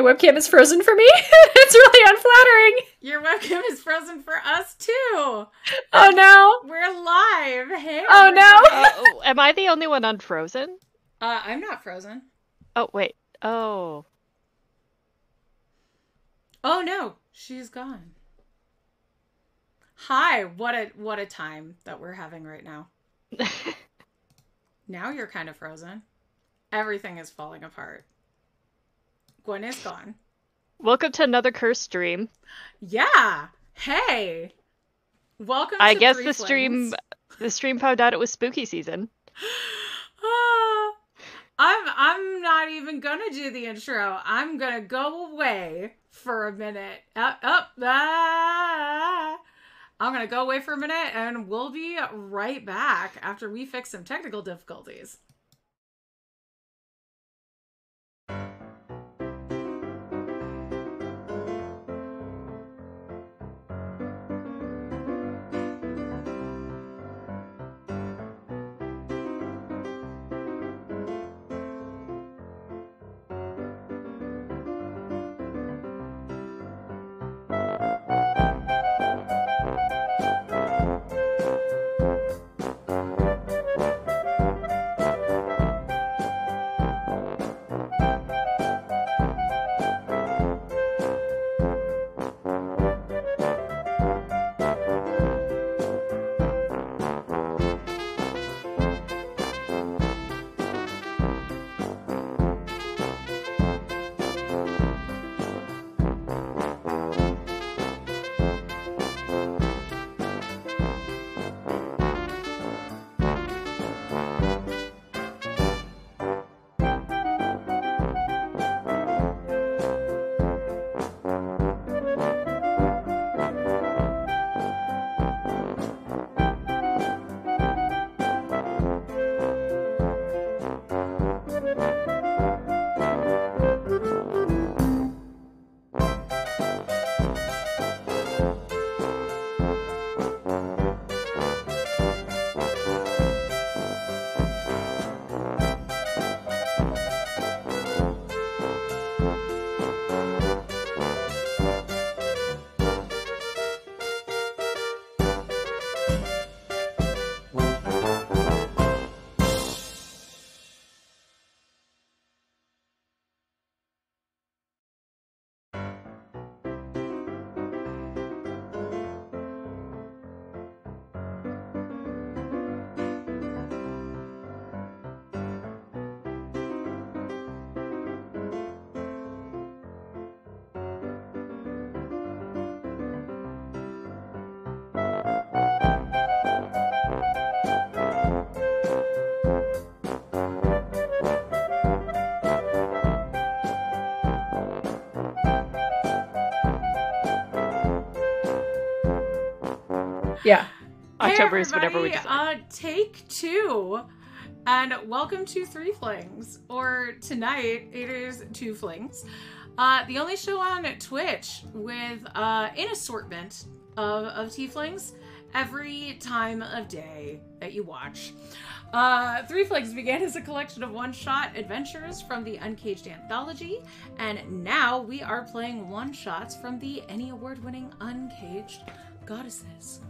webcam is frozen for me. It's really unflattering. Your webcam is frozen for us too. Oh no. We're live. Hey. Oh no. Am I the only one unfrozen? I'm not frozen. Oh, wait. Oh. Oh no, she's gone. Hi, what a time that we're having right now. Now you're kind of frozen. Everything is falling apart. Gwen is gone. Welcome to another cursed stream. Yeah. Hey. Welcome I to guess Threeflings. the stream found out it was spooky season. I'm not even gonna do the intro. I'm gonna go away for a minute. I'm gonna go away for a minute and we'll be right back after we fix some technical difficulties. Yeah. October is whenever we decide. Take two. And welcome to Threeflings. Or tonight, it is Tieflings. The only show on Twitch with an assortment of tieflings every time of day that you watch. Threeflings began as a collection of one-shot adventures from the UNCAGED Anthology, and now we are playing one-shots from the Emmy Award-winning Uncaged Goddesses.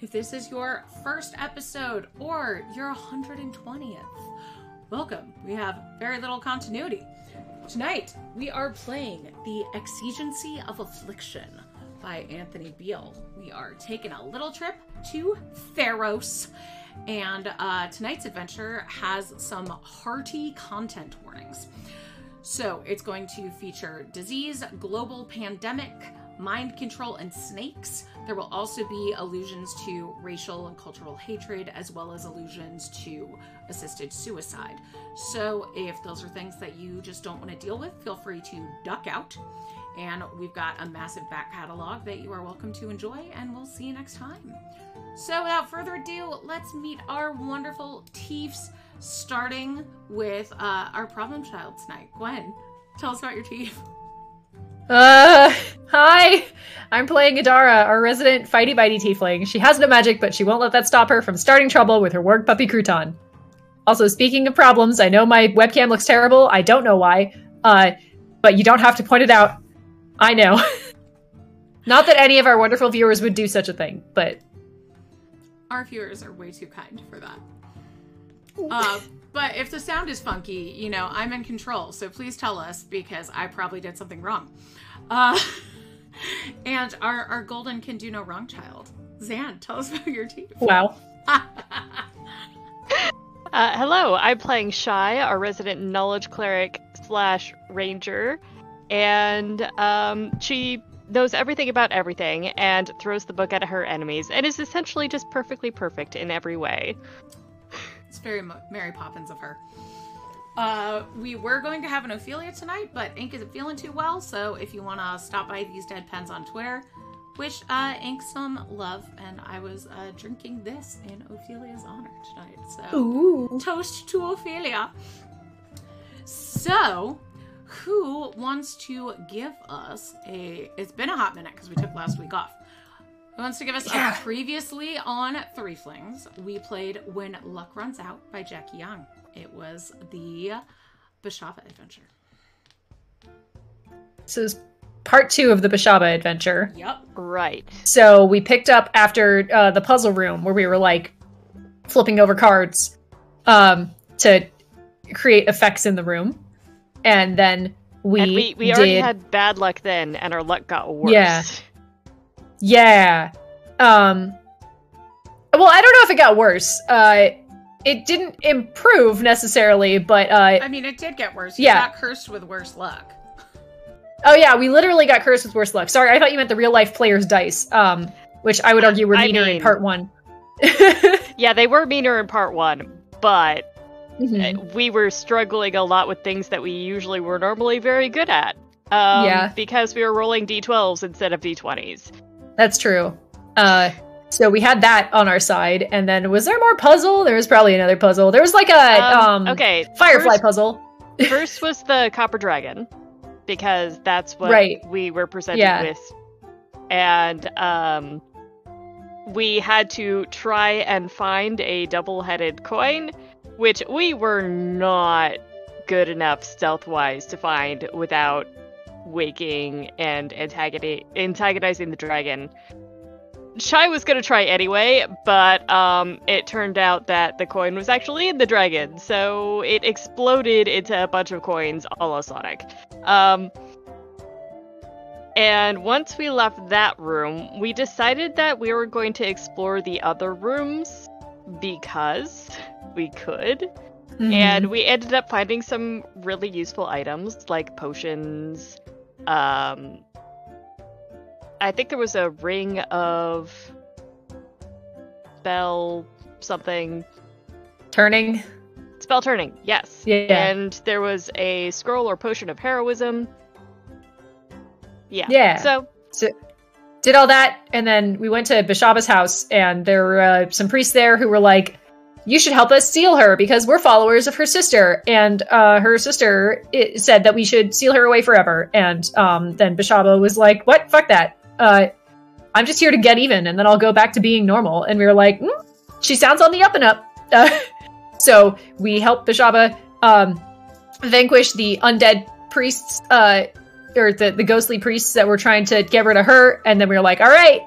If this is your first episode or your 120th, welcome. We have very little continuity. Tonight, we are playing the Exigency of Affliction by Anthony Beale. We are taking a little trip to Theros, and tonight's adventure has some hearty content warnings. So it's going to feature disease, global pandemic, mind control, and snakes. There will also be allusions to racial and cultural hatred, as well as allusions to assisted suicide. So if those are things that you just don't want to deal with, feel free to duck out. And we've got a massive back catalog that you are welcome to enjoy, and we'll see you next time. So without further ado, let's meet our wonderful Tiefs, starting with our problem child tonight. Gwen, tell us about your Tief. Hi! I'm playing Adara, our resident fighty-bitey tiefling. She has no magic, but she won't let that stop her from starting trouble with her warg puppy Crouton. Also, speaking of problems, I know my webcam looks terrible. I don't know why. but you don't have to point it out. I know. Not that any of our wonderful viewers would do such a thing, but... Our viewers are way too kind for that. But if the sound is funky, you know, I'm in control, so please tell us, because I probably did something wrong. And our golden can do no wrong child. Zan, tell us about your team. Wow. Hello, I'm playing Shy, our resident knowledge cleric / ranger, and she knows everything about everything and throws the book at her enemies and is essentially just perfectly perfect in every way. It's very Mary Poppins of her. We were going to have an Ophelia tonight, but Ink isn't feeling too well, so if you want to stop by These Dead Pens on Twitter, wish Ink some love, and I was drinking this in Ophelia's honor tonight, so Ooh. Toast to Ophelia. So, who wants to give us it's been a hot minute because we took last week off. Who wants to give us a previously on Threeflings? We played When Luck Runs Out by Jackie Young. It was the Bashaba adventure. So it's part 2 of the Bashaba adventure. Yep. Right. So we picked up after the puzzle room where we were like flipping over cards to create effects in the room. And then we already had bad luck then, and our luck got worse. Yeah. Well, I don't know if it got worse. It didn't improve necessarily, but I mean, it did get worse. You got cursed with worse luck. Oh yeah, we literally got cursed with worse luck. Sorry, I thought you meant the real life player's dice, which I would argue were meaner in part 1. Yeah, they were meaner in part 1, but we were struggling a lot with things that we usually were normally very good at. Because we were rolling d12s instead of d20s. That's true. So we had that on our side, and then was there more puzzle? There was probably another puzzle. There was like a Firefly puzzle. First was the Copper Dragon, because that's what we were presented with. And we had to try and find a double-headed coin, which we were not good enough stealth-wise to find without waking and antagonizing the dragon. Shy was going to try anyway, but it turned out that the coin was actually in the dragon, so it exploded into a bunch of coins a la Sonic. And once we left that room, we decided that we were going to explore the other rooms because we could. And we ended up finding some really useful items, like potions. I think there was a ring of spell something. Turning? Spell turning, yes. Yeah. And there was a scroll or potion of heroism. Yeah. So did all that, and then we went to Bashaba's house, and there were some priests there who were like, you should help us seal her because we're followers of her sister. And her sister said that we should seal her away forever. And then Bashaba was like, what? Fuck that. I'm just here to get even, and then I'll go back to being normal. And we were like, she sounds on the up and up. So we helped Bashaba vanquish the undead priests, or the ghostly priests that were trying to get rid of her. And then we were like, all right,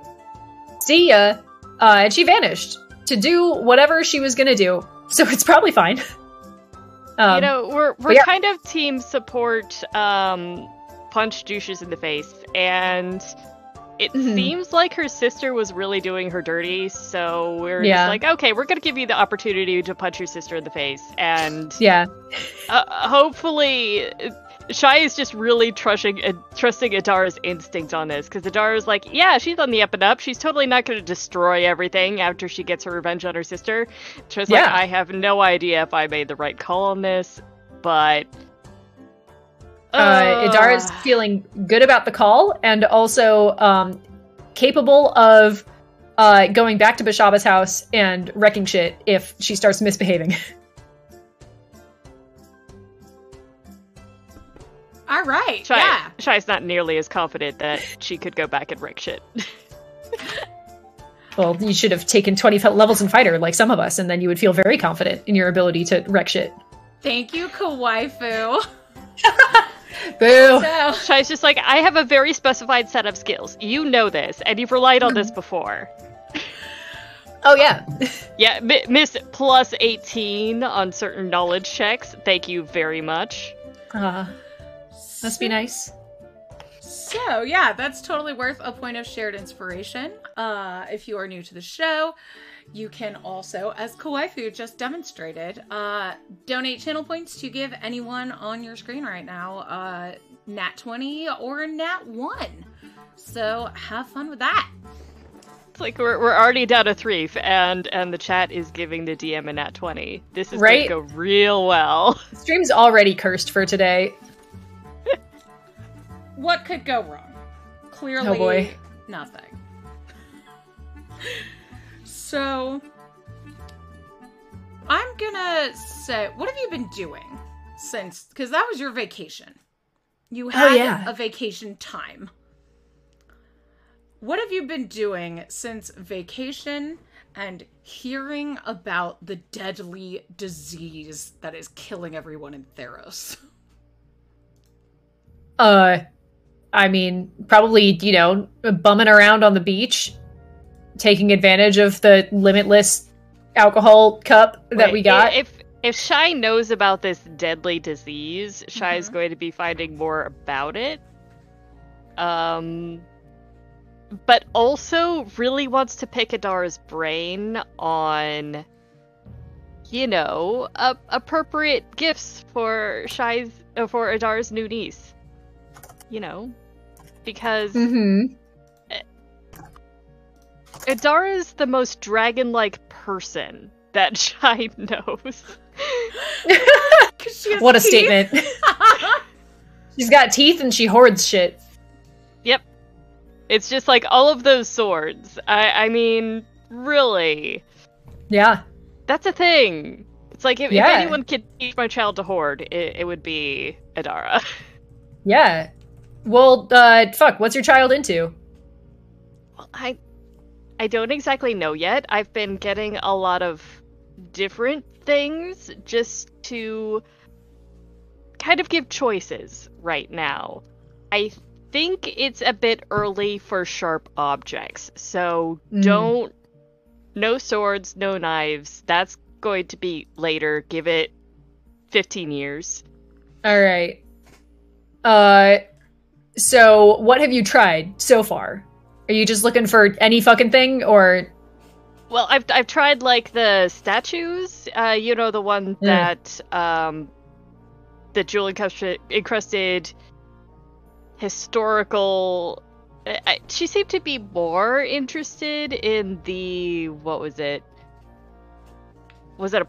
see ya. And she vanished to do whatever she was gonna do. So it's probably fine. We're kind of team support, punch douches in the face, and it seems like her sister was really doing her dirty, so we're just like, okay, we're gonna give you the opportunity to punch your sister in the face, and hopefully Shy is just really trusting Adara's instinct on this, because Adara's like, yeah, she's on the up and up. She's totally not going to destroy everything after she gets her revenge on her sister. She's like, I have no idea if I made the right call on this, but... Adara's feeling good about the call, and also capable of going back to Bashaba's house and wrecking shit if she starts misbehaving. All right, Shy's not nearly as confident that she could go back and wreck shit. Well, you should have taken 20 levels in Fighter, like some of us, and then you would feel very confident in your ability to wreck shit. Thank you, Kawaifu. Boo. So, Shai's just like, I have a very specified set of skills. You know this, and you've relied on this before. Oh, yeah. Yeah, Miss plus 18 on certain knowledge checks. Thank you very much. Must be nice. So, yeah, that's totally worth a point of shared inspiration. If you are new to the show, you can also, as Kawaifu just demonstrated, donate channel points to give anyone on your screen right now nat 20 or nat 1. So, have fun with that. It's like we're already down to 3, and the chat is giving the DM a nat 20. This is Right? gonna go real well. Stream's already cursed for today. What could go wrong? Clearly, Oh boy. nothing. So, I'm gonna say, what have you been doing since, because that was your vacation. You had a vacation time. What have you been doing since vacation and hearing about the deadly disease that is killing everyone in Theros? I mean, probably, bumming around on the beach, taking advantage of the limitless alcohol cup that we got. If Shai knows about this deadly disease, Shai is going to be finding more about it. But also really wants to pick Adara's brain on, appropriate gifts for Adara's new niece. Because Adara's the most dragon-like person that Shai knows. What a statement. She's got teeth and she hoards shit. Yep. It's just like all of those swords. I mean, really. Yeah. That's a thing. It's like, if anyone could teach my child to hoard, it would be Adara. Yeah. Well, what's your child into? Well, I don't exactly know yet. I've been getting a lot of different things just to kind of give choices right now. I think it's a bit early for sharp objects, so no swords, no knives. That's going to be later. Give it 15 years. All right. So what have you tried so far? Are you just looking for any fucking thing, or? Well, I've tried like the statues. The one that the jewel encrusted historical. She seemed to be more interested in the, what was it? Was it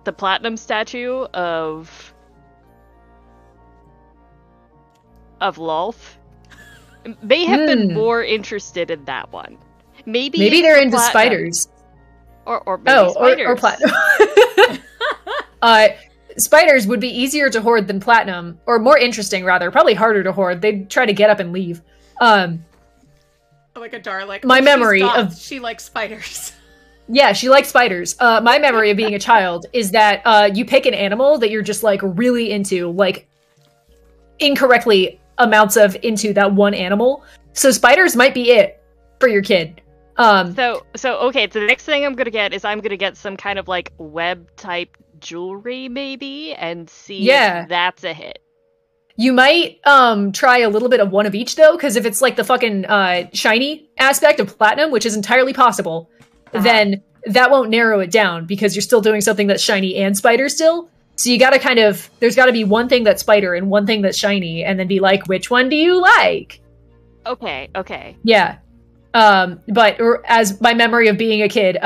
the platinum statue of Lolth? May have been more interested in that one. Maybe they're into spiders. Or maybe spiders. Or platinum. Spiders would be easier to hoard than platinum, or more interesting rather, probably harder to hoard. They'd try to get up and leave. Like Adara, like my memory of she likes spiders. Yeah, she likes spiders. My memory of being a child is that you pick an animal that you're just like really into, like incorrectly amounts of into that one animal. So spiders might be it for your kid. So okay, so the next thing I'm gonna get some kind of like web type jewelry maybe, and see if that's a hit. You might try a little bit of one of each though, because if it's like the fucking shiny aspect of platinum, which is entirely possible, then that won't narrow it down because you're still doing something that's shiny and spider still. So you gotta there's gotta be one thing that's spider and one thing that's shiny, and then be like, which one do you like? Okay. Yeah. But as my memory of being a kid,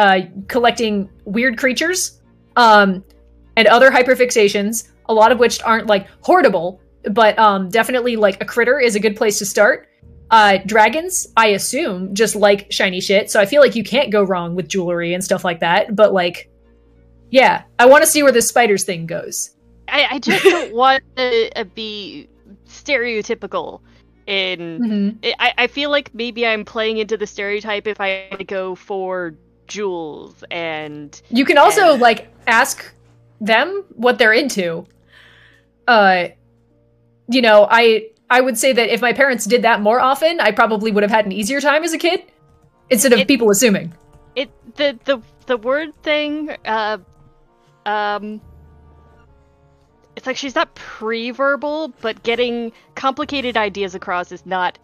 collecting weird creatures, and other hyperfixations, a lot of which aren't like hoardable, but definitely like a critter is a good place to start. Dragons, I assume, just like shiny shit, so I feel like you can't go wrong with jewelry and stuff like that, but like, yeah, I want to see where this spiders thing goes. I just don't want to be stereotypical in... I feel like maybe I'm playing into the stereotype if I go for jewels, and... You can also, like, ask them what they're into. you know, I would say that if my parents did that more often, I probably would have had an easier time as a kid, instead of people assuming. The word thing, it's like she's not pre-verbal, but getting complicated ideas across is not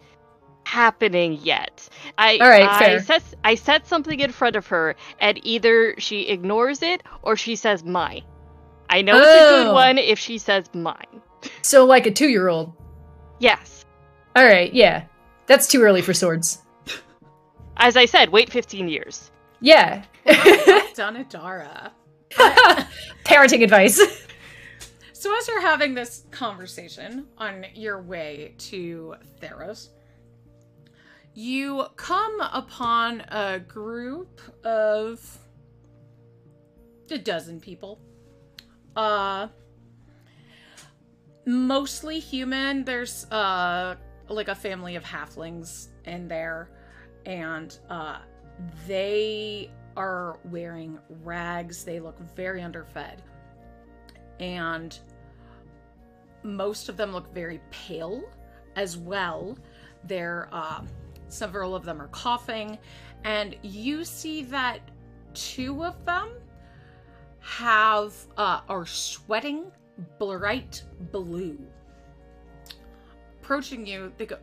happening yet. Fair. I set something in front of her, and either she ignores it or she says mine. I know it's a good one if she says mine. So like a 2-year-old. Yes. All right, yeah. That's too early for swords. As I said, wait 15 years. Yeah. Well done, Adara. Parenting advice. So as you're having this conversation on your way to Theros, you come upon a group of a dozen people. Mostly human. There's like a family of halflings in there, and they are wearing rags. They look very underfed, and most of them look very pale as well. They're several of them are coughing, and you see that 2 of them are sweating bright blue. Approaching you, they go,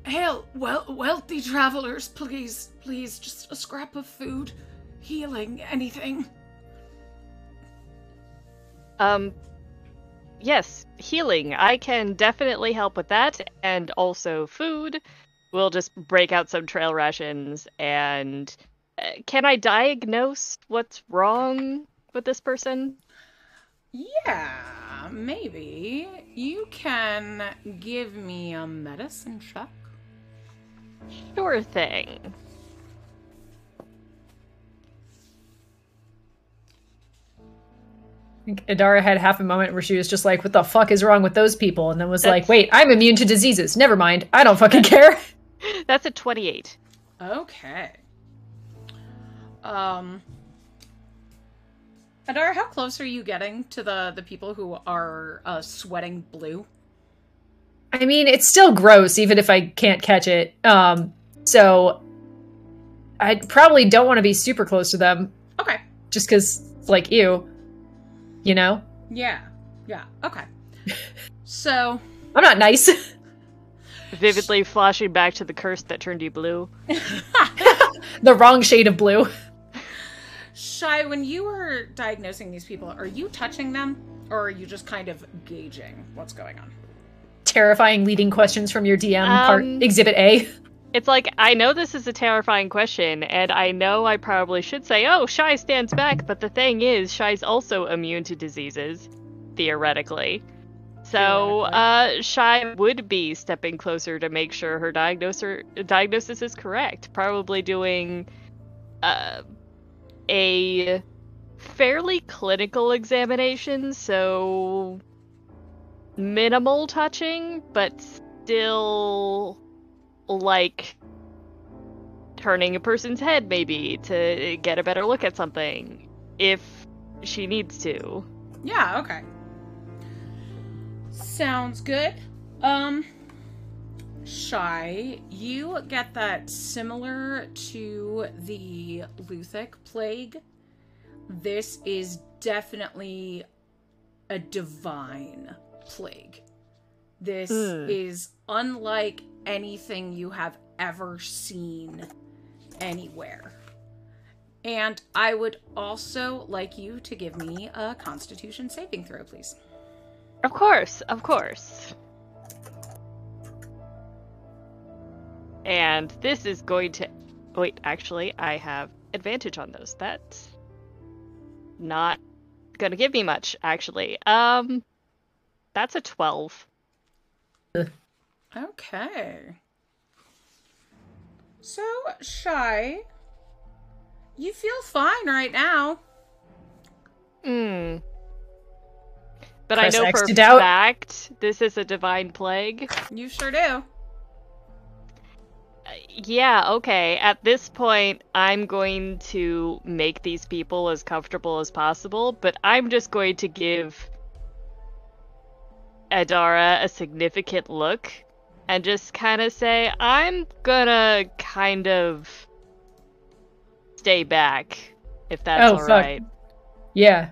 "Hail, wealthy travelers, please, just a scrap of food, healing, anything." Yes, healing. I can definitely help with that, and also food. We'll just break out some trail rations, and can I diagnose what's wrong with this person? Yeah, maybe. You can give me a medicine check. Sure thing. I think Adara had half a moment where she was just like, what the fuck is wrong with those people? And then was like, wait, I'm immune to diseases. Never mind. I don't fucking care. That's a 28. Okay. Adara, how close are you getting to the people who are sweating blue? I mean, it's still gross, even if I can't catch it. So I probably don't want to be super close to them. Okay. Just because, like, ew. You know? Yeah. Okay. So I'm not nice. Vividly flashing back to the curse that turned you blue. The wrong shade of blue. Shy, when you were diagnosing these people, are you touching them, or are you just kind of gauging what's going on? Terrifying leading questions from your DM, part Exhibit A. It's like, I know this is a terrifying question, and I know I probably should say, oh, Shy stands back, but the thing is, Shy's also immune to diseases, theoretically. So, Shy would be stepping closer to make sure her diagnosis is correct. Probably doing a fairly clinical examination, so minimal touching, but still, like, turning a person's head, maybe, to get a better look at something, if she needs to. Yeah, okay. Sounds good. Shy, you get that similar to the Luthic plague. This is definitely a divine plague. This is unlike anything you have ever seen anywhere. And I would also like you to give me a Constitution saving throw, please. Of course. And this is going to... Wait, actually, I have advantage on those. That's not gonna give me much, actually. That's a 12. Okay. So, Shy, you feel fine right now. But Press I know X for to a doubt. fact this is a divine plague. You sure do. Yeah, okay. At this point, I'm going to make these people as comfortable as possible, but I'm just going to give Adara a significant look and just kind of say, I'm gonna kind of stay back, if that's alright. Yeah.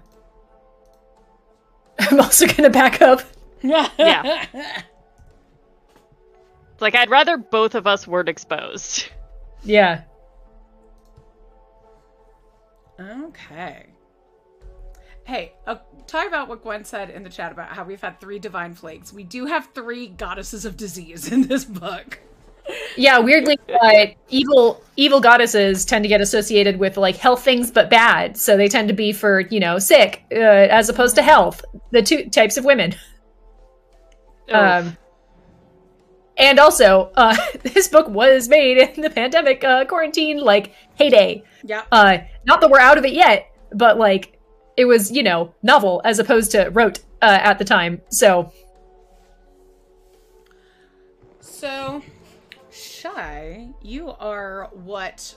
I'm also gonna back up. Yeah. It's like, I'd rather both of us weren't exposed. Yeah. Okay. Hey, talk about what Gwen said in the chat about how we've had 3 divine flakes. We do have 3 goddesses of disease in this book. Yeah, weirdly, evil goddesses tend to get associated with like health things, but bad. So they tend to be for, sick, as opposed to health. The 2 types of women. And also, this book was made in the pandemic quarantine, like, heyday. Yeah. Not that we're out of it yet, but like, it was, novel as opposed to wrote at the time. So, Shy, you are what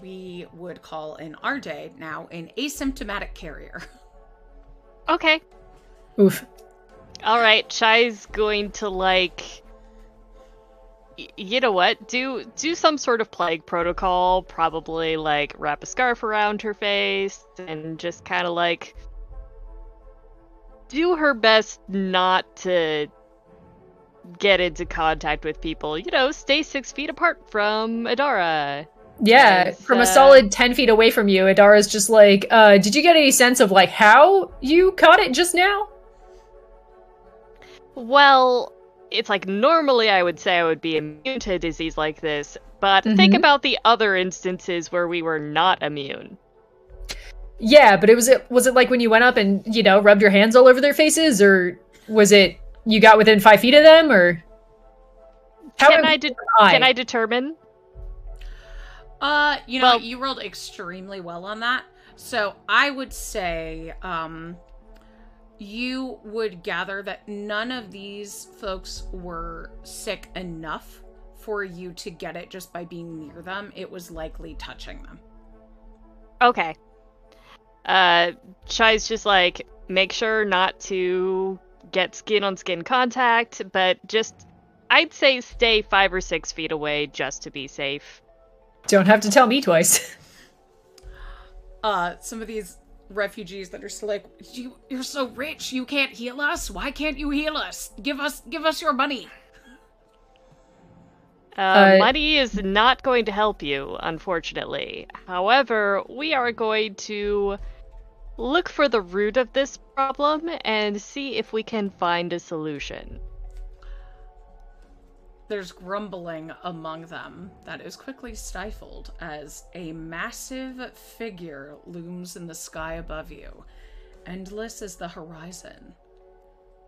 we would call in our day now an asymptomatic carrier. Okay. Oof. Alright, Shy's going to, like... You know what? Do some sort of plague protocol, probably, like, wrap a scarf around her face, and just kind of, like... do her best not to get into contact with people. Stay 6 feet apart from Adara. Yeah, from a solid 10 feet away from you, Adara's just like, did you get any sense of, like, how you caught it just now? Well, it's like, normally I would say I would be immune to a disease like this, but think about the other instances where we were not immune. Yeah, but was it like when you went up and, rubbed your hands all over their faces, or was it you got within 5 feet of them, or... Can I determine? You rolled extremely well on that. So I would say, you would gather that none of these folks were sick enough for you to get it just by being near them. It was likely touching them. Okay. Shy's just like, make sure not to get skin-on-skin contact, but just, I'd say stay 5 or 6 feet away just to be safe. Don't have to tell me twice. Some of these refugees that are still like, you're so rich, you can't heal us? Why can't you heal us? Give us your money. Money is not going to help you, unfortunately. However, we are going to look for the root of this problem and see if we can find a solution. There's grumbling among them that is quickly stifled as a massive figure looms in the sky above you, endless as the horizon.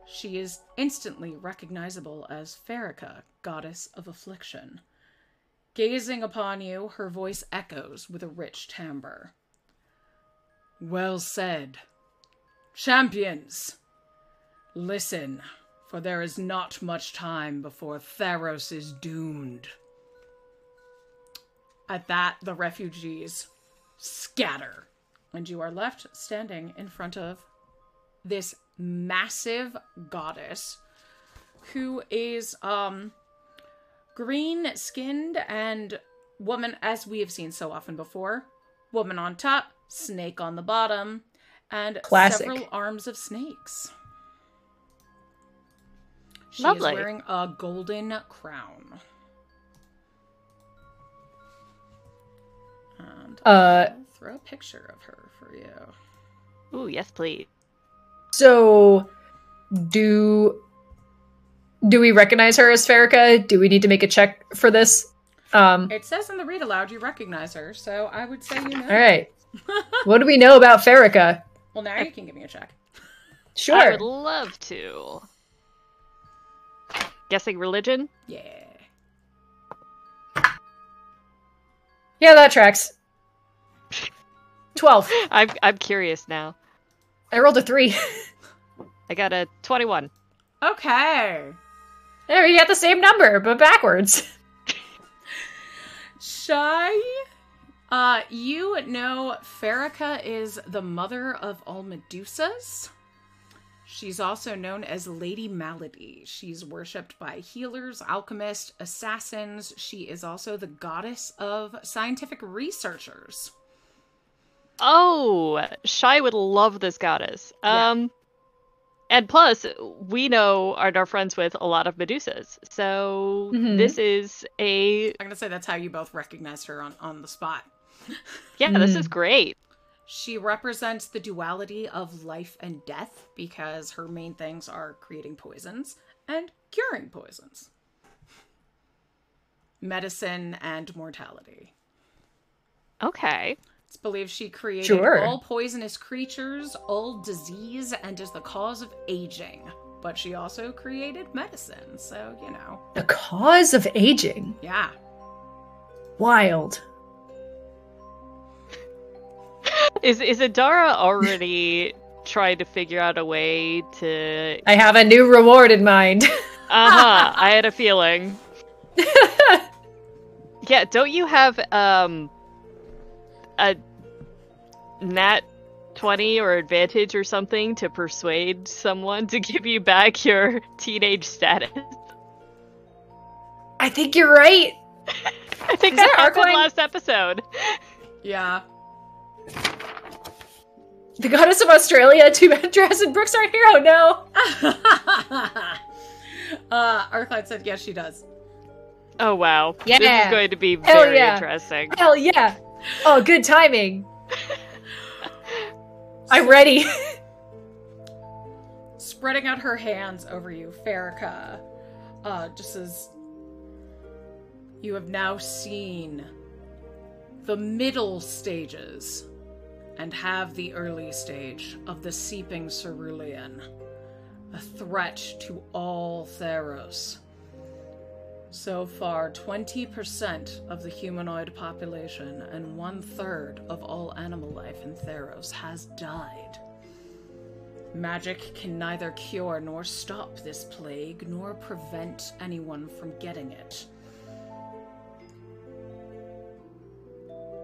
She is instantly recognizable as Farika, goddess of affliction. Gazing upon you, her voice echoes with a rich timbre. Well said. Champions, listen, for there is not much time before Theros is doomed. At that, the refugees scatter, and you are left standing in front of this massive goddess who is green-skinned and woman, as we have seen so often before. Woman on top, snake on the bottom, and classic. Several arms of snakes. She Lovely. is wearing a golden crown. And I'll throw a picture of her for you. Ooh, yes, please. So, do we recognize her as Farika? Do we need to make a check for this? It says in the read aloud you recognize her, so I would say you know. All right. What do we know about Farika? Well, now you can give me a check. Sure. I would love to. Guessing religion? Yeah. Yeah, that tracks. 12. I'm curious now. I rolled a 3. I got a 21. Okay. There, we got the same number, but backwards. Shy, you know Farika is the mother of all Medusas. She's also known as Lady Malady. She's worshipped by healers, alchemists, assassins. She is also the goddess of scientific researchers. Oh, Shai would love this goddess. Yeah. And plus, we know and are friends with a lot of Medusas. So this is a... I'm going to say that's how you both recognized her on the spot. Yeah, this is great. She represents the duality of life and death because her main things are creating poisons and curing poisons. Medicine and mortality. Okay. It's believed she created all poisonous creatures, all disease, and is the cause of aging. But she also created medicine, so, you know. The cause of aging? Yeah. Wild. Is Adara already trying to figure out a way to... I have a new reward in mind. Uh-huh, I had a feeling. Yeah, don't you have, a nat 20 or advantage or something to persuade someone to give you back your teenage status? I think you're right. I think Is that that happened Arcline? last episode. Yeah. The goddess of Australia, Dress and Brooks aren't here. Oh no. Arclight said yes, she does. Oh wow. Yeah. This is going to be Hell very yeah. interesting. Hell yeah. Oh, good timing. I'm ready. Spreading out her hands over you, Farrakha, just as you have now seen the middle stages and have the early stage of the seeping cerulean, a threat to all Theros. So far, 20% of the humanoid population and 1/3 of all animal life in Theros has died. Magic can neither cure nor stop this plague, nor prevent anyone from getting it.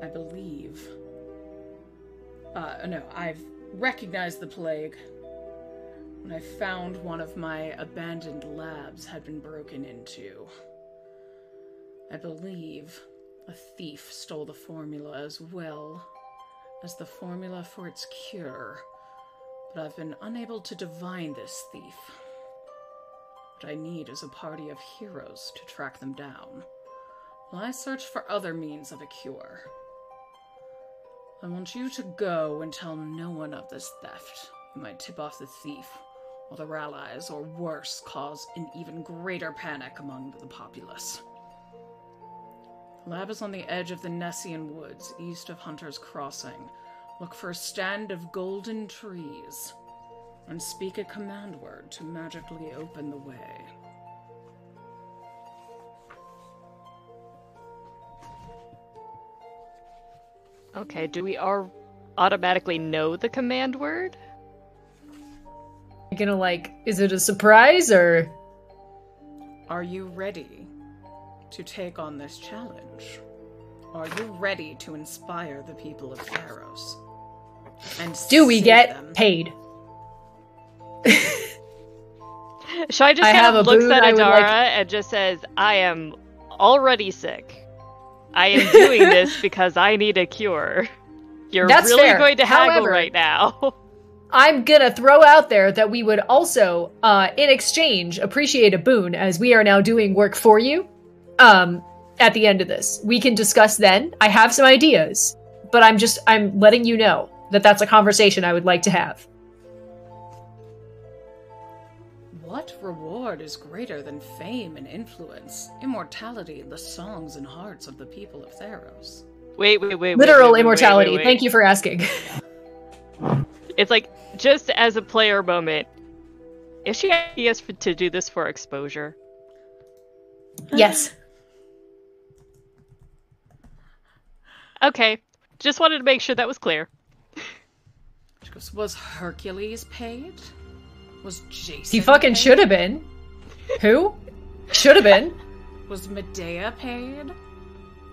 I believe... no, I've recognized the plague when I found one of my abandoned labs had been broken into. I believe a thief stole the formula as well as the formula for its cure, but I've been unable to divine this thief. What I need is a party of heroes to track them down, while I search for other means of a cure. I want you to go and tell no one of this theft. You might tip off the thief, or their allies, or worse, cause an even greater panic among the populace. The lab is on the edge of the Nessian Woods, east of Hunter's Crossing. Look for a stand of golden trees, and speak a command word to magically open the way. Okay, do we automatically know the command word? You gonna is it a surprise or? Are you ready to take on this challenge? Are you ready to inspire the people of Theros? And do we get them? paid? Shai just kind of looks at Adara and just says, I am already sick. I am doing this because I need a cure. You're That's really fair. going to haggle However, right now. I'm gonna throw out there that we would also, in exchange, appreciate a boon, as we are now doing work for you. At the end of this, we can discuss then. I have some ideas, but I'm letting you know that that's a conversation I would like to have. What reward is greater than fame and influence, immortality in the songs and hearts of the people of Theros? Wait. Literal immortality. Wait. Thank you for asking. It's just as a player moment, is she asking us to do this for exposure? Yes. Okay. Just wanted to make sure that was clear. Was Hercules paid? Was Jason He fucking paid? should have been. Who? Should have been. Was Medea paid?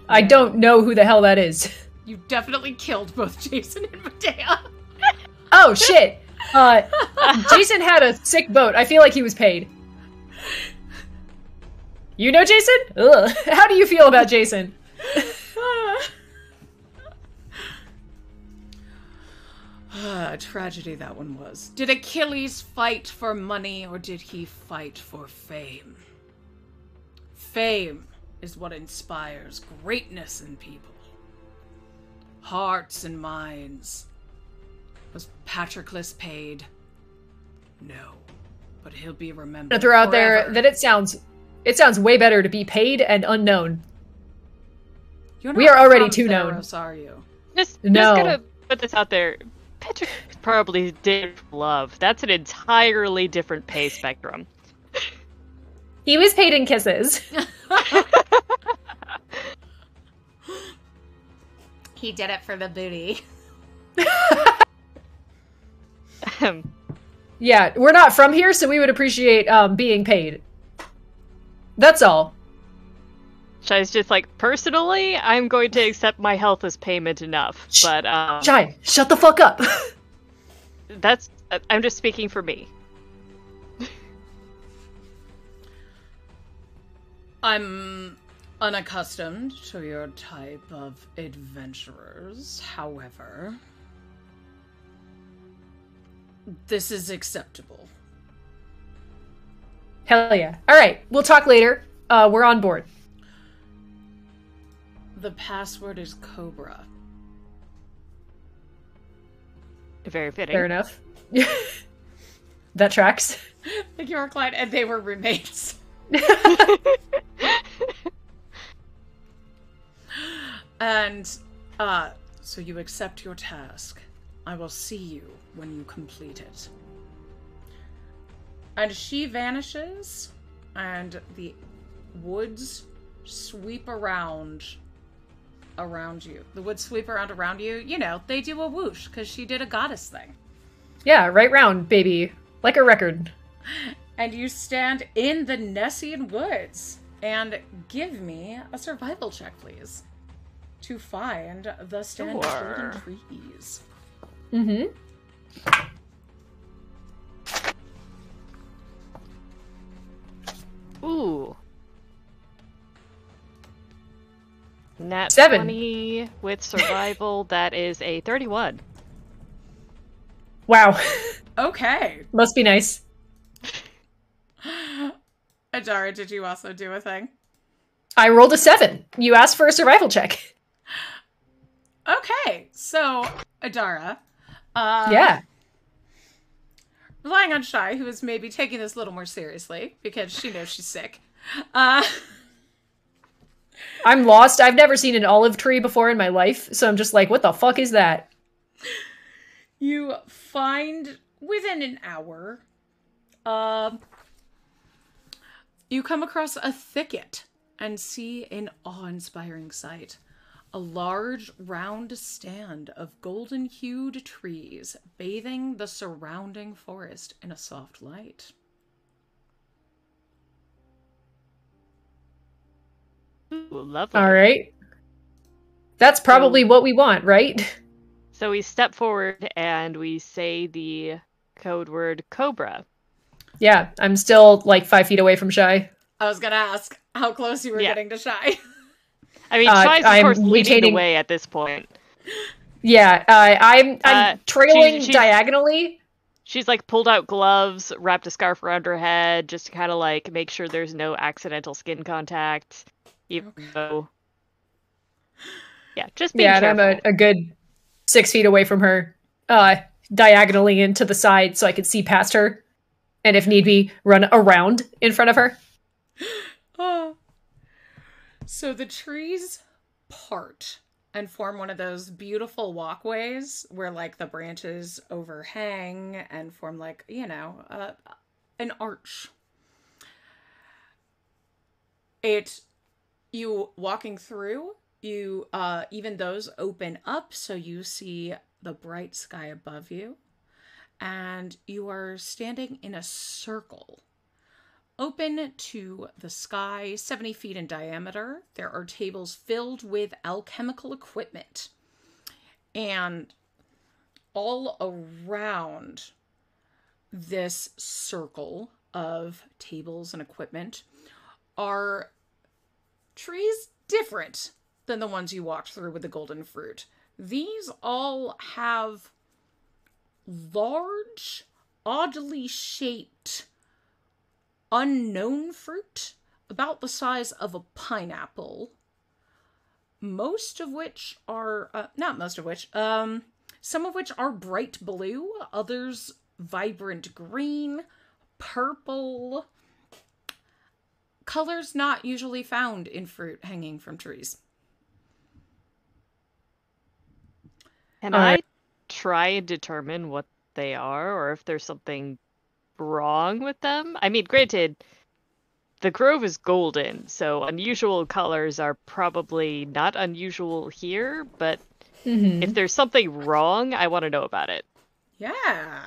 I don't know who the hell that is. You definitely killed both Jason and Medea. Oh, shit. Jason had a sick boat. I feel like he was paid. You know Jason? Ugh. How do you feel about Jason? Tragedy that one was. Did Achilles fight for money or did he fight for fame? Fame is what inspires greatness in people. Hearts and minds. Was Patroclus paid? No. But he'll be remembered I'm gonna throw out forever. there that it sounds way better to be paid and unknown. We are already too known. Are you? Just No. gonna put this out there. Patrick probably did love. That's an entirely different pay spectrum. He was paid in kisses. He did it for the booty. Yeah, we're not from here, so we would appreciate being paid. That's all. Shai's just like, personally, I'm going to accept my health as payment enough. But Shai, shut the fuck up. I'm just speaking for me. I'm unaccustomed to your type of adventurers. However, this is acceptable. Hell yeah. All right, we'll talk later. We're on board. The password is Cobra. Very fitting. Fair enough. That tracks. Like you were Clyde, and they were roommates. And, so you accept your task. I will see you when you complete it. And she vanishes, and the woods sweep around you. The woods sweep around you. You know, they do a whoosh, because she did a goddess thing. Yeah, right round, baby. Like a record. And you stand in the Nessian woods. And give me a survival check, please. To find the standing golden trees. Mm-hmm. Ooh. Nat 7. 20 with survival, that is a 31. Wow. Okay. Must be nice. Adara, did you also do a thing? I rolled a 7. You asked for a survival check. Okay, so Adara. Yeah. Relying on Shai, who is maybe taking this a little more seriously because she knows she's sick. I'm lost. I've never seen an olive tree before in my life, so I'm just like, what the fuck is that? You find within an hour, you come across a thicket and see an awe-inspiring sight. A large, round stand of golden-hued trees bathing the surrounding forest in a soft light. Ooh, lovely. All right. That's probably what we want, right? So we step forward and we say the code word Cobra. Yeah, I'm still like 5 feet away from Shai. I was gonna ask how close you were getting to Shai. I mean, Shai's of course I'm leading retaining the way at this point. Yeah, I'm trailing she's diagonally. She's like pulled out gloves, wrapped a scarf around her head, just to kind of like make sure there's no accidental skin contact. Even though, yeah, just being careful. And I'm a good 6 feet away from her, diagonally into the side so I could see past her, and if need be, run around in front of her. Oh. So the trees part and form one of those beautiful walkways where like the branches overhang and form like, you know, an arch. You walking through, you even those open up so you see the bright sky above you, and you are standing in a circle open to the sky, 70 feet in diameter. There are tables filled with alchemical equipment. And all around this circle of tables and equipment are trees different than the ones you walked through with the golden fruit. These all have large, oddly shaped, unknown fruit about the size of a pineapple. Most of which are, some of which are bright blue, others vibrant green, purple. Colors not usually found in fruit hanging from trees. Can I try and determine what they are, or if there's something wrong with them? I mean, granted, the grove is golden, so unusual colors are probably not unusual here, but if there's something wrong, I want to know about it. Yeah.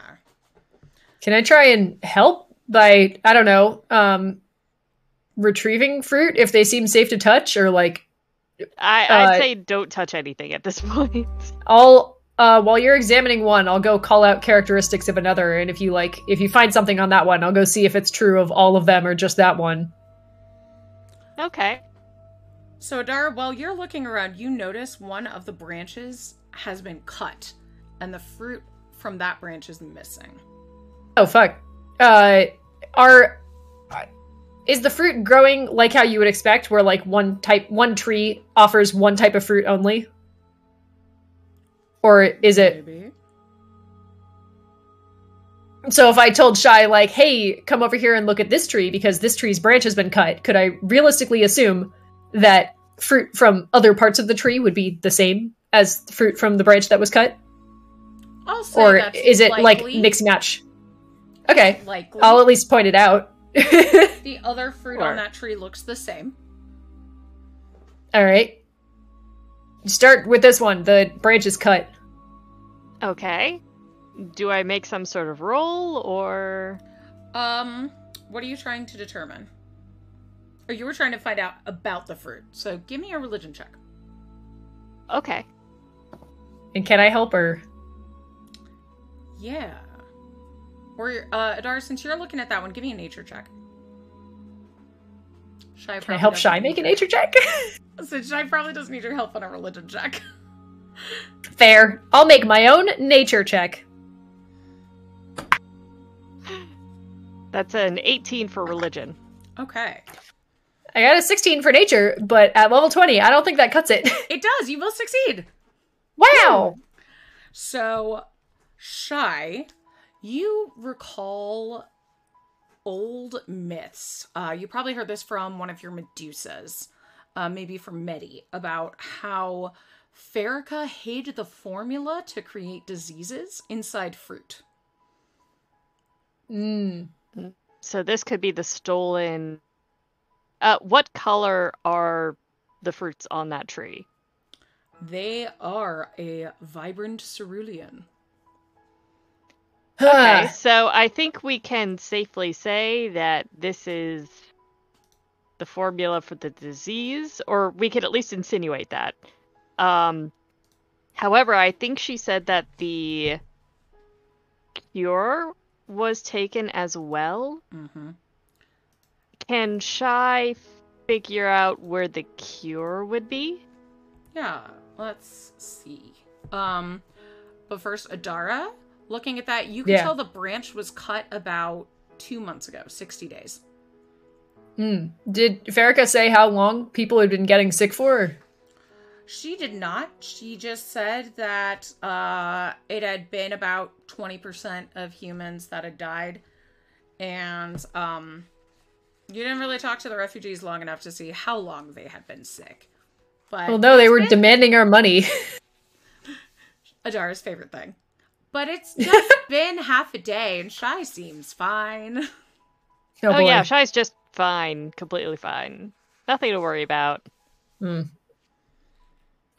Can I try and help by, I don't know, retrieving fruit if they seem safe to touch, or like... I'd say don't touch anything at this point. While you're examining one, I'll go call out characteristics of another, and if you find something on that one, I'll go see if it's true of all of them or just that one. Okay. So, Adara, while you're looking around, you notice one of the branches has been cut, and the fruit from that branch is missing. Oh, fuck. Is the fruit growing like how you would expect, where like one tree offers one type of fruit only? Or is it... Maybe. So if I told Shy, like, hey, come over here and look at this tree because this tree's branch has been cut, could I realistically assume that fruit from other parts of the tree would be the same as fruit from the branch that was cut? I'll say or that's is it likely. Like mix match? Okay, Likely. I'll at least point it out. The other fruit on that tree looks the same. All right. Start with this one. The branch is cut. Okay. Do I make some sort of roll, or... What are you trying to determine? Or you were trying to find out about the fruit. So give me a religion check. Okay. And can I help her? Yeah. Or, Adara, since you're looking at that one, give me a nature check. Can I help Shy make a nature check? So Shy probably doesn't need your help on a religion check. Fair. I'll make my own nature check. That's an 18 for religion. Okay. I got a 16 for nature, but at level 20, I don't think that cuts it. It does. You will succeed. Wow. So, Shy, you recall old myths. You probably heard this from one of your Medusas, maybe from Medi, about how Farrakha hid the formula to create diseases inside fruit. So this could be the stolen... what color are the fruits on that tree? They are a vibrant cerulean. Okay, so I think we can safely say that this is the formula for the disease, or we could at least insinuate that. However, I think she said that the cure was taken as well. Mm-hmm. Can Shy figure out where the cure would be? Yeah, let's see. But first, Adara, looking at that, you can tell the branch was cut about 2 months ago, 60 days. Did Farrakha say how long people had been getting sick for? She did not. She just said that it had been about 20% of humans that had died. And you didn't really talk to the refugees long enough to see how long they had been sick. But well, no, they were demanding our money. Adara's favorite thing. But it's just been half a day, and Shy seems fine. Oh yeah, Shy's just fine. Completely fine. Nothing to worry about.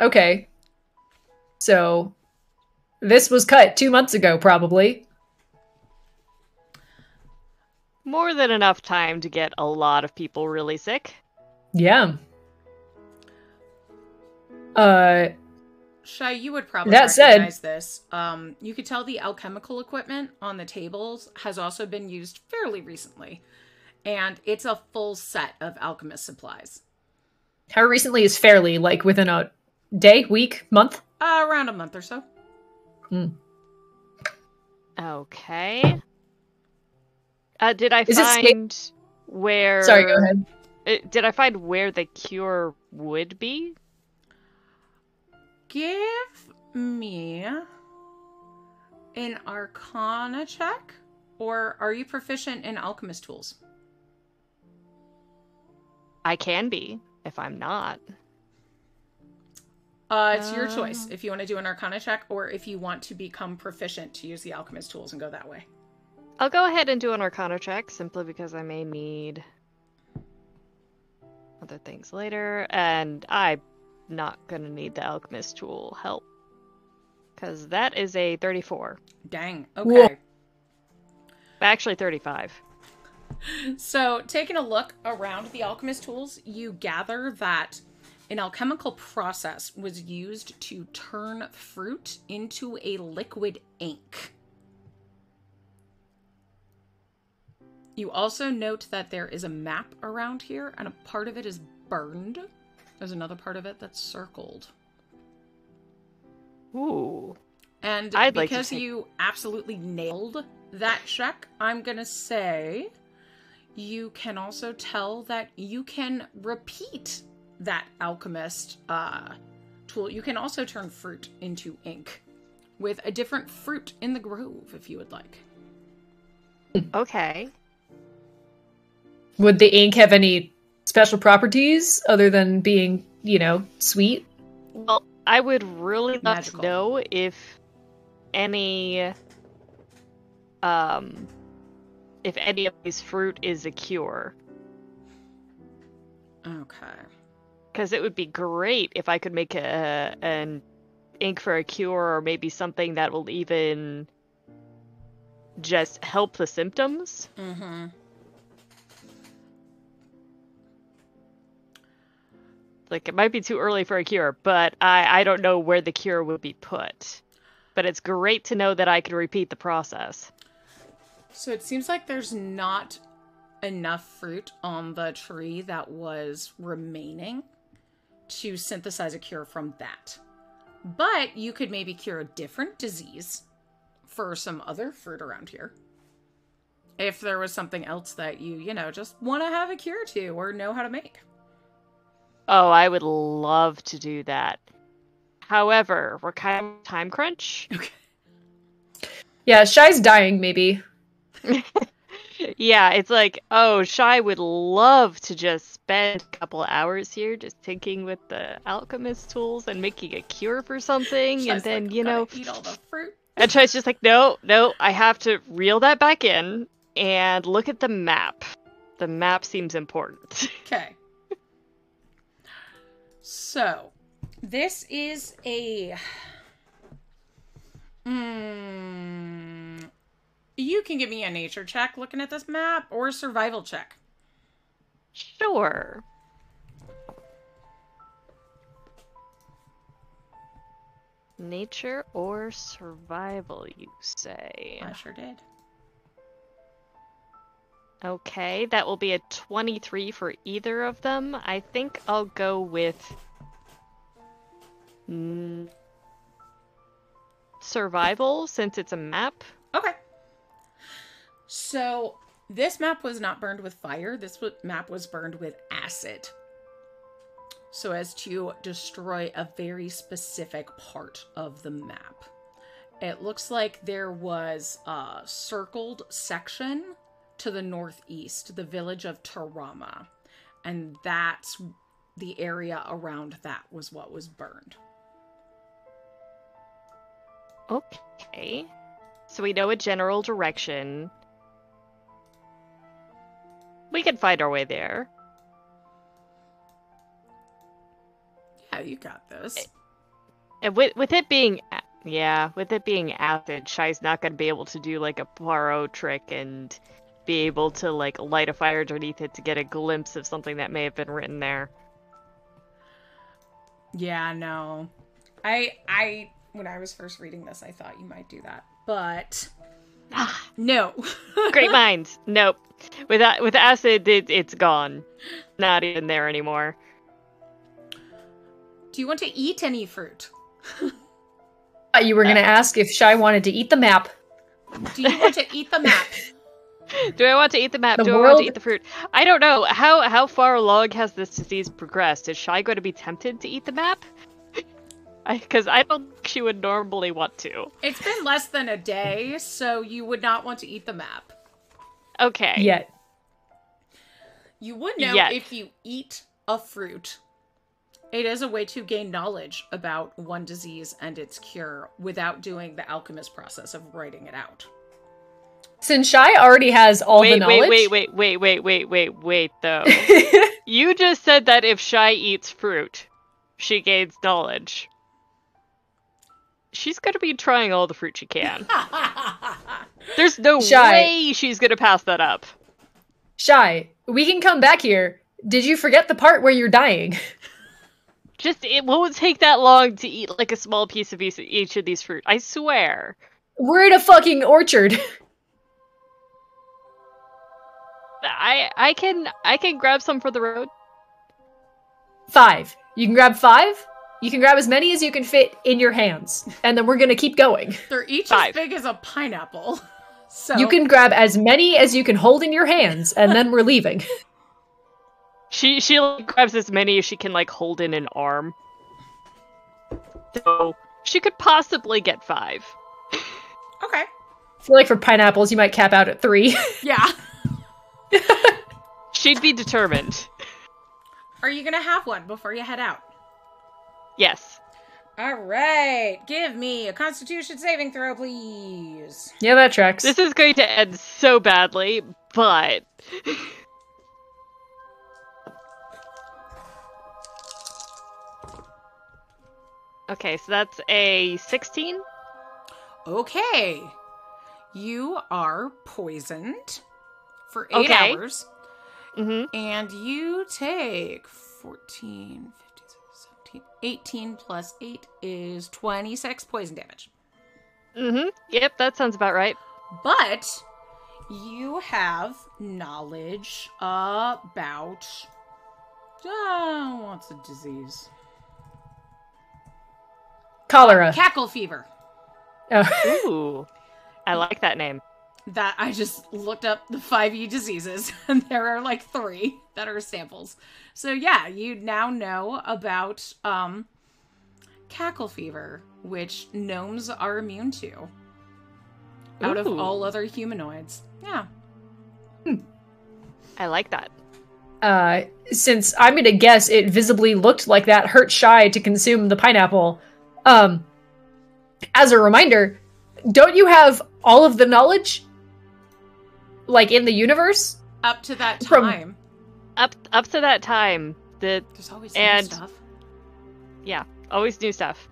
Okay. So, this was cut 2 months ago, probably. More than enough time to get a lot of people really sick. Yeah. Shy, you would probably That said- recognize this. You could tell the alchemical equipment on the tables has also been used fairly recently. And it's a full set of alchemist supplies. How recently is fairly? Like within a day, week, month? Around a month or so. Okay. Did I Is it find where... Sorry, go ahead. Did I find where the cure would be? Give me an Arcana check, or are you proficient in alchemist tools? I can be, if I'm not. It's your choice if you want to do an Arcana check, or if you want to become proficient to use the alchemist tools and go that way. I'll go ahead and do an Arcana check, simply because I may need other things later, and I'm not gonna need the alchemist tool help. Because that is a 34. Dang, okay. Whoa. Actually, 35. So, taking a look around the alchemist tools, you gather that an alchemical process was used to turn fruit into a liquid ink. You also note that there is a map around here, and a part of it is burned. There's another part of it that's circled. Ooh. And I'd like because to take... you absolutely nailed that check, I'm gonna say you can also tell that you can repeat that alchemist tool. You can also turn fruit into ink with a different fruit in the grove, if you would like. Okay. Would the ink have any special properties other than being, sweet? Well, I would really love Magical. to know if any of these fruit is a cure. Okay. Because it would be great if I could make an ink for a cure, or maybe something that will even just help the symptoms. Mm-hmm. Like, it might be too early for a cure, but I don't know where the cure would be put. But it's great to know that I could repeat the process. So it seems like there's not enough fruit on the tree that was remaining to synthesize a cure from that. But you could maybe cure a different disease for some other fruit around here. If there was something else that you just want to have a cure to or know how to make. Oh, I would love to do that. However, we're kind of time crunch. Okay. Yeah, Shy's dying, maybe. Yeah, it's like, oh, Shy would love to just spend a couple hours here just tinking with the alchemist tools and making a cure for something, Shy's and then, like, you know... gotta eat all the fruit. And Shy's just like, no, I have to reel that back in and look at the map. The map seems important. Okay. So, this is a... You can give me a nature check looking at this map, or a survival check. Sure. Nature or survival, you say? I sure did. Okay, that will be a 23 for either of them. I think I'll go with survival, since it's a map. Okay. So, this map was not burned with fire. This map was burned with acid. So as to destroy a very specific part of the map. It looks like there was a circled section to the northeast, the village of Tarama. And that's the area around that was what was burned. Okay. So we know a general direction. We can find our way there. Yeah, you got this. And with it being... Yeah, with it being acid, Shy's not going to be able to do, like, a Poirot trick and be able to, like, light a fire underneath it to get a glimpse of something that may have been written there. Yeah, no. I when I was first reading this, I thought you might do that, but no. Great minds. Nope. With acid, it's gone. Not even there anymore. Do you want to eat any fruit? You were gonna ask if Shy wanted to eat the map. Do you want to eat the map? Do I want to eat the map? The Do I want world- to eat the fruit? I don't know. How far along has this disease progressed? Is Shy going to be tempted to eat the map? Because I don't think she would normally want to. It's been less than a day, so you would not want to eat the map. Okay. Yet. You would know Yet. if you eat a fruit. It is a way to gain knowledge about one disease and its cure without doing the alchemist process of writing it out. Since Shy already has all the knowledge... Wait, though. You just said that if Shy eats fruit, she gains knowledge. She's gonna be trying all the fruit she can. There's no Shy. way she's gonna pass that up. Shy, we can come back here. Did you forget the part where you're dying? It won't take that long to eat like a small piece of each of these fruit. I swear. We're in a fucking orchard. I can grab some for the road. 5. You can grab 5. You can grab as many as you can fit in your hands. And then we're gonna keep going. They're each 5. as big as a pineapple. So You can grab as many as you can hold in your hands, and then we're leaving. She like, grabs as many as she can like hold in an arm. So she could possibly get 5. Okay. I feel like for pineapples, you might cap out at 3. Yeah. She'd be determined. Are you gonna have one before you head out? Yes. All right. Give me a Constitution saving throw, please. Yeah, that tracks. This is going to end so badly, but... Okay, so that's a 16? Okay. You are poisoned for 8 hours. Mm-hmm. And you take 14, 15, 17, 18 plus 8 is 26 poison damage. Mm-hmm. Yep, that sounds about right. But you have knowledge about... what's a disease? Cholera. Cackle fever. Oh. Ooh. I like that name. That I just looked up the 5e diseases, and there are like 3 that are samples. So yeah, you now know about cackle fever, which gnomes are immune to. Out of Ooh. all other humanoids. Yeah. I like that. Since I'm gonna guess it visibly looked like that hurt Shy to consume the pineapple, as a reminder, don't you have all of the knowledge? Like, in the universe? Up to that From- time. Up to that time, There's always new and- stuff. yeah, always new stuff.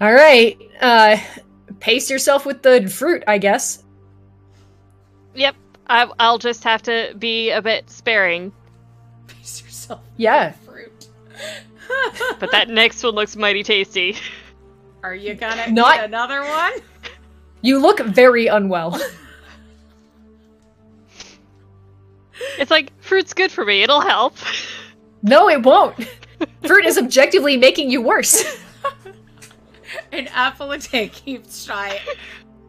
Alright, pace yourself with the fruit, I guess. Yep, I'll just have to be a bit sparing. Pace yourself. Yeah. with fruit. But that next one looks mighty tasty. Are you gonna Not- eat another one? You look very unwell. It's like, fruit's good for me, it'll help. No, it won't. Fruit is objectively making you worse. An apple a day keeps Shy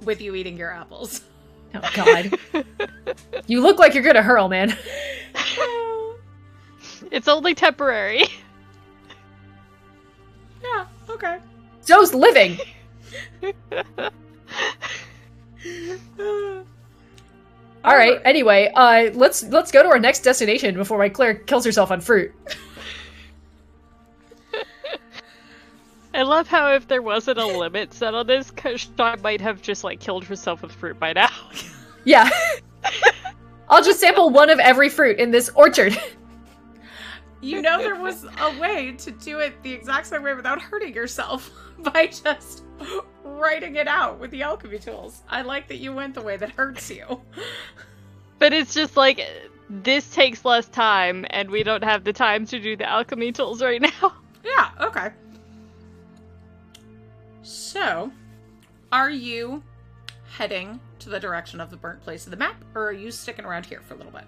with you eating your apples. Oh, God. You look like you're gonna hurl, man. It's only temporary. Yeah, okay. Joe's living. All right. Anyway, let's go to our next destination before my cleric kills herself on fruit. I love how if there wasn't a limit set on this, Shy might have just like killed herself with fruit by now. Yeah. I'll just sample one of every fruit in this orchard. You know there was a way to do it the exact same way without hurting yourself by just writing it out with the alchemy tools. I like that you went the way that hurts you. But it's just like, this takes less time, and we don't have the time to do the alchemy tools right now. Yeah, okay. So, are you heading to the direction of the burnt place of the map, or are you sticking around here for a little bit?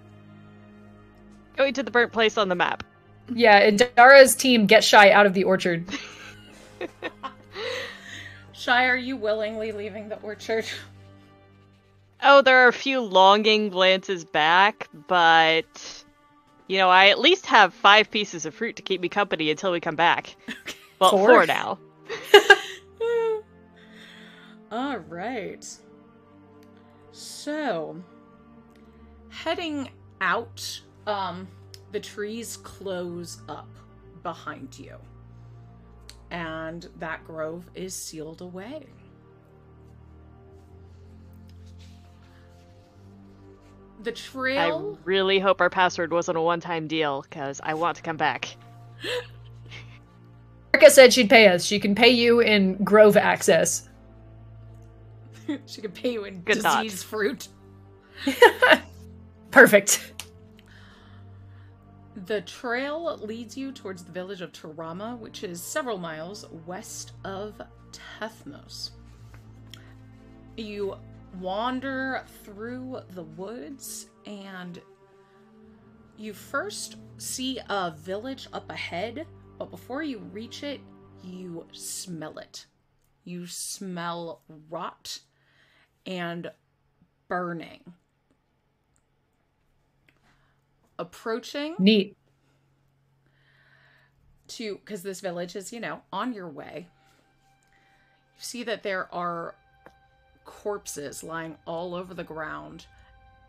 Going to the burnt place on the map. Yeah, and Dara's team gets Shy out of the orchard. Shy, are you willingly leaving the orchard? Oh, there are a few longing glances back, but... You know, I at least have 5 pieces of fruit to keep me company until we come back. Okay. Well, 4? 4 now. Alright. So, heading out, the trees close up behind you. And that grove is sealed away. The trail... I really hope our password wasn't a one-time deal, because I want to come back. Erica said she'd pay us. She can pay you in grove access. She could pay you in Good disease fruit. Perfect. The trail leads you towards the village of Tarama, which is several miles west of Tethmos. You wander through the woods, and you first see a village up ahead, but before you reach it, you smell it. You smell rot and burning. Approaching Neat. because this village is, on your way. You see that there are corpses lying all over the ground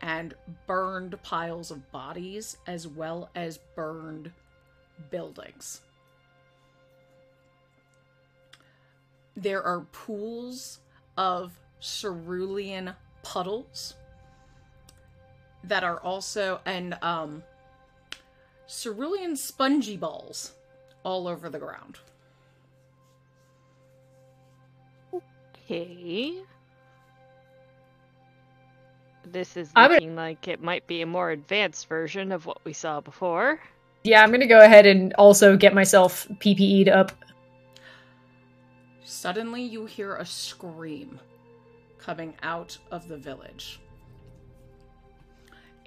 and burned piles of bodies, as well as burned buildings. There are pools of cerulean puddles that are also, and cerulean spongy balls all over the ground. Okay. This is looking like it might be a more advanced version of what we saw before. Yeah, I'm gonna go ahead and also get myself PPE'd up. Suddenly you hear a scream coming out of the village.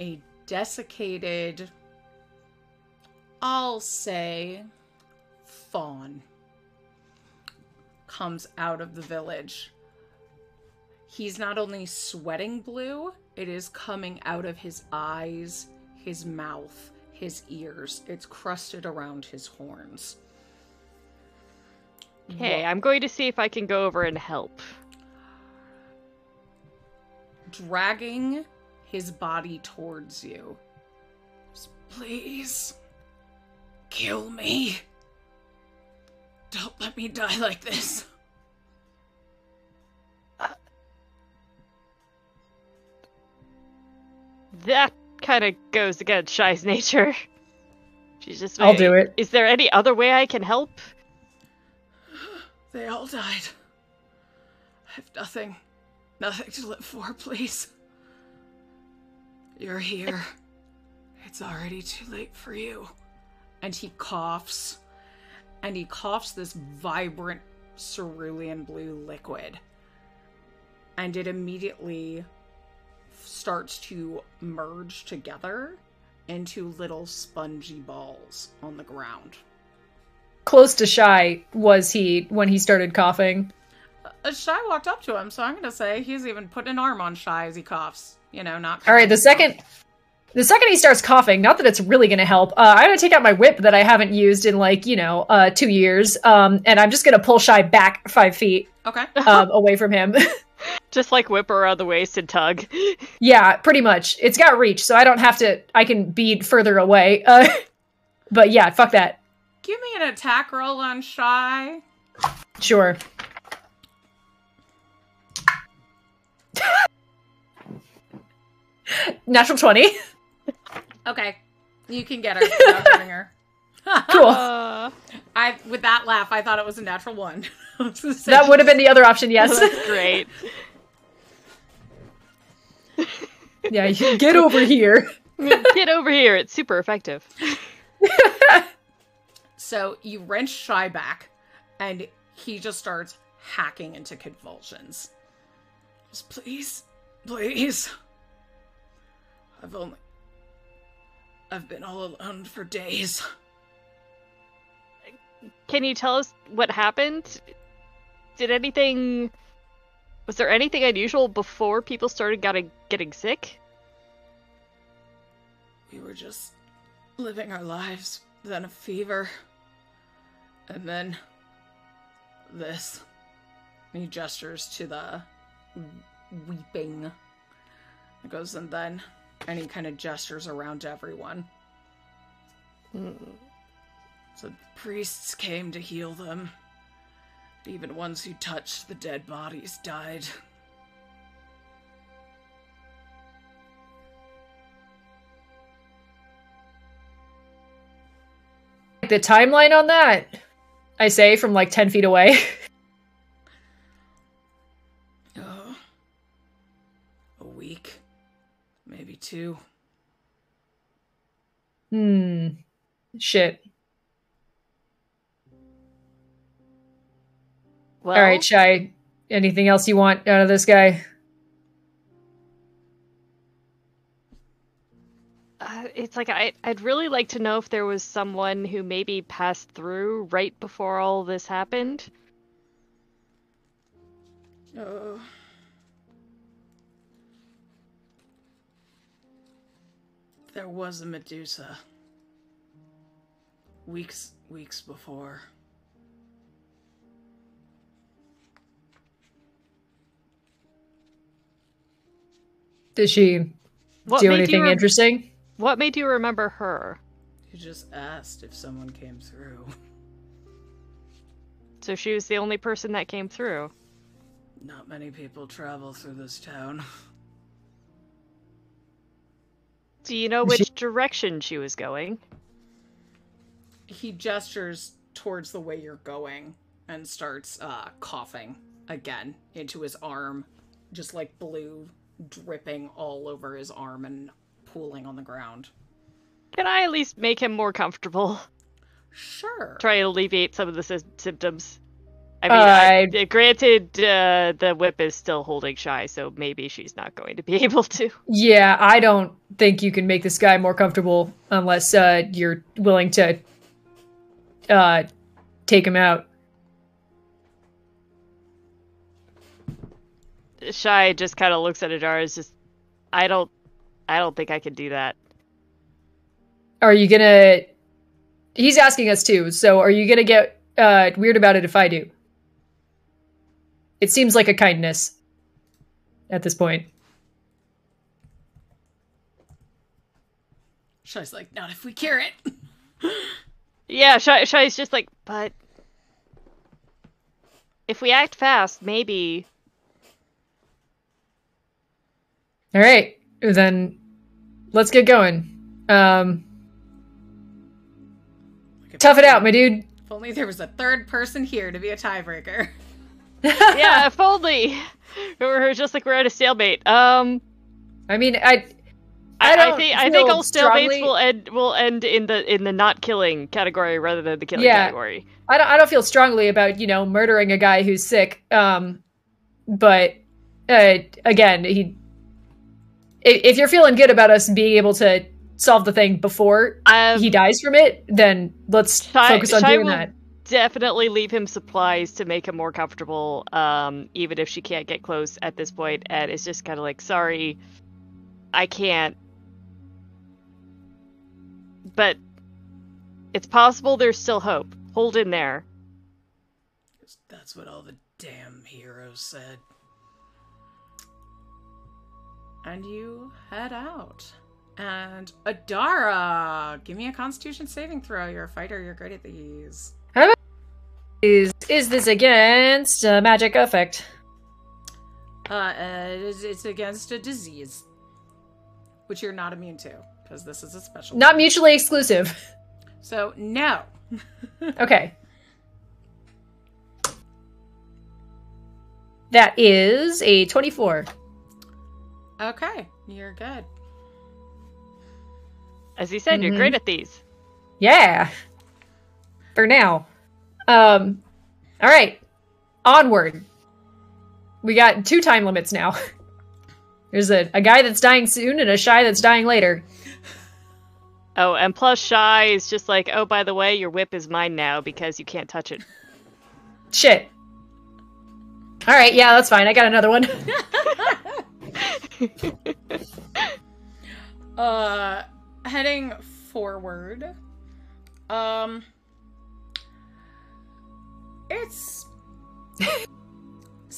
A desiccated, I'll say, fawn comes out of the village. He's not only sweating blue, it is coming out of his eyes, his mouth, his ears. It's crusted around his horns. Okay, I'm going to see if I can go over and help. Dragging his body towards you. Please, kill me. Don't let me die like this. That kind of goes against Shy's nature. She's just I'll do it. Is there any other way I can help? They all died. I have nothing to live for, please. You're here. It's already too late for you. And he coughs. And he coughs this vibrant cerulean blue liquid. And it immediately starts to merge together into little spongy balls on the ground. Close to Shy was he when he started coughing? Shy walked up to him, so I'm gonna say he's even putting an arm on Shy as he coughs. Not... Alright, the second he starts coughing, not that it's really gonna help, I'm gonna take out my whip that I haven't used in 2 years, and I'm just gonna pull Shy back 5 feet. Okay. Away from him. Just whip her around the waist and tug. Yeah, pretty much. It's got reach, so I don't have to, I can be further away. But yeah, fuck that. Give me an attack roll on Shy. Sure. Natural 20. Okay. You can get her without hurting her. Cool. With that laugh, I thought it was a natural 1. That would have been the other option, yes. That's great. Yeah, you can get over here. Get over here. It's super effective. So you wrench Shy back, and he just starts hacking into convulsions. Just please, please. I've been all alone for days. Can you tell us what happened? Was there anything unusual before people started getting sick? We were just living our lives, then a fever, and then this. He gestures to the weeping. It goes, and then, and he kind of gestures around to everyone. So the priests came to heal them. Even ones who touched the dead bodies died. The timeline on that, I say from like 10 feet away. Oh, a week, maybe 2. Shit. Well, all right, Shy. Anything else you want out of this guy? It's like I'd really like to know if there was someone who maybe passed through right before all this happened. Oh. There was a Medusa. Weeks before. Did she do anything interesting? What made you remember her? You just asked if someone came through. So she was the only person that came through. Not many people travel through this town. Do you know which direction she was going? He gestures towards the way you're going and starts coughing again into his arm. Just like blue dripping all over his arm and pooling on the ground. Can I at least make him more comfortable? Sure. Try to alleviate some of the symptoms. I mean, granted, the whip is still holding Shy, so maybe she's not going to be able to. Yeah, I don't think you can make this guy more comfortable unless you're willing to take him out. Shy just kind of looks at Adara as just, I don't think I can do that. Are you gonna... He's asking us too, so are you gonna get weird about it if I do? It seems like a kindness at this point. Shy's like, not if we cure it. Yeah, Shy's just like, but if we act fast, maybe. All right, then let's get going. Tough it out, my dude. If only there was a third person here to be a tiebreaker. Yeah, if only. We're just like we're at a stalemate. I mean, I think all stalemates will end in the not killing category rather than the killing category. I don't feel strongly about murdering a guy who's sick. But again, if you're feeling good about us being able to solve the thing before he dies from it, then let's focus on doing that. Definitely leave him supplies to make him more comfortable, even if she can't get close at this point, and it's just kind of like, sorry, I can't. But it's possible there's still hope. Hold in there. That's what all the damn heroes said. And you head out. And Adara, give me a Constitution saving throw. You're a fighter. You're great at these. How about is this against a magic effect? It's against a disease, which you're not immune to because this is a special. Not mutually exclusive. So no. Okay. That is a 24. Okay, you're good. As he said, you're great at these. Yeah. For now. All right. onward. We got 2 time limits now. There's a guy that's dying soon and a shy that's dying later. Oh, and plus Shy is just like, oh, by the way, your whip is mine now because you can't touch it. Shit. Alright, yeah, that's fine. I got another one. Heading forward. It's...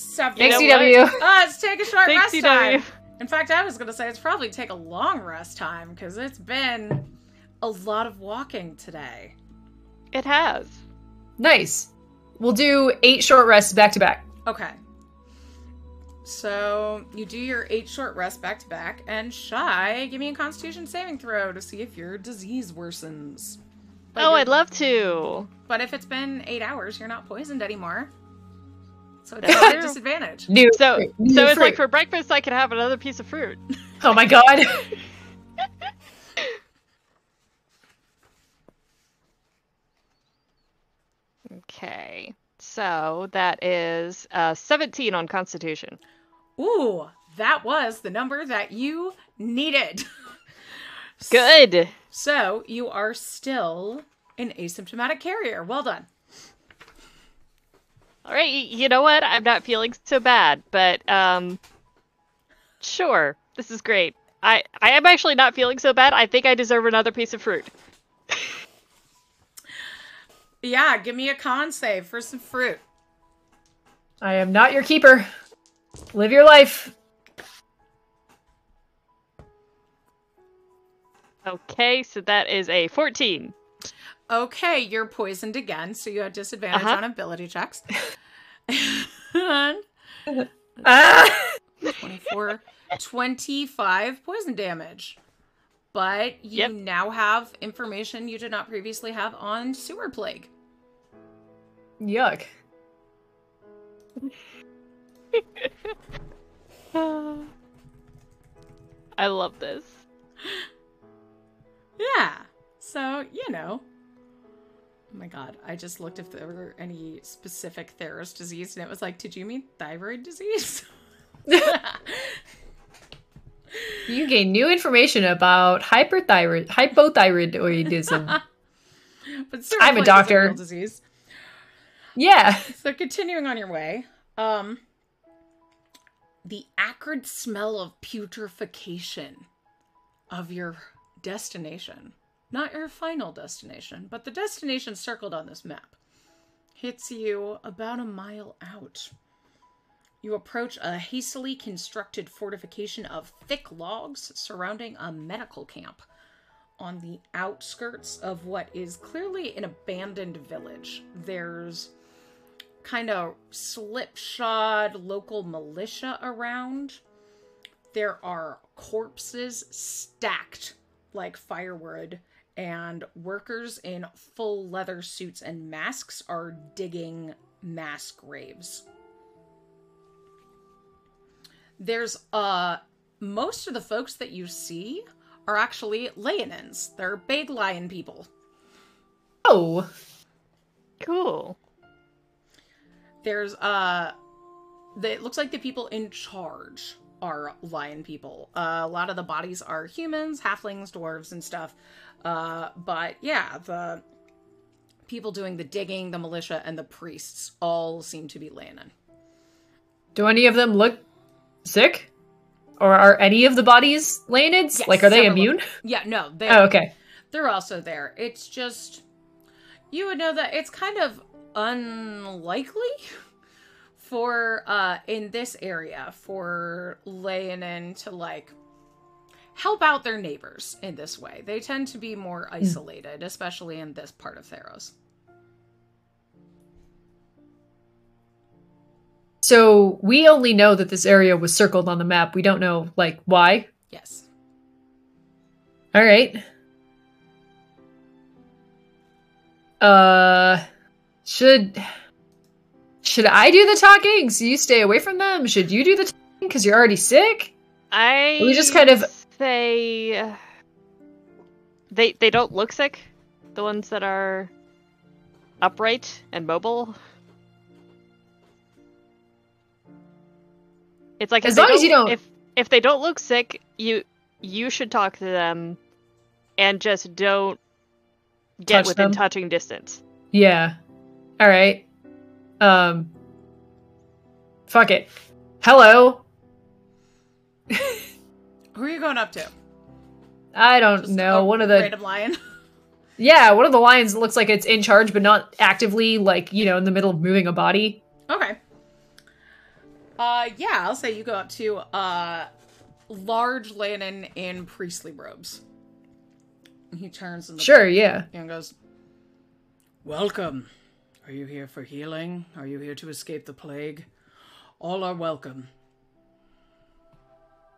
Thanks, CW. Let's take a short Thanks, rest time. In fact, I was going to say it's probably take a long rest time because it's been a lot of walking today. It has. Nice. We'll do 8 short rests back to back. Okay. So you do your 8 short rests back to back, and Shy, give me a Constitution saving throw to see if your disease worsens. But Oh, I'd love to. But if it's been 8 hours, you're not poisoned anymore. So it's not a disadvantage. So it's like for breakfast I can have another piece of fruit. Oh my god. Okay. So that is 17 on Constitution. Ooh, that was the number that you needed. Good. So you are still an asymptomatic carrier. Well done. All right, you know what? I'm not feeling so bad, but sure, this is great. I am actually not feeling so bad. I think I deserve another piece of fruit. Yeah, give me a con save for some fruit. I am not your keeper. Live your life. Okay, so that is a 14. Okay, you're poisoned again, so you have disadvantage on ability checks. And 24, 25 poison damage. But you now have information you did not previously have on sewer plague. Yuck. I love this. Yeah. So, you know. Oh my god, I just looked if there were any specific Theros disease, and it was like, did you mean thyroid disease? You gain new information about hypothyroidism. But I'm a doctor. real disease. Yeah. So continuing on your way, the acrid smell of putrefaction of your destination, not your final destination, but the destination circled on this map, hits you about a mile out. You approach a hastily constructed fortification of thick logs surrounding a medical camp on the outskirts of what is clearly an abandoned village. There's kind of slipshod local militia around. There are corpses stacked like firewood, and workers in full leather suits and masks are digging mass graves. There's, most of the folks that you see are actually Leonins. They're big lion people. Oh. Cool. There's, it looks like the people in charge are lion people. A lot of the bodies are humans, halflings, dwarves, and stuff. But yeah, the people doing the digging, the militia, and the priests all seem to be Leonin. Do any of them look sick? Or are any of the bodies Leonids? Yes, like, are they immune? Yeah, no. Oh, okay. They're also there. It's just, you would know that it's kind of unlikely for, in this area, for Leonin to, like, help out their neighbors in this way. They tend to be more isolated, especially in this part of Theros. So we only know that this area was circled on the map. We don't know, like, why? Yes. All right. Should I do the talking so you stay away from them? Should you do the talking because you're already sick? We just kind of say they don't look sick. The ones that are upright and mobile. It's like as long as you don't if they don't look sick, you should talk to them, and just don't get within touching distance. Yeah. All right. Fuck it. Hello. Who are you going up to? I don't Just know. a One of the random lion. Yeah, one of the lions looks like it's in charge, but not actively, like, you know, in the middle of moving a body. Okay. Yeah, I'll say you go up to large Leonin in priestly robes. He turns and Sure, yeah. And goes, "Welcome. Are you here for healing? Are you here to escape the plague? All are welcome."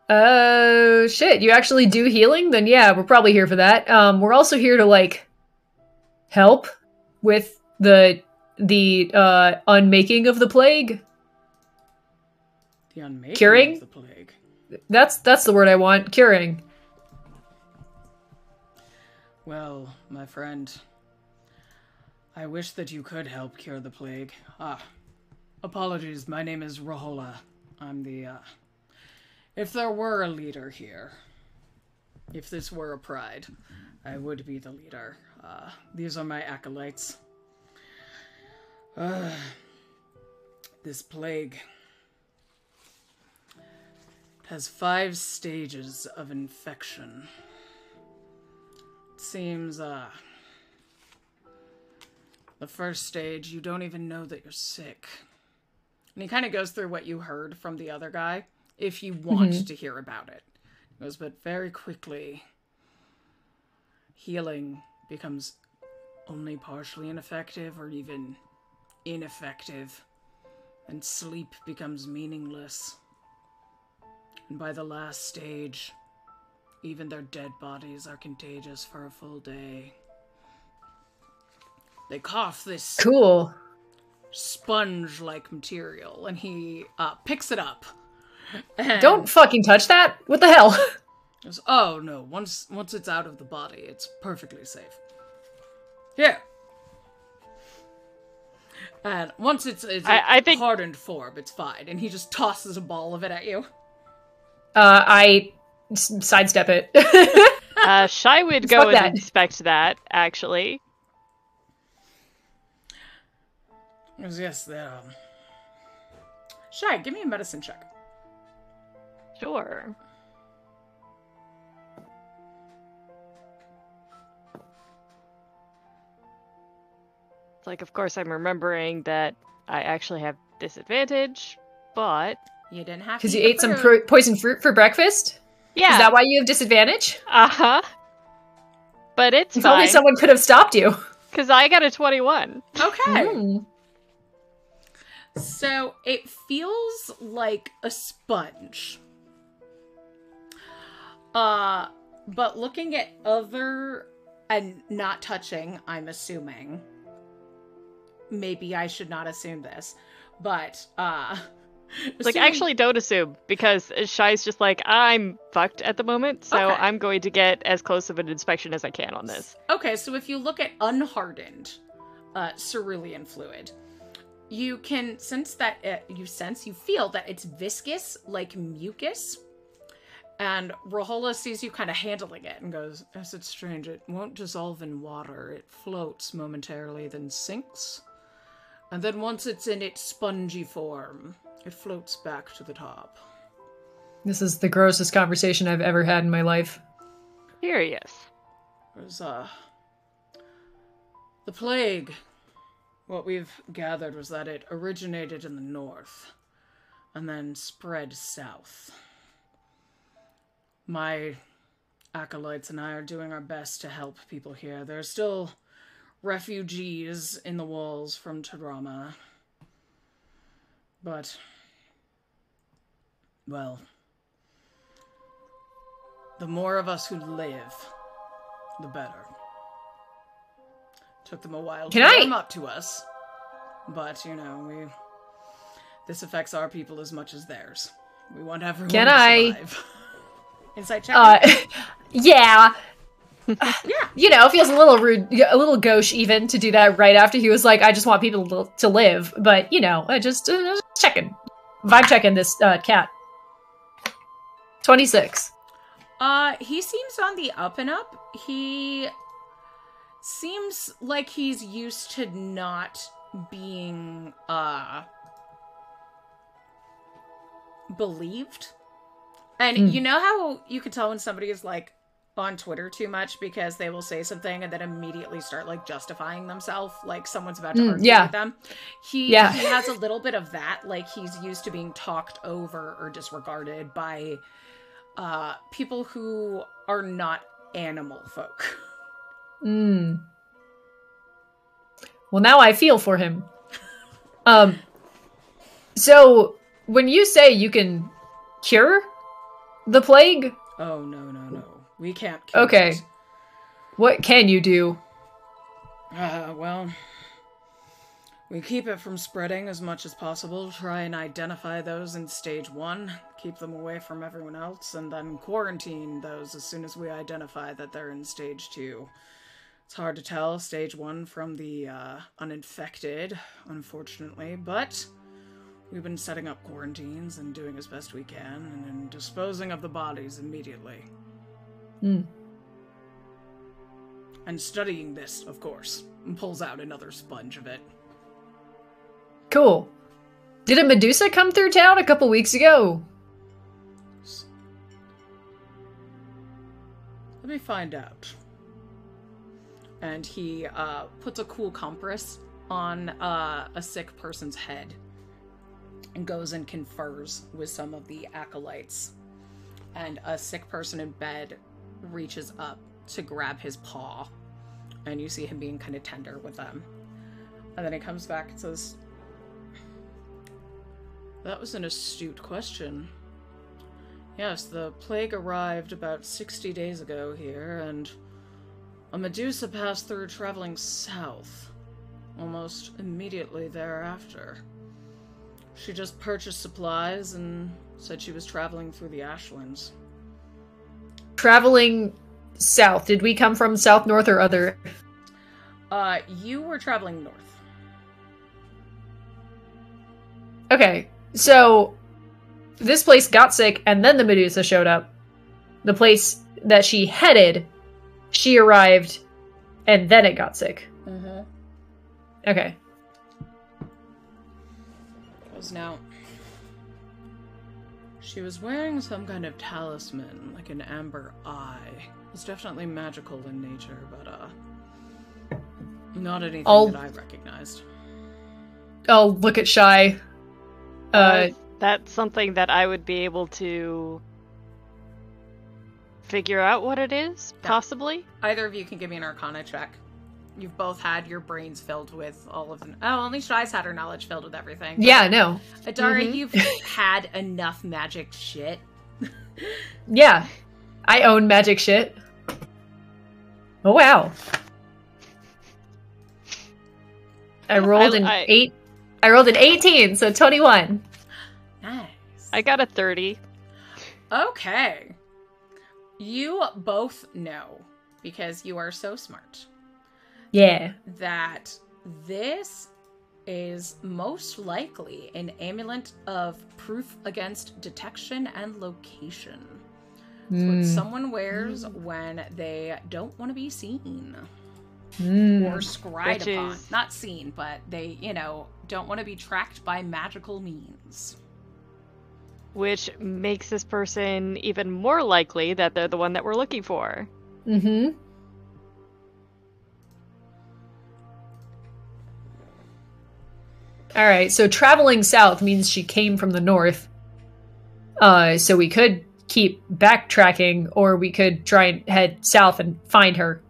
Shit, you actually do healing? Then yeah, we're probably here for that. We're also here to, like, help with the unmaking of the plague. The unmaking Curing? of the plague. That's the word I want. Curing. Well, my friend, I wish that you could help cure the plague. Apologies, my name is Rohola. I'm the, if there were a leader here, if this were a pride, I would be the leader. These are my acolytes. This plague has 5 stages of infection. It seems, the first stage, you don't even know that you're sick. And he kind of goes through what you heard from the other guy, if you want to hear about it. He goes, but very quickly, healing becomes only partially ineffective or even ineffective, and sleep becomes meaningless. And by the last stage, even their dead bodies are contagious for a full day. They cough this Cool. sponge-like material, and he picks it up. And Don't fucking touch that. What the hell? goes, oh no, once it's out of the body, it's perfectly safe. Here. And once it's I think hardened form, it's fine. And he just tosses a ball of it at you. I sidestep it. Shy would go and inspect that, actually. Yes, they're, Shy, give me a medicine check. Sure. It's like, of course, I'm remembering that I actually have disadvantage, but... You didn't have to. Because you ate some poison fruit for breakfast? Yeah. Is that why you have disadvantage? Uh-huh. But it's If fine. only someone could have stopped you. Because I got a 21. Okay. So it feels like a sponge. But looking at other and not touching, I'm assuming. Maybe I should not assume this, but like, actually don't assume, because Shy's just like, I'm fucked at the moment, so Okay. I'm going to get as close of an inspection as I can on this. Okay, so if you look at unhardened cerulean fluid, you can sense that you feel that it's viscous, like mucus. And Rohola sees you kind of handling it and goes, "Yes, it's strange. It won't dissolve in water. It floats momentarily, then sinks. And then once it's in its spongy form, it floats back to the top." This is the grossest conversation I've ever had in my life. Curious. There's, the plague. What we've gathered was that it originated in the north and then spread south. My acolytes and I are doing our best to help people here. There are still refugees in the walls from Tarama. But, well, the more of us who live, the better. Took them a while to warm up to us. But, you know, this affects our people as much as theirs. We want everyone to survive. Insight check? Yeah. Yeah. You know, it feels a little rude, a little gauche even to do that right after he was like, I just want people to live. But, you know, just checking. Vibe checking this cat. 26. He seems on the up and up. He seems like he's used to not being, believed. And you know how you can tell when somebody is, like, on Twitter too much because they will say something and then immediately start, like, justifying themselves, like someone's about to argue with them? He has a little bit of that. Like, he's used to being talked over or disregarded by people who are not animal folk. Well, now I feel for him. So, when you say you can cure the plague? Oh, no. We can't cure it. What can you do? Well, we keep it from spreading as much as possible, try and identify those in stage 1, keep them away from everyone else, and then quarantine those as soon as we identify that they're in stage 2. It's hard to tell stage 1 from the uninfected, unfortunately, but we've been setting up quarantines and doing as best we can, and then disposing of the bodies immediately. And studying this, of course, and pulls out another sponge of it. Cool. Did a Medusa come through town a couple weeks ago? Let me find out. And he puts a cool compress on a sick person's head and goes and confers with some of the acolytes. And a sick person in bed reaches up to grab his paw, and you see him being kind of tender with them. And then he comes back and says, "That was an astute question. Yes, the plague arrived about 60 days ago here, and a Medusa passed through traveling south almost immediately thereafter. She just purchased supplies and said she was traveling through the Ashlands." Traveling south. Did we come from south, north, or other? You were traveling north. Okay, so this place got sick, and then the Medusa showed up. The place that she headed, she arrived, and then it got sick. Okay. Because now, she was wearing some kind of talisman, like an amber eye. It's definitely magical in nature, but not anything that I recognized. I'll look at Shy. That's something that I would be able to figure out what it is, possibly. Either of you can give me an Arcana check. You've both had your brains filled with all of them. Oh, only Shy's had her knowledge filled with everything. Yeah, no. Adara, you've had enough magic shit. Yeah. I own magic shit. Oh, wow. I rolled an 8. I rolled an 18, so 21. Nice. I got a 30. Okay. You both know, because you are so smart. Yeah. That this is most likely an amulet of proof against detection and location. It's what someone wears when they don't want to be seen. Or scryed upon. Not seen, but they, don't want to be tracked by magical means. Which makes this person even more likely that they're the one that we're looking for. Alright, so traveling south means she came from the north. So we could keep backtracking, or we could try and head south and find her.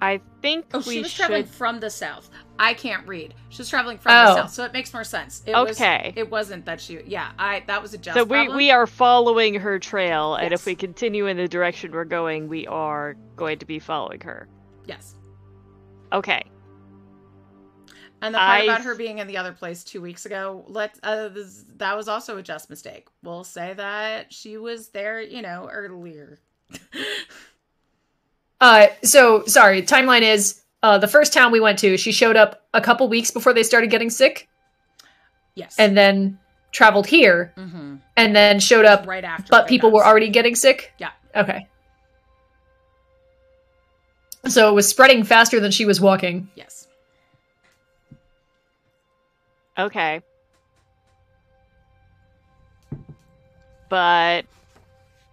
I think she was traveling from the south. I can't read. She was traveling from the south, so it makes more sense. It wasn't that she... Yeah, that was a just problem. So we are following her trail, and if we continue in the direction we're going, we are going to be following her. Yes. Okay. And the part about her being in the other place 2 weeks ago, that was also a just mistake. We'll say that she was there, earlier. So, sorry, timeline is, the first town we went to, she showed up a couple weeks before they started getting sick? Yes. And then traveled here and then showed up right after. but people were already getting sick? Yeah. Okay. So it was spreading faster than she was walking. Yes. Okay. But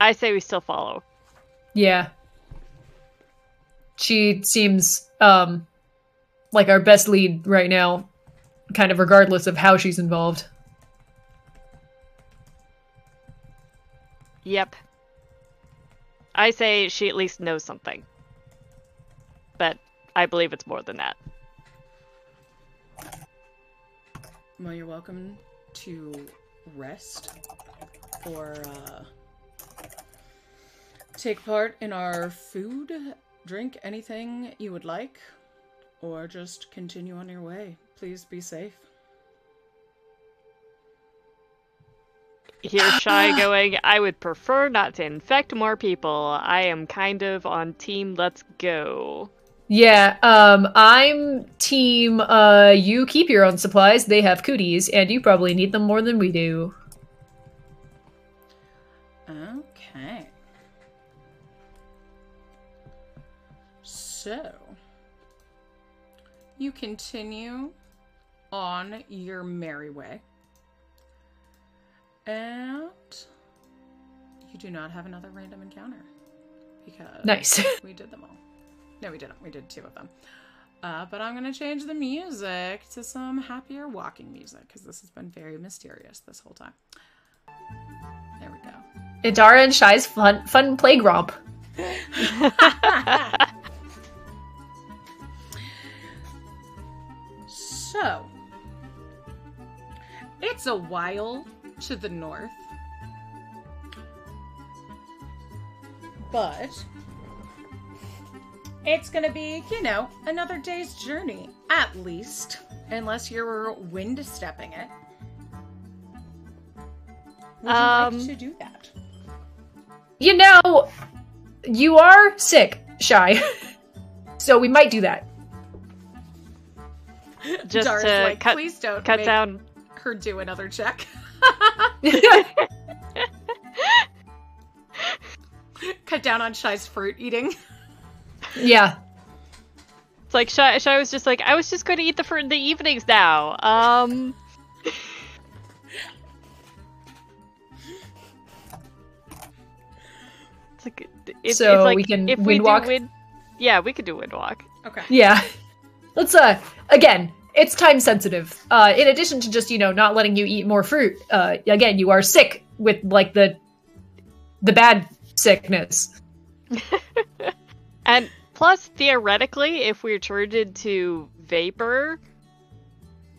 I say we still follow. Yeah. She seems like our best lead right now, kind of regardless of how she's involved. Yep. I say she at least knows something. But I believe it's more than that. Well, you're welcome to rest or take part in our food, drink anything you would like, or just continue on your way. Please be safe. Here's Shy going, I would prefer not to infect more people. I am kind of on team let's go. Yeah, I'm team, you keep your own supplies, they have cooties, and you probably need them more than we do. Okay. So, you continue on your merry way. And you do not have another random encounter. Because nice. we did them all. No, we didn't. We did 2 of them. But I'm going to change the music to some happier walking music, because this has been very mysterious this whole time. There we go. Idara and Shy's fun plague romp. So, it's a while to the north, but it's gonna be, you know, another day's journey, at least, unless you're wind stepping it. Would you like to do that? You know, you are sick, Shy. So we might do that. Just Dara's to like, please don't cut make down her do another check. Cut down on Shy's fruit eating. Yeah. It's like Shy was just like, I was just going to eat the fruit in the evenings now. It's so like we can if wind we walk? Yeah, we could do wind walk. Okay. Yeah. Let's, again, it's time sensitive. In addition to just, you know, not letting you eat more fruit, again, you are sick with, like, the bad sickness. And plus, theoretically, if we're turned into vapor,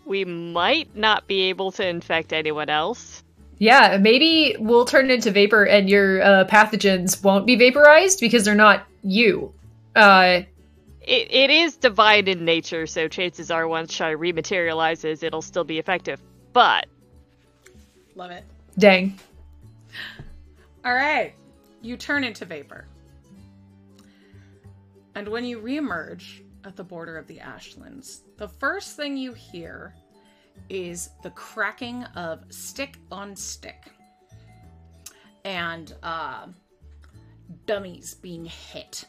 we might not be able to infect anyone else. Yeah, maybe we'll turn into vapor and your pathogens won't be vaporized because they're not you. It is divine in nature, so chances are once Shy rematerializes, it'll still be effective. But... Love it. Dang. Alright. You turn into vapor. And when you reemerge at the border of the Ashlands, the first thing you hear is the cracking of stick on stick. And dummies being hit.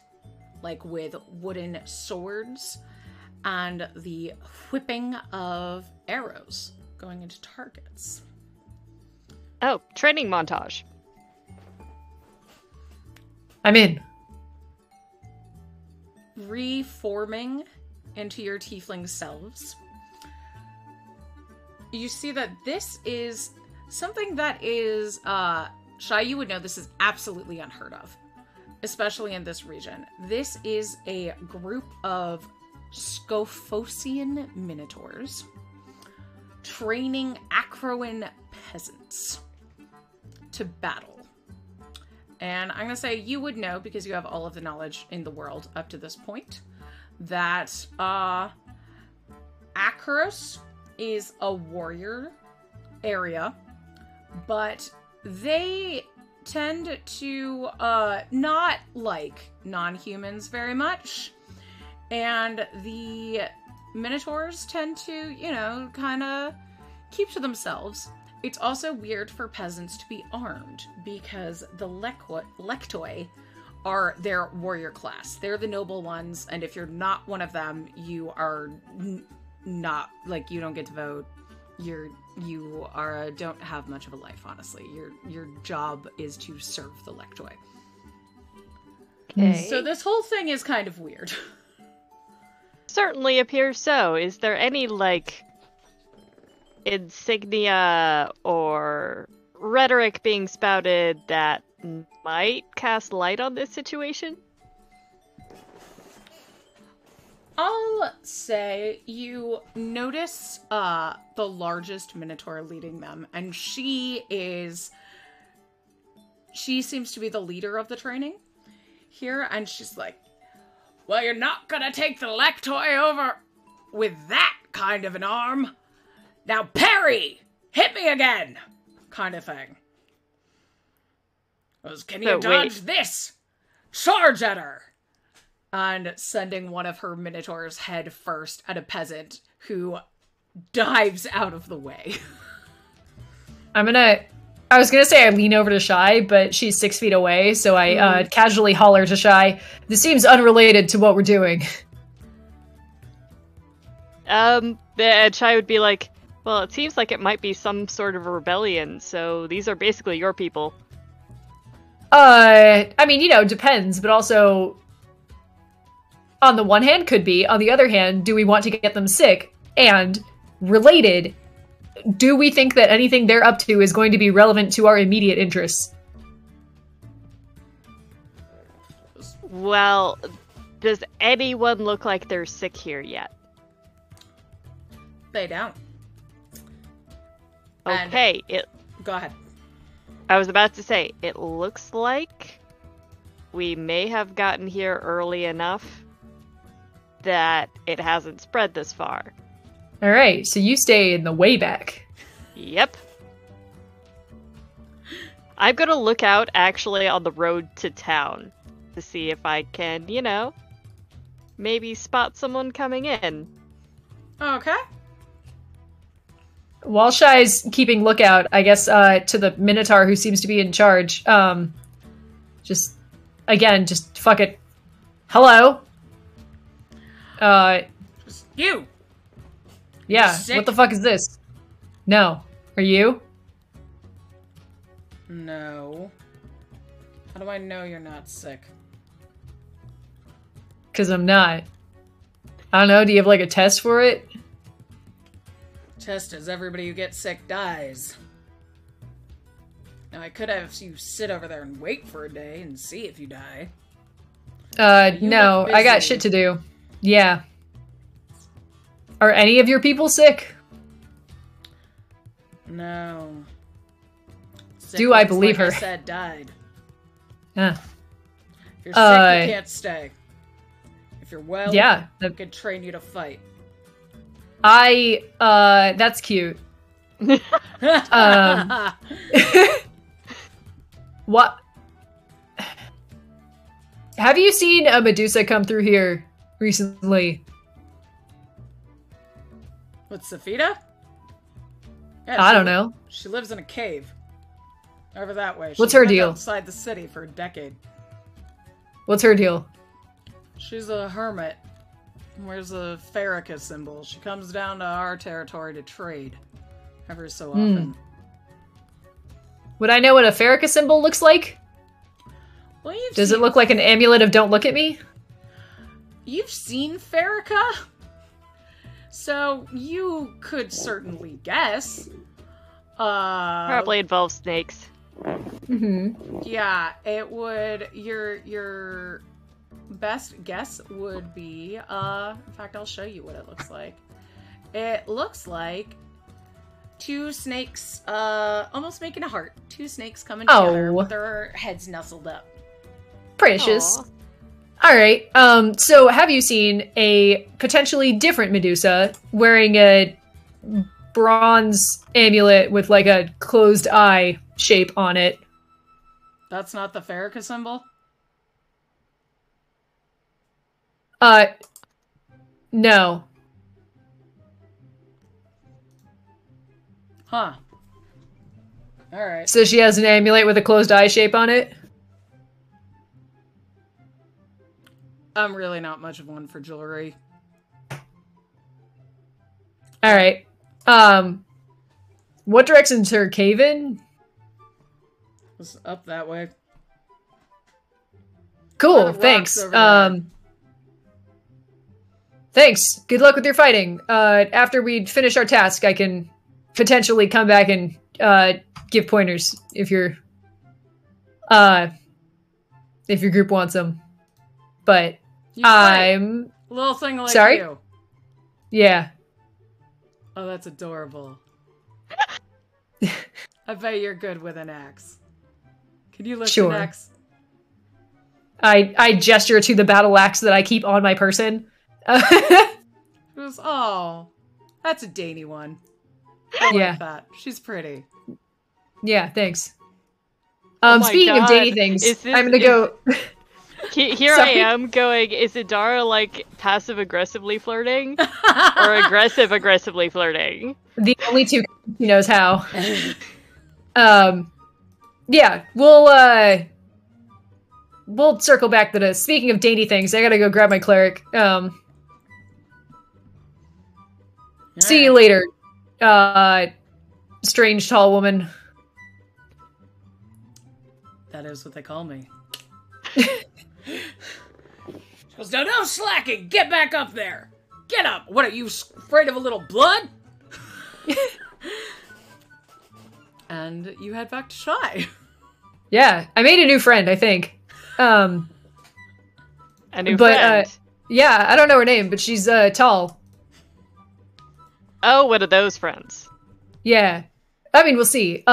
Like with wooden swords. And the whipping of arrows going into targets. Oh, training montage. I'm in. Reforming into your tiefling selves, you see that this is something that is, Shy, you would know this is absolutely unheard of, especially in this region. This is a group of Scophosian minotaurs training Acroan peasants to battle. And I'm going to say you would know, because you have all of the knowledge in the world up to this point, that Akros is a warrior area, but they tend to not like non-humans very much. And the Minotaurs tend to, you know, kind of keep to themselves. It's also weird for peasants to be armed because the lectoi are their warrior class. They're the noble ones, and if you're not one of them, you are not, like, you don't get to vote. You don't have much of a life, honestly. Your job is to serve the lectoi. Okay. So this whole thing is kind of weird. Certainly appears so. Is there any, like, insignia or rhetoric being spouted that might cast light on this situation? I'll say you notice the largest minotaur leading them, and she seems to be the leader of the training here, and she's like, well, you're not gonna take the lectoi over with that kind of an arm. Now parry! Hit me again! Kind of thing. Can you dodge this? Charge at her! And sending one of her minotaurs head first at a peasant who dives out of the way. I was gonna say I lean over to Shy, but she's 6 feet away, so I casually holler to Shy, this seems unrelated to what we're doing. And Shy would be like, well, it seems like it might be some sort of rebellion, so these are basically your people. I mean, depends, but also, on the one hand, could be. On the other hand, do we want to get them sick? And, related, do we think that anything they're up to is going to be relevant to our immediate interests? Well, does anyone look like they're sick here yet? They don't. Okay, Go ahead. I was about to say, it looks like we may have gotten here early enough that it hasn't spread this far. Alright, so you stay in the way back. Yep. I'm gonna look out actually on the road to town to see if I can, maybe spot someone coming in. Okay. While Shy's keeping lookout, I guess, to the Minotaur who seems to be in charge, just fuck it. Hello? Just you! Yeah, Sick? what the fuck is this? No. Are you? No. How do I know you're not sick? 'Cause I'm not. I don't know, do you have, like, a test for it? Test is everybody who gets sick dies. Now, I could have you sit over there and wait for a day and see if you die. No, I got shit to do. Yeah. Are any of your people sick? No. Sick Do I ones, believe like her? I said, died. Huh. If you're sick, you can't stay. If you're well, yeah, I could train you to fight. That's cute. What? Have you seen a Medusa come through here recently? With Safita? Yeah, I don't know. She lives in a cave. Over that way. What's She her lived deal? outside the city for a decade. What's her deal? She's a hermit. Wears a Farrakha symbol. She comes down to our territory to trade. Every so often. Would I know what a Farrakha symbol looks like? Well, Does it look like an amulet of don't look at me? You've seen Farrakha? So, you could certainly guess. Probably involves snakes. Mm-hmm. Yeah, it would. Your best guess would be. In fact, I'll show you what it looks like. It looks like two snakes, almost making a heart. Two snakes coming together with their heads nestled up. Precious. Aww. Alright, so have you seen a potentially different Medusa wearing a bronze amulet with like a closed eye shape on it? That's not the Farrakha symbol? No. Huh. Alright. So she has an amulet with a closed eye shape on it? I'm really not much of one for jewelry. Alright. What direction's her cave in? It's up that way. Cool, thanks. Thanks. Good luck with your fighting. After we finish our task, I can potentially come back and give pointers if your group wants them. But I'm little thing like sorry? you. Yeah. Oh, that's adorable. I bet you're good with an axe. Can you lift an axe? I gesture to the battle axe that I keep on my person. It was, oh, that's a dainty one. I like that. She's pretty. Yeah, thanks. Oh speaking of dainty things, I'm gonna go. Here I am going, is Idara like passive aggressively flirting? Or aggressive aggressively flirting? The only two he knows how. Yeah, we'll circle back to this. Speaking of dainty things, I gotta go grab my cleric. See you later, strange tall woman. That is what they call me. She goes, no slacking! Get back up there! Get up! What, are you afraid of a little blood? And you head back to Shy. Yeah, I made a new friend, I think. A new friend? Yeah, I don't know her name, but she's tall. Oh, what are those friends? Yeah. I mean, we'll see.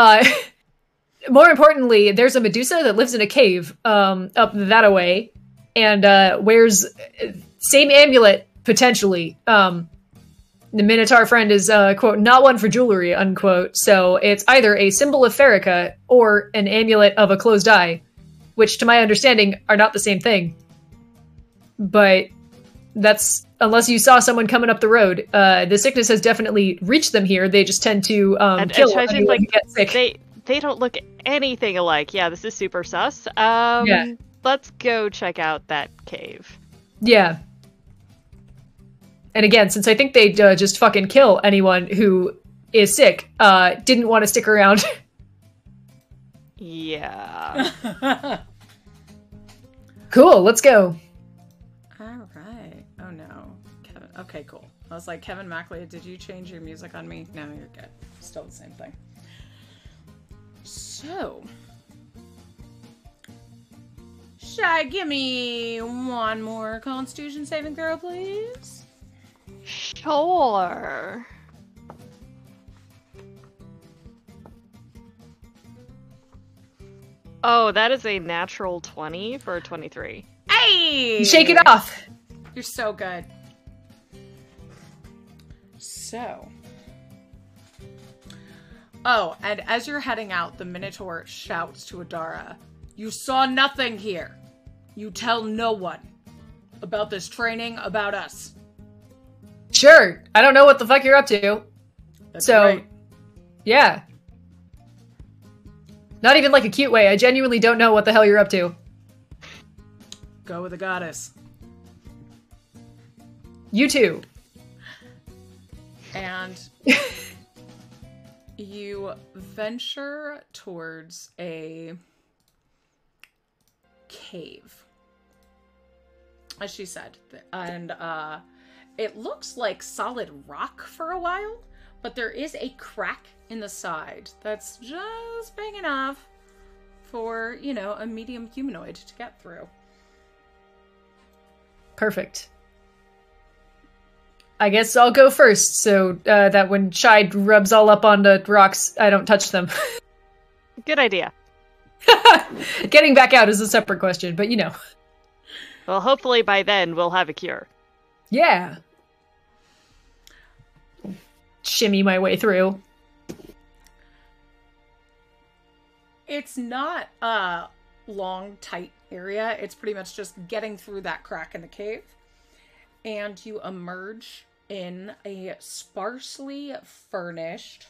More importantly, there's a Medusa that lives in a cave up that-a-way and wears same amulet, potentially. The Minotaur friend is, quote, not one for jewelry, unquote. So it's either a symbol of Farrakha or an amulet of a closed eye, which to my understanding are not the same thing. But that's, unless you saw someone coming up the road, the sickness has definitely reached them here. They just tend to kill anyone who gets sick. They don't look anything alike. Yeah, this is super sus. Yeah. Let's go check out that cave. Yeah. And again, since I think they'd just fucking kill anyone who is sick, didn't want to stick around. Yeah. Cool, let's go. Alright. Oh no. Kevin. Okay, cool. I was like, Kevin Mackley, did you change your music on me? No, you're good. Still the same thing. So, Shy, give me one more Constitution saving throw, please. Sure. Oh, that is a natural 20 for a 23. Hey! Shake it off! You're so good. So. Oh, and as you're heading out, the Minotaur shouts to Adara, "You saw nothing here. You tell no one about this training, about us." Sure. I don't know what the fuck you're up to. That's right. Yeah. Not even like a cute way. I genuinely don't know what the hell you're up to. Go with the goddess. You too. And you venture towards a cave, as she said. And it looks like solid rock for a while, but there is a crack in the side that's just big enough for, you know, a medium humanoid to get through. Perfect. I guess I'll go first, so that when Shy rubs all up on the rocks, I don't touch them. Good idea. Getting back out is a separate question, but you know. Well, hopefully by then we'll have a cure. Yeah. Shimmy my way through. It's not a long, tight area. It's pretty much just getting through that crack in the cave. And you emerge in a sparsely furnished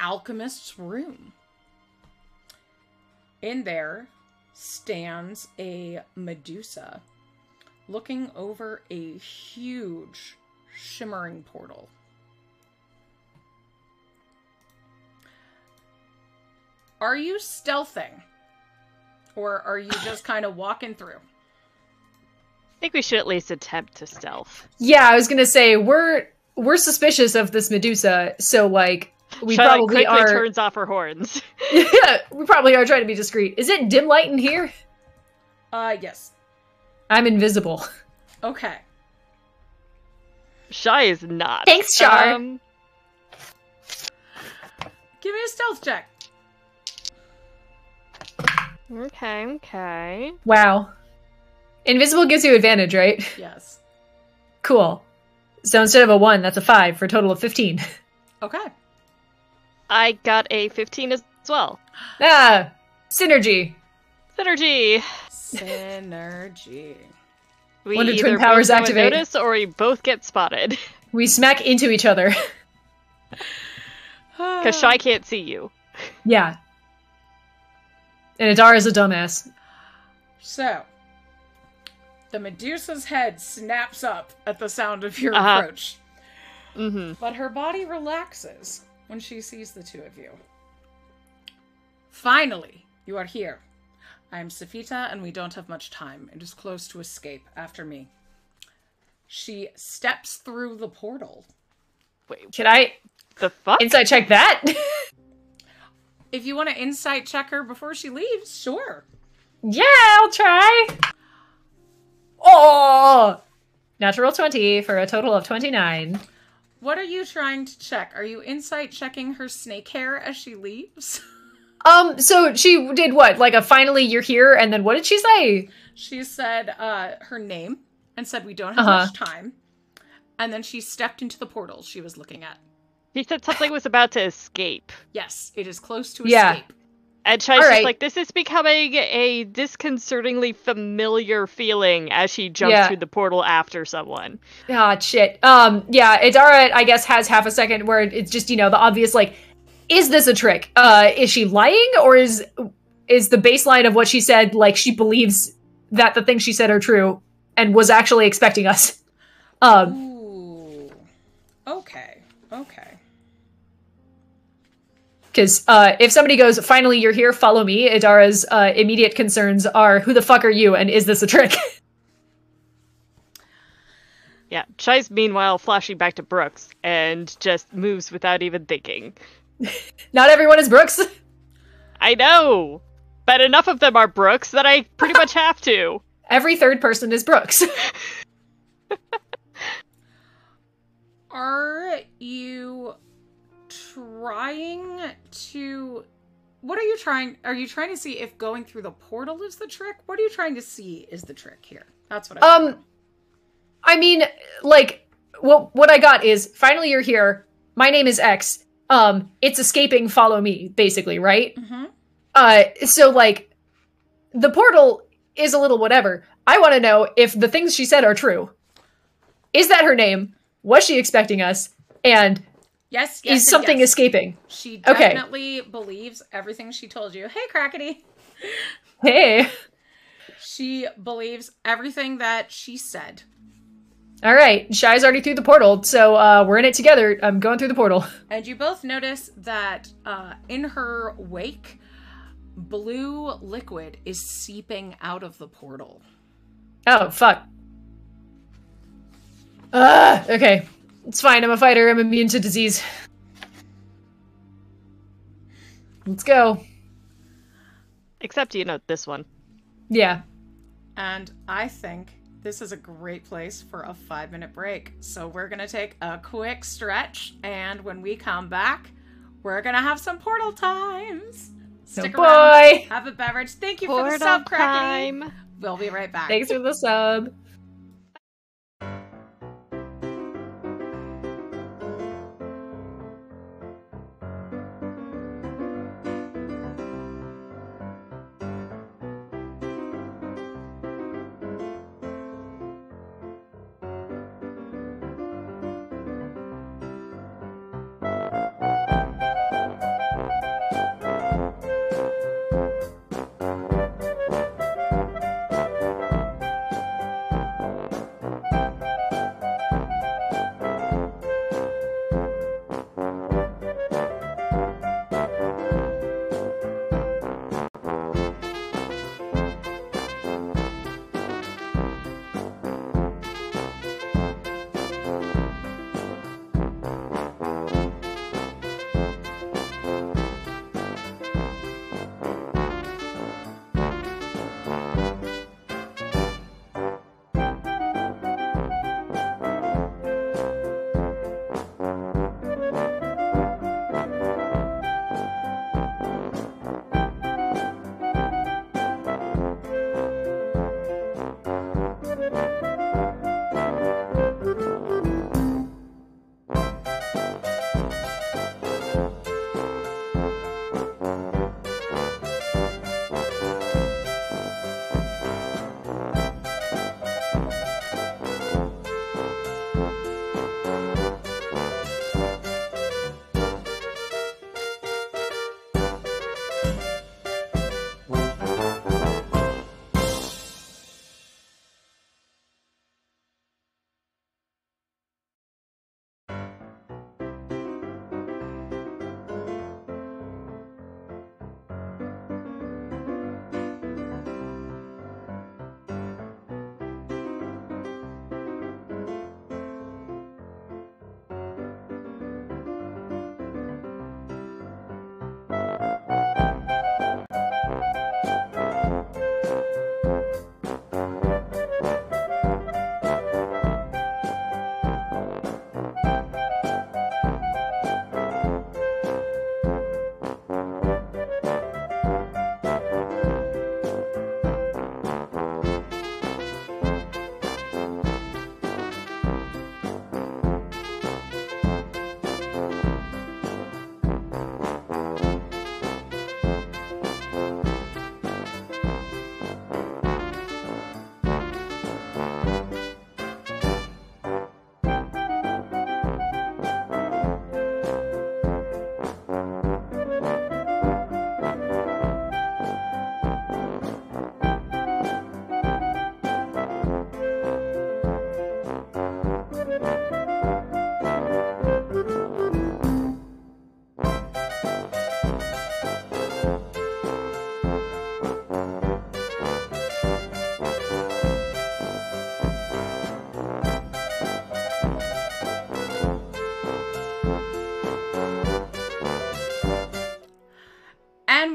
alchemist's room. In there stands a Medusa looking over a huge shimmering portal. Are you stealthing? Or are you just kind of walking through? I think we should at least attempt to stealth. Yeah, I was gonna say, we're suspicious of this Medusa, so, like, we Charlotte probably quickly are... turns off her horns. Yeah, we probably are trying to be discreet. Is it dim light in here? Yes. I'm invisible. Okay. Shy is not. Thanks, Char. Give me a stealth check. Okay. Wow. Invisible gives you advantage, right? Yes. Cool. So instead of a 1, that's a 5 for a total of 15. Okay. I got a 15 as well. Ah! Synergy! Synergy! Synergy. We Wonder either Twin powers both go activate. unnoticed or we both get spotted. We smack into each other. Because Shy can't see you. Yeah. And Adara's a dumbass. So, the Medusa's head snaps up at the sound of your approach. Mm-hmm. But her body relaxes when she sees the two of you. Finally, you are here. I am Safita, and we don't have much time. It is close to escape after me. She steps through the portal. Wait, Can I the fuck? insight check that? If you want to insight check her before she leaves, sure. Yeah, I'll try. Oh! Natural 20 for a total of 29. What are you trying to check? Are you insight checking her snake hair as she leaves? So she did what? Like a finally you're here, and then what did she say? She said her name and said we don't have much time. And then she stepped into the portal she was looking at. He said something was about to escape. Yes, it is close to Yeah. escape. And Shy's All just right. like, this is becoming a disconcertingly familiar feeling as she jumps Yeah. through the portal after someone. Ah, shit. Yeah, Adara, I guess, has half a second where it's just, the obvious, like, is this a trick? Is she lying, or is the baseline of what she said, like, she believes that the things she said are true and was actually expecting us? Ooh. Okay. Because if somebody goes, finally you're here, follow me, Adara's immediate concerns are, who the fuck are you, and is this a trick? Yeah, Shy's meanwhile flashing back to Brooks and just moves without even thinking. Not everyone is Brooks. I know! But enough of them are Brooks that I pretty much have to. Every third person is Brooks. Are you trying to... What are you trying... Are you trying to see if going through the portal is the trick? What are you trying to see is the trick here? That's what I mean, like, what I got is, finally you're here, my name is X, it's escaping, follow me, basically, right? Mm-hmm. So, like, the portal is a little whatever. I want to know if the things she said are true. Is that her name? Was she expecting us? And Yes, is something yes. escaping? She definitely believes everything she told you. Hey, Crackety! Hey. She believes everything that she said. All right, Shy's already through the portal, so we're in it together. I'm going through the portal. And you both notice that in her wake, blue liquid is seeping out of the portal. Oh, fuck. Okay. It's fine, I'm a fighter, I'm immune to disease. Let's go. Except, this one. Yeah. And I think this is a great place for a 5-minute break. So we're going to take a quick stretch, and when we come back, we're going to have some portal times. Stick around, have a beverage. Thank you for the sub, Crackety. Time. We'll be right back. Thanks for the sub.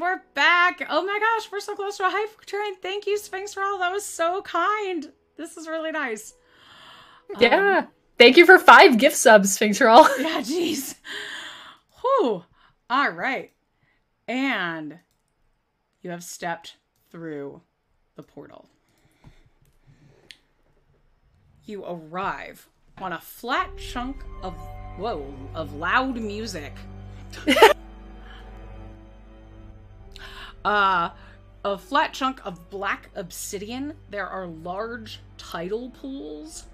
And we're back. Oh my gosh, we're so close to a hype train. Thank you, Sphinx Roll. That was so kind. This is really nice. Yeah. Thank you for 5 gift subs, Sphinx Roll. Yeah, jeez. Whew. All right. And you have stepped through the portal. You arrive on a flat chunk of, of loud music. A flat chunk of black obsidian. There are large tidal pools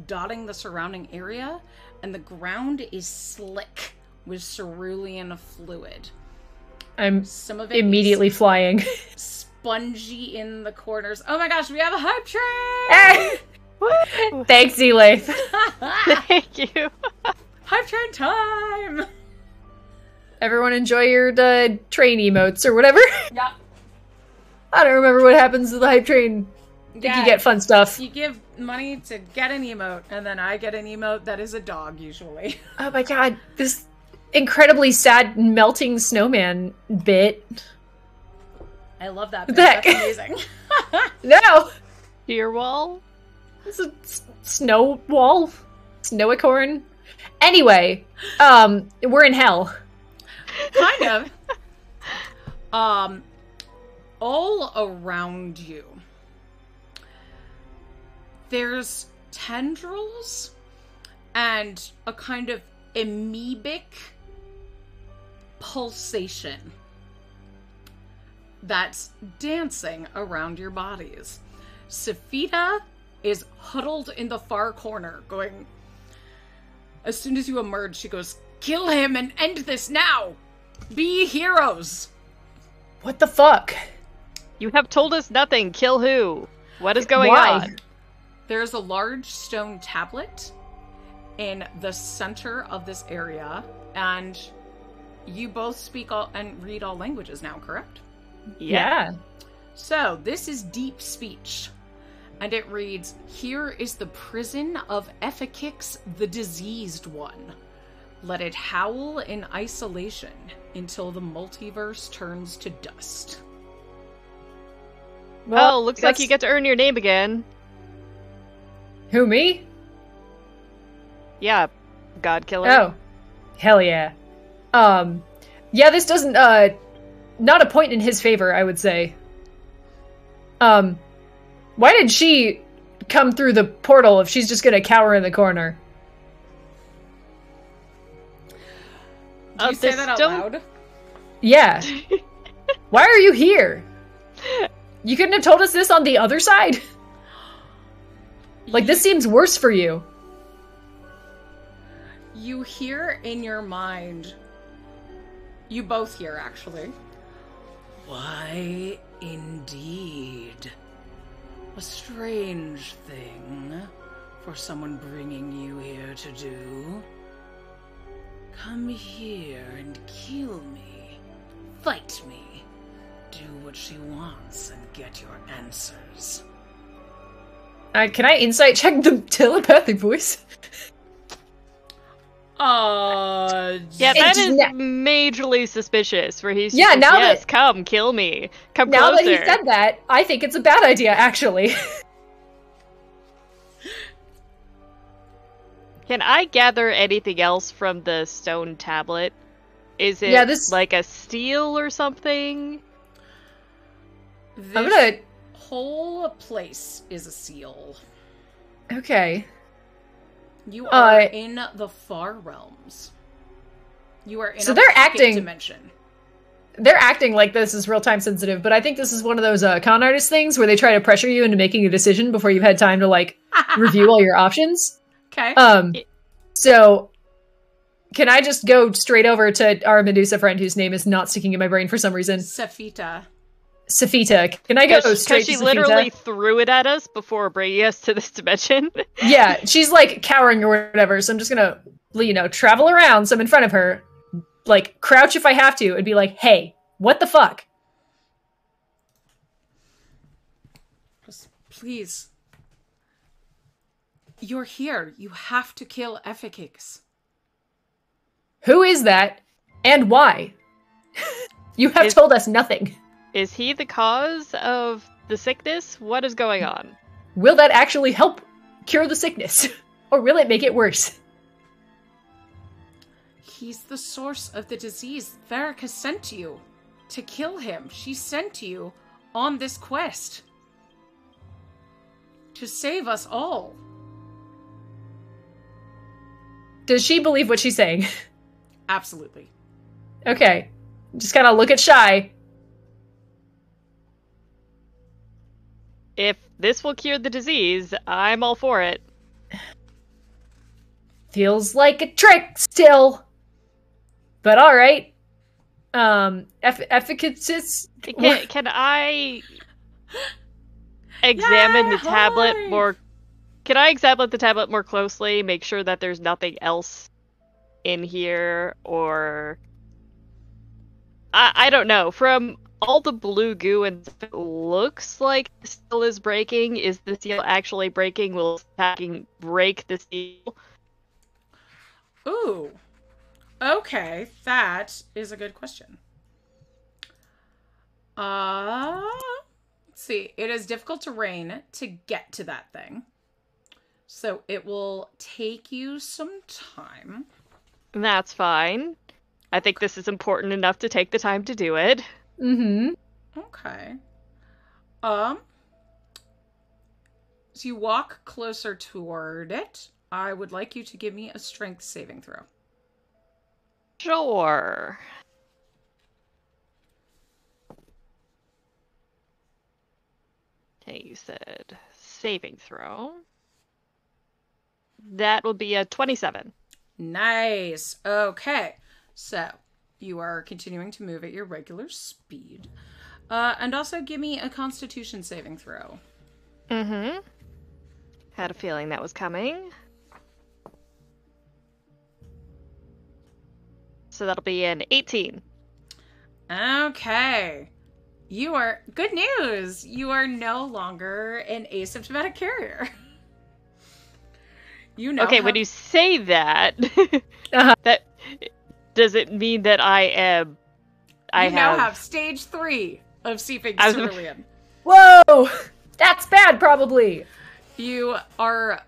dotting the surrounding area, and the ground is slick with cerulean fluid. I'm Some of it immediately flying. Spongy in the corners. Oh my gosh, we have a hype train! Thanks, Z-Lathe. Thank you. Hype train time! Everyone enjoy your train emotes or whatever. Yeah. I don't remember what happens to the hype train. I think you get fun stuff. You give money to get an emote, and then I get an emote that is a dog, usually. Oh my god, this incredibly sad melting snowman bit. I love that What bit. the heck? That's amazing. No! Deer wall? It's a snow wall? Snowicorn? Anyway, we're in hell. Kind of. All around you, there's tendrils and a kind of amoebic pulsation that's dancing around your bodies. Safita is huddled in the far corner, going... As soon as you emerge, she goes, "Kill him and end this now! Be heroes!" What the fuck? You have told us nothing. Kill who? What is going Why? on? There's a large stone tablet in the center of this area, and you both speak all and read all languages now, correct? Yeah. So, this is deep speech, and it reads, "Here is the prison of Ephikix, the diseased one. Let it howl in isolation until the multiverse turns to dust." Well, looks like you get to earn your name again. Who, me? Yeah, God Killer. Oh. Hell yeah. Yeah, this doesn't, not a point in his favor, I would say. Why did she come through the portal if she's just gonna cower in the corner? Do you say that out loud? Yeah. Why are you here? You couldn't have told us this on the other side? Like, this seems worse for you. You hear in your mind, you both hear actually, "Why, indeed. A strange thing for someone bringing you here to do. Come here and kill me. Fight me. Do what she wants and get your answers." Can I insight check the telepathic voice? Yeah, that is majorly suspicious. Where he's just now yes, that come kill me, come now closer. that he said that, I think it's a bad idea. Actually, Can I gather anything else from the stone tablet? Is it like a steel or something? This whole place is a seal. Okay. You are in the far realms. You are in so a they're pocket acting dimension. They're acting like this is real time sensitive, but I think this is one of those con artist things where they try to pressure you into making a decision before you've had time to like review all your options. Okay. So can I just go straight over to our Medusa friend whose name is not sticking in my brain for some reason? Safita. Can I go straight to Because she Safita? literally threw it at us before bringing us to this dimension. Yeah, she's like cowering or whatever, so I'm just gonna, travel around so I'm in front of her, like crouch if I have to, and be like, hey, what the fuck? Please. You're here. You have to kill Ephikix. Who is that, and why? You have told us nothing. Is he the cause of the sickness? What is going on? Will that actually help cure the sickness? Or will it make it worse? He's the source of the disease. Verica sent you to kill him. She sent you on this quest to save us all. Does she believe what she's saying? Absolutely. Okay. Just kind of look at Shy. If this will cure the disease, I'm all for it. Feels like a trick still. But alright. Efficacious. Can I examine the tablet more? Can I examine the tablet more closely? Make sure that there's nothing else in here, or I don't know. From all the blue goo and stuff, it looks like the seal is breaking. Is the seal actually breaking? Will attacking break the seal? Ooh. Okay, that is a good question. Let's see. It is difficult terrain to get to that thing. So it will take you some time. That's fine. I think this is important enough to take the time to do it. Mm-hmm. Okay. So you walk closer toward it. I would like you to give me a strength saving throw. Sure. Okay, you said saving throw. That will be a 27. Nice. Okay. So you are continuing to move at your regular speed. And also give me a constitution saving throw. Mm-hmm. Had a feeling that was coming. So that'll be an 18. Okay. You are... Good news! You are no longer an asymptomatic carrier. You know. Okay, when you say that, that does it mean that I am? You now have stage 3 of seeping cerulean. Whoa, that's bad. Probably. You are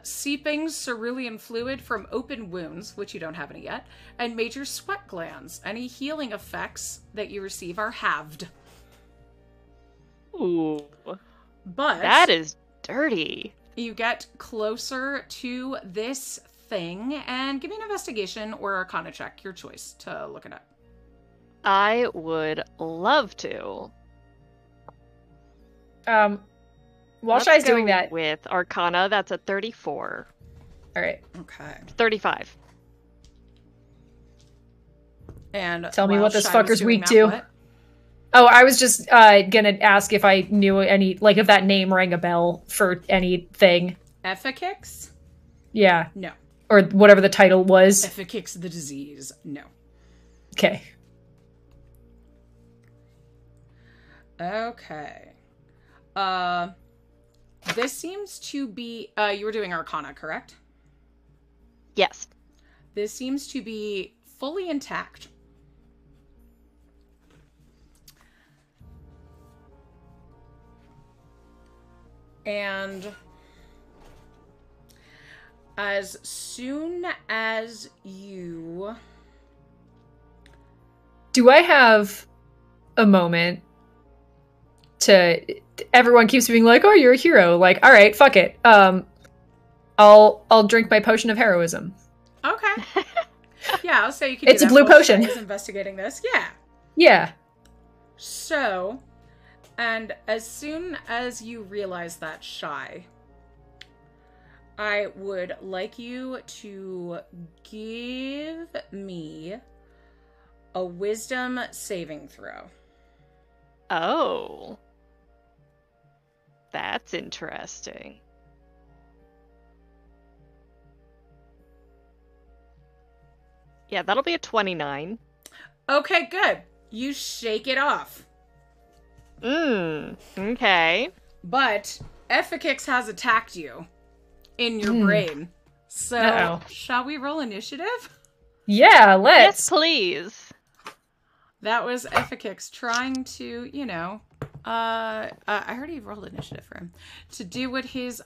seeping cerulean fluid from open wounds, which you don't have any yet, and major sweat glands. Any healing effects that you receive are halved. Ooh, but that is dirty. You get closer to this thing, and give me an investigation or Arcana check, your choice, to look it up. I would love to. While Shy's doing that... With Arcana, that's a 34. Alright. Okay. 35. And tell me what this Shy fucker's weak that, to. what? Oh, I was just gonna ask if I knew any, like, if that name rang a bell for anything. Effakix? Yeah. No. Or whatever the title was. Effakix the disease. No. Okay. Okay. This seems to be... you were doing Arcana, correct? Yes. This seems to be fully intact. And as soon as you... Do I have a moment to... Everyone keeps being like, oh, you're a hero. Like, all right, fuck it. I'll drink my potion of heroism. Okay. Yeah, I'll say you can It's do a that blue while potion. Shay is investigating this. Yeah. Yeah. So, and as soon as you realize that, Shy, I would like you to give me a wisdom saving throw. Oh. That's interesting. Yeah, that'll be a 29. Okay, good. You shake it off. Okay. But Effakix has attacked you in your brain. So, shall we roll initiative? Yeah, let's. Yes, please. That was Effikix trying to, you know, I already rolled initiative for him to do what his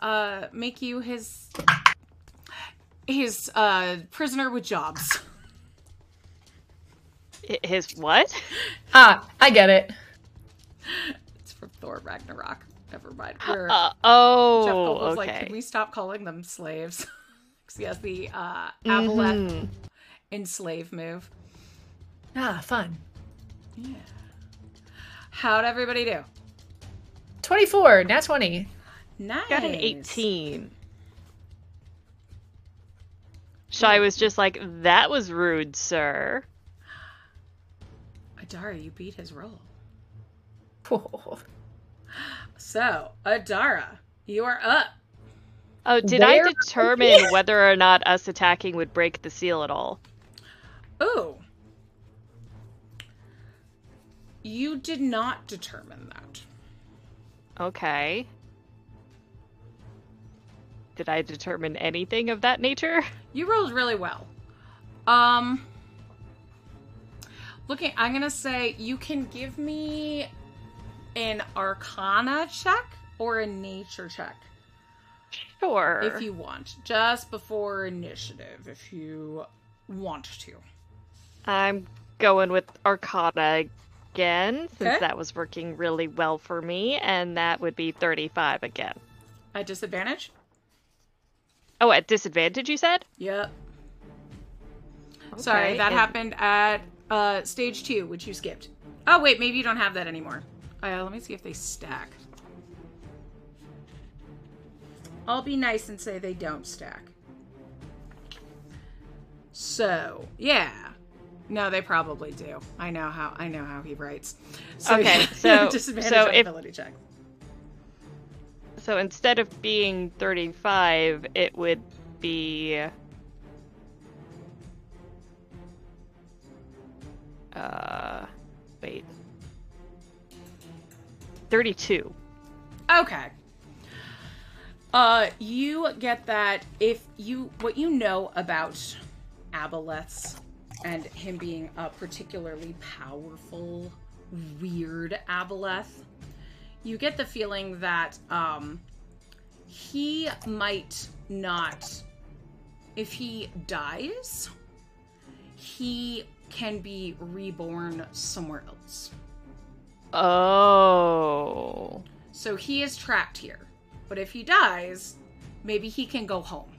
make you his prisoner with jobs. His what? Ah, I get it. It's from Thor Ragnarok. Never mind. Where Oh, Jeff Goldblum's okay. like, can we stop calling them slaves? Because he has the Aboleth enslave move. Ah, fun. Yeah. How'd everybody do? 24, nat 20. Nice. Got an 18. Shy was just like, that was rude, sir. Adara, you beat his roll. Oh. So, Adara, you are up. Oh, did I determine whether or not us attacking would break the seal at all? Ooh. You did not determine that. Okay. Did I determine anything of that nature? You rolled really well. Looking, I'm gonna say you can give me an Arcana check or a Nature check. Sure. If you want. Just before initiative, if you want to. I'm going with Arcana again, since Okay. that was working really well for me, and that would be 35 again. At disadvantage? Oh, at disadvantage, you said? Yep. Okay, Sorry, that and- happened at stage 2, which you skipped. Oh, wait, maybe you don't have that anymore. Let me see if they stack. I'll be nice and say they don't stack. So, yeah. No, they probably do. I know how he writes. So, Okay, yeah, so- disadvantage so on if- ability check. So instead of being 35, it would be... wait. 32. Okay. You get that what you know about Aboleths and him being a particularly powerful, weird Aboleth, you get the feeling that, he might not, if he dies, he can be reborn somewhere else. Oh. So he is trapped here. But if he dies, maybe he can go home.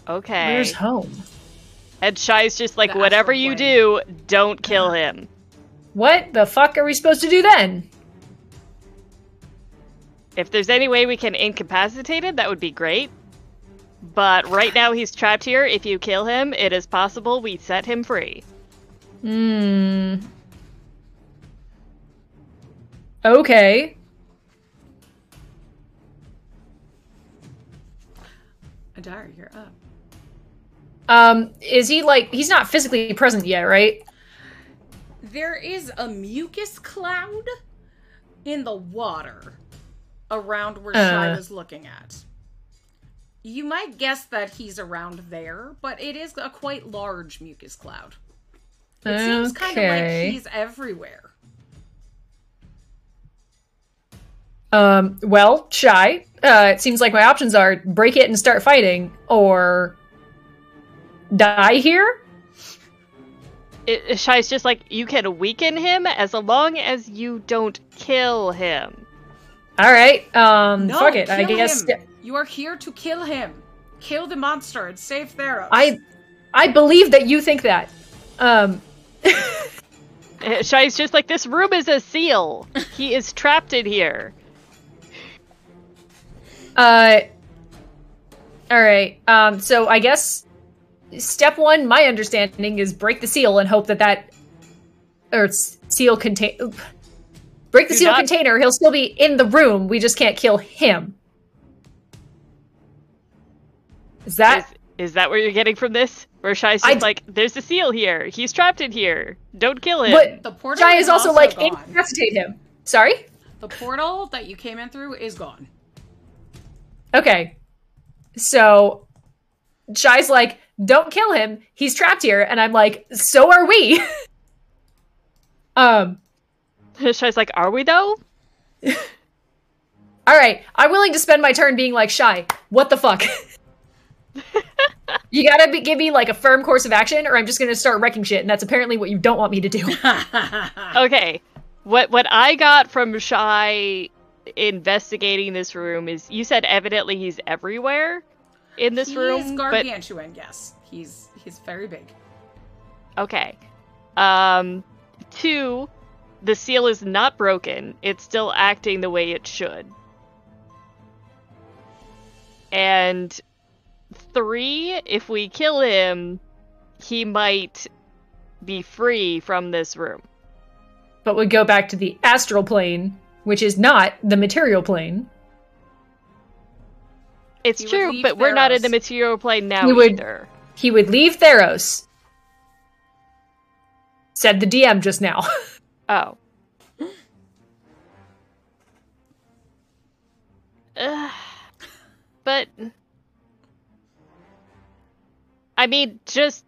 Okay. Where's home? And Shy's just like, The whatever astral you plane. do, don't kill him. What the fuck are we supposed to do then? If there's any way we can incapacitate him, that would be great. But right now he's trapped here. If you kill him, it is possible we set him free. Okay. Adara, you're up. Is he like, he's not physically present yet, right? There is a mucus cloud in the water around where Shy was looking at. You might guess that he's around there, but it is a quite large mucus cloud. It seems kind of like he's everywhere. Well, Shy, it seems like my options are break it and start fighting, or die here? Shy's just like, you can weaken him as long as you don't kill him. Alright, No, fuck it, I kill guess... him. You are here to kill him. Kill the monster and save Theros. I believe that you think that. Shy's just like, this room is a seal. He is trapped in here. Alright, so I guess step one, my understanding, is break the seal and hope that seal contain... Break the seal container, he'll still be in the room, we just can't kill him. Is that... Is that what you're getting from this? Where Shy's just like, there's a seal here. He's trapped in here. Don't kill him. But the portal Shy is also like, gone. incapacitate him. Sorry? The portal that you came in through is gone. Okay. So, Shy's like, don't kill him. He's trapped here. And I'm like, so are we. Shai's like, are we though? Alright, I'm willing to spend my turn being like, Shai, what the fuck? You gotta give me like a firm course of action, or I'm just gonna start wrecking shit, and that's apparently what you don't want me to do. Okay. What I got from Shai investigating this room is, you said evidently he's everywhere in this room. He's gargantuan, yes. He's very big. Okay. 2, the seal is not broken. It's still acting the way it should. And 3, if we kill him, he might be free from this room. But would go back to the astral plane, which is not the material plane. It's true, but we're not in the material plane now either. He would leave Theros. Said the DM just now. Oh. But... I mean, just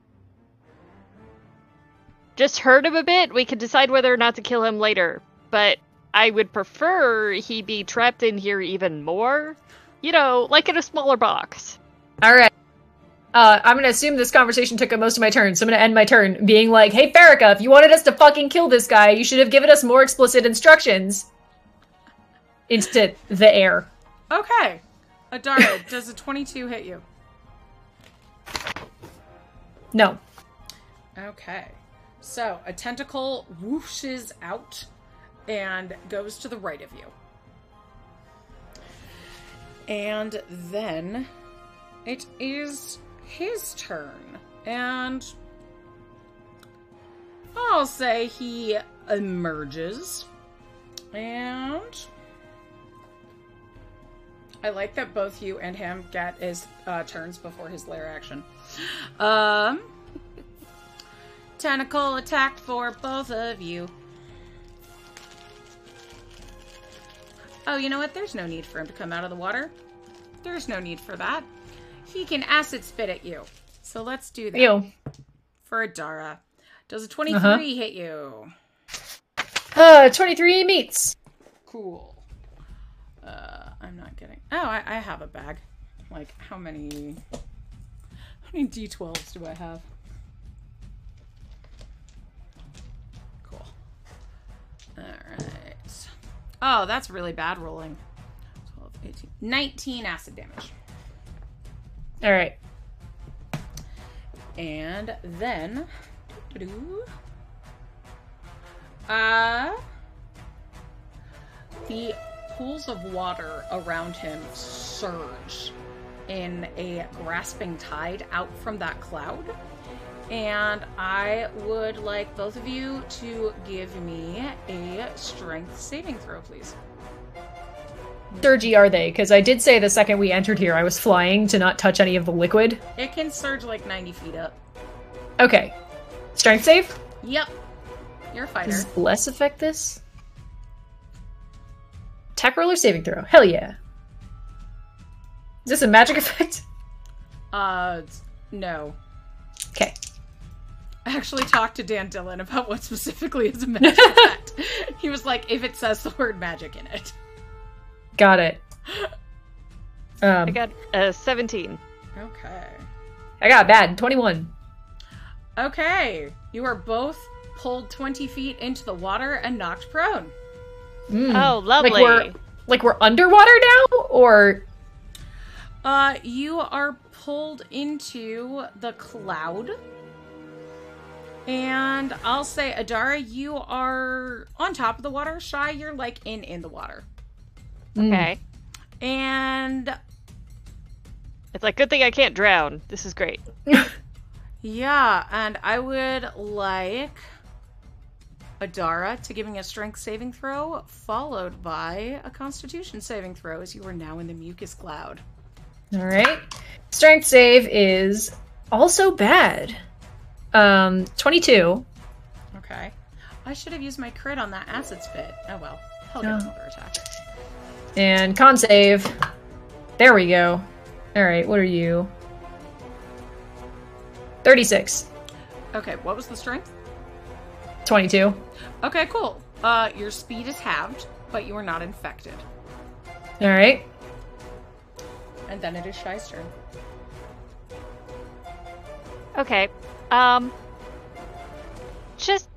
hurt him a bit. We can decide whether or not to kill him later. But I would prefer he be trapped in here even more. You know, like in a smaller box. Alright. I'm gonna assume this conversation took up most of my turn, so I'm gonna end my turn being like, hey Farrakha, if you wanted us to fucking kill this guy, you should have given us more explicit instructions. Into the air. Okay. Adara, does a 22 hit you? No. Okay. So, a tentacle whooshes out and goes to the right of you. And then it is his turn. And I'll say he emerges. And I like that both you and him get his turns before his lair action. Tentacle attack for both of you. Oh, you know what? There's no need for him to come out of the water. There's no need for that. He can acid spit at you. So let's do that. Ew. For Adara. Does a 23 hit you? 23 meets. Cool. I'm not getting... Oh, I have a bag. Like, how many D12s do I have? Cool. Alright. Oh, that's really bad rolling. 12, 18... 19 acid damage. Alright. And then... the pools of water around him surge in a grasping tide out from that cloud. And I would like both of you to give me a strength saving throw, please. Surgy are they? Because I did say the second we entered here I was flying to not touch any of the liquid. It can surge like 90 feet up. Okay. Strength save? Yep. You're a fighter. Does bless affect this? Attack roll or saving throw? Hell yeah. Is this a magic effect? No. Okay. I actually talked to Dan Dillon about what specifically is a magic effect. He was like, if it says the word magic in it. Got it. I got 17. Okay. I got bad. 21. Okay. You are both pulled 20 feet into the water and knocked prone. Oh, lovely. Like we're underwater now? Or... You are pulled into the cloud. And I'll say, Adara, you are on top of the water. Shai, you're like in the water. Okay. And... it's like, good thing I can't drown. This is great. yeah, and I would like Adara to give me a strength saving throw, followed by a constitution saving throw, as you are now in the mucus cloud. Alright. Strength save is also bad. 22. Okay. I should have used my crit on that acid spit. Oh well. He'll get another attack. And con save. There we go. Alright, what are you? 36. Okay, what was the strength? 22. Okay, cool. Your speed is halved, but you are not infected. All right. And then it is Shy's turn. Okay. Just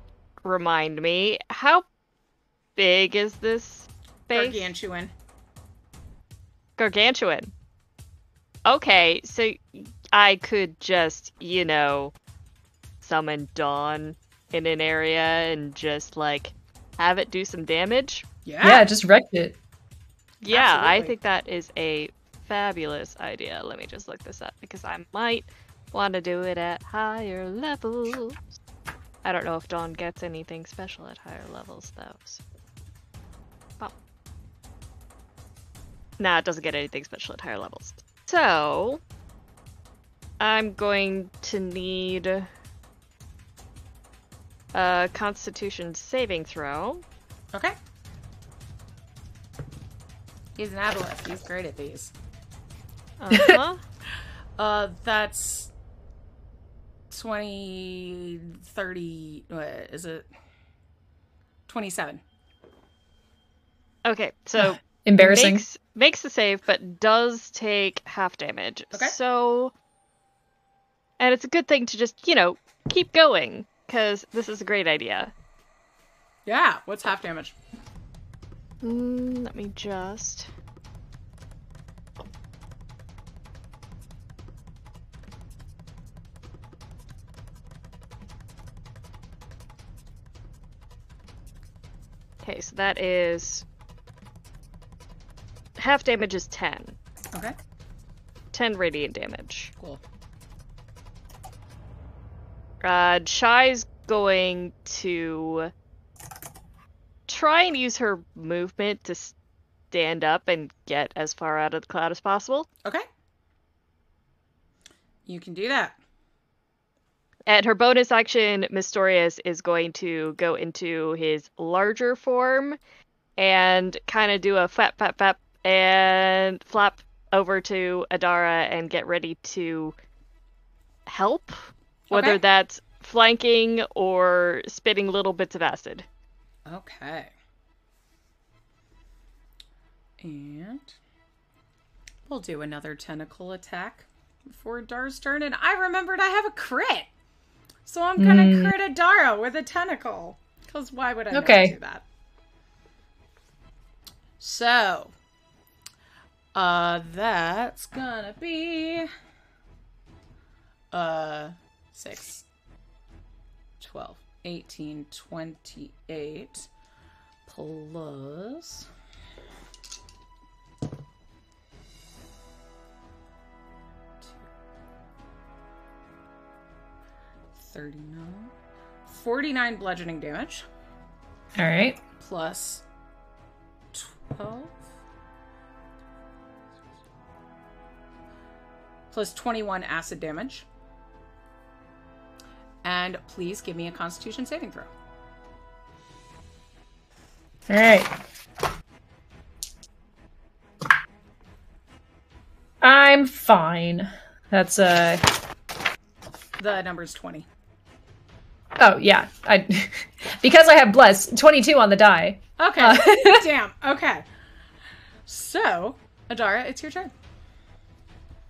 remind me, how big is this base? Gargantuan. Gargantuan. Okay, so I could just, summon Dawn in an area and just, have it do some damage? Yeah, just wrecked it. Yeah, Absolutely. I think that is a fabulous idea. Let me just look this up, because I might want to do it at higher levels. I don't know if Dawn gets anything special at higher levels, though. So. Oh. Nah, it doesn't get anything special at higher levels. So, I'm going to need a Constitution saving throw. Okay. He's an aboleth. He's great at these. Uh-huh. That's 20, 30, what is it? 27. Okay, so Embarrassing. makes the save, but does take half damage. Okay. So, and it's a good thing to just, keep going, because this is a great idea. Yeah, what's half damage? Let me just... Okay, so that is... Half damage is 10. Okay. 10 radiant damage. Cool. Shy's going to try and use her movement to stand up and get as far out of the cloud as possible. Okay. You can do that. And her bonus action, Mystorious is going to go into his larger form and kind of do a flap, flap, flap, and flap over to Adara and get ready to help. Whether Okay. that's flanking or spitting little bits of acid. Okay. And we'll do another tentacle attack before Dar's turn. And I remembered I have a crit. So I'm gonna crit Adara with a tentacle. Because why would I not do that? So, that's gonna be 6, 12, 18, 28 plus 39, 49 bludgeoning damage. All right. Plus 12. Plus 21 acid damage. And please give me a Constitution saving throw. All right. I'm fine. That's The number is 20. Oh yeah. Because I have bless 22 on the die. Okay. Damn. Okay. So, Adara, it's your turn.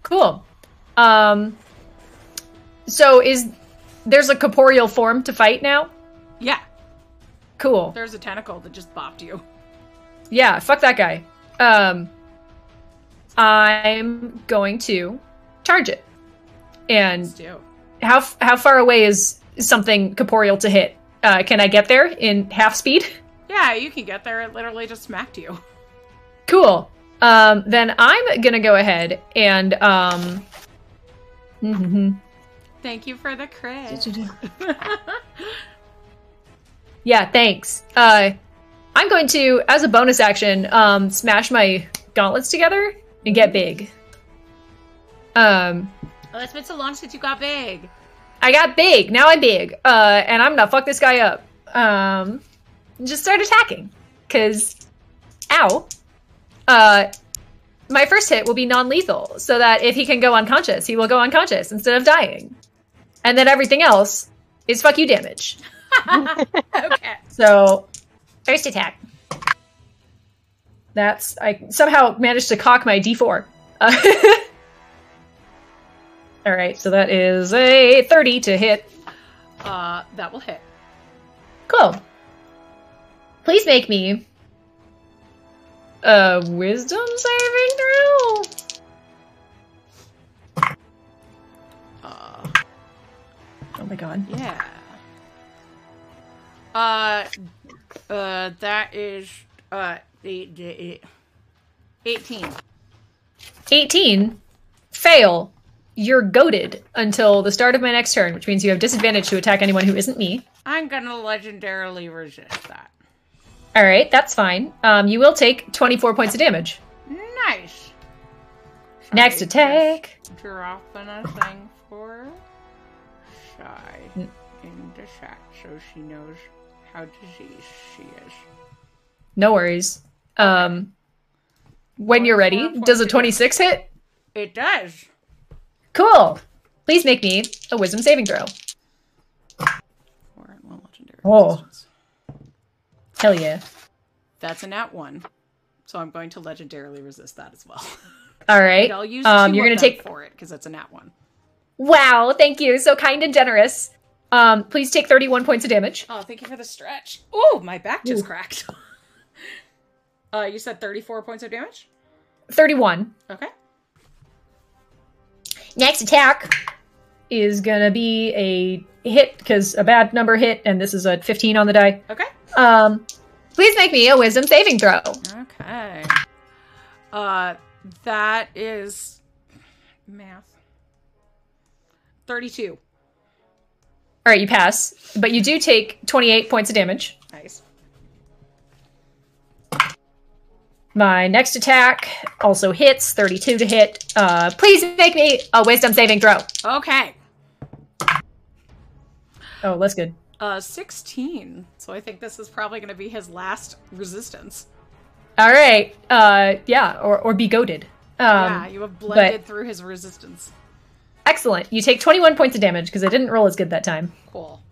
Cool. So there's a corporeal form to fight now? Yeah. Cool. There's a tentacle that just bopped you. Yeah, fuck that guy. I'm going to charge it. And Let's do. how far away is something corporeal to hit? Can I get there in half speed? Yeah, you can get there. It literally just smacked you. Cool. Then I'm gonna go ahead and Thank you for the crit. Yeah, thanks. I'm going to, as a bonus action, smash my gauntlets together and get big. Oh, it's been so long since you got big. I got big. Now I'm big. And I'm gonna fuck this guy up. Just start attacking. Cause, ow. My first hit will be non-lethal, so that if he can go unconscious, he will go unconscious instead of dying. And then everything else is fuck you damage. Okay. So, first attack. I somehow managed to cock my D4. Alright, so that is a 30 to hit. That will hit. Cool. Please make me a wisdom saving throw. Oh my god. Yeah. That is 18. 18. Fail. You're goaded until the start of my next turn, which means you have disadvantage to attack anyone who isn't me. I'm gonna legendarily resist that. Alright, that's fine. You will take 24 points of damage. Nice. Next attack. Just dropping a thing for Shy in the chat so she knows how diseased she is. No worries. When you're ready, does a 26 hit? It does. Cool. Please make me a wisdom saving throw. Or one legendary resistance. Hell yeah. That's a nat 1. So I'm going to legendarily resist that as well. All right. I'll use 2 you're of gonna them take for it because it's a nat 1. Wow, thank you. So kind and generous. Please take 31 points of damage. Oh, thank you for the stretch. Oh, my back just cracked. You said 34 points of damage? 31. Okay. Next attack is gonna be a hit, because a bad number hit, and this is a 15 on the die. Okay. Please make me a wisdom saving throw. Okay. That is math. 32. Alright, you pass. But you do take 28 points of damage. Nice. My next attack also hits, 32 to hit. Please make me a wisdom saving throw. Okay. Oh, that's good. 16. So I think this is probably going to be his last resistance. Alright. Yeah, or be goaded. Yeah, you have blended through his resistance. Excellent. You take 21 points of damage, because I didn't roll as good that time. Cool.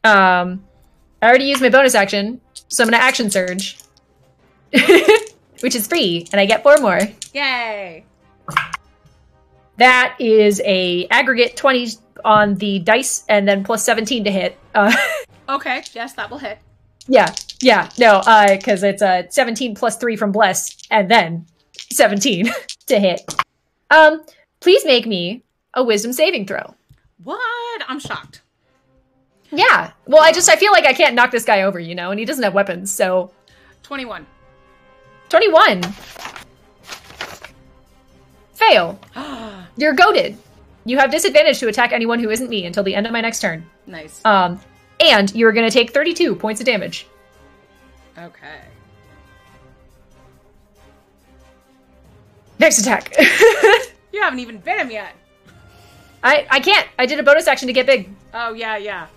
I already used my bonus action, so I'm going to action surge. Which is free, and I get 4 more. Yay! That is a aggregate 20 on the dice, and then plus 17 to hit. Okay, yes, that will hit. Yeah, no, because it's 17 plus 3 from Bless, and then 17 to hit. Please make me a wisdom saving throw. What? I'm shocked. Yeah, well, I feel like I can't knock this guy over, you know, and he doesn't have weapons, so... 21. 21. Fail. You're goaded. You have disadvantage to attack anyone who isn't me until the end of my next turn. Nice. And you're going to take 32 points of damage. Okay. Next attack. You haven't even bit him yet. I can't. I did a bonus action to get big. Oh, yeah, yeah.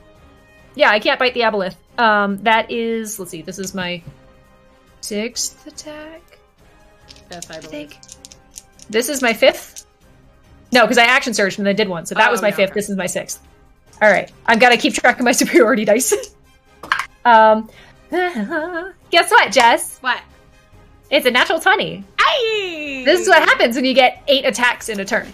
Yeah, I can't bite the aboleth. That is... Let's see. This is my 6th attack. Yes, I believe. think. This is my 5th? No, because I action surged and I did one. So that was my 5th. Okay. This is my 6th. All right. I've got to keep track of my superiority dice. Guess what, Jess? What? It's a natural 20. Aye! This is what happens when you get 8 attacks in a turn.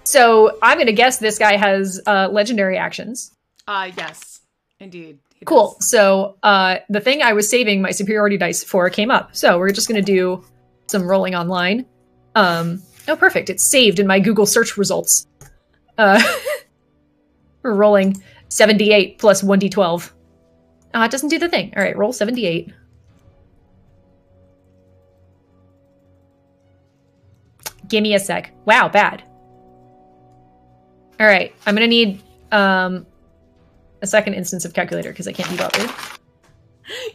So I'm going to guess this guy has legendary actions. Yes, indeed. Cool. So the thing I was saving my superiority dice for came up. So we're just going to do some rolling online. Oh, perfect. It's saved in my Google search results. We're rolling 78 plus 1d12. It doesn't do the thing. All right, roll 78. Give me a sec. Wow, bad. All right, I'm going to need a second instance of calculator because I can't be bothered.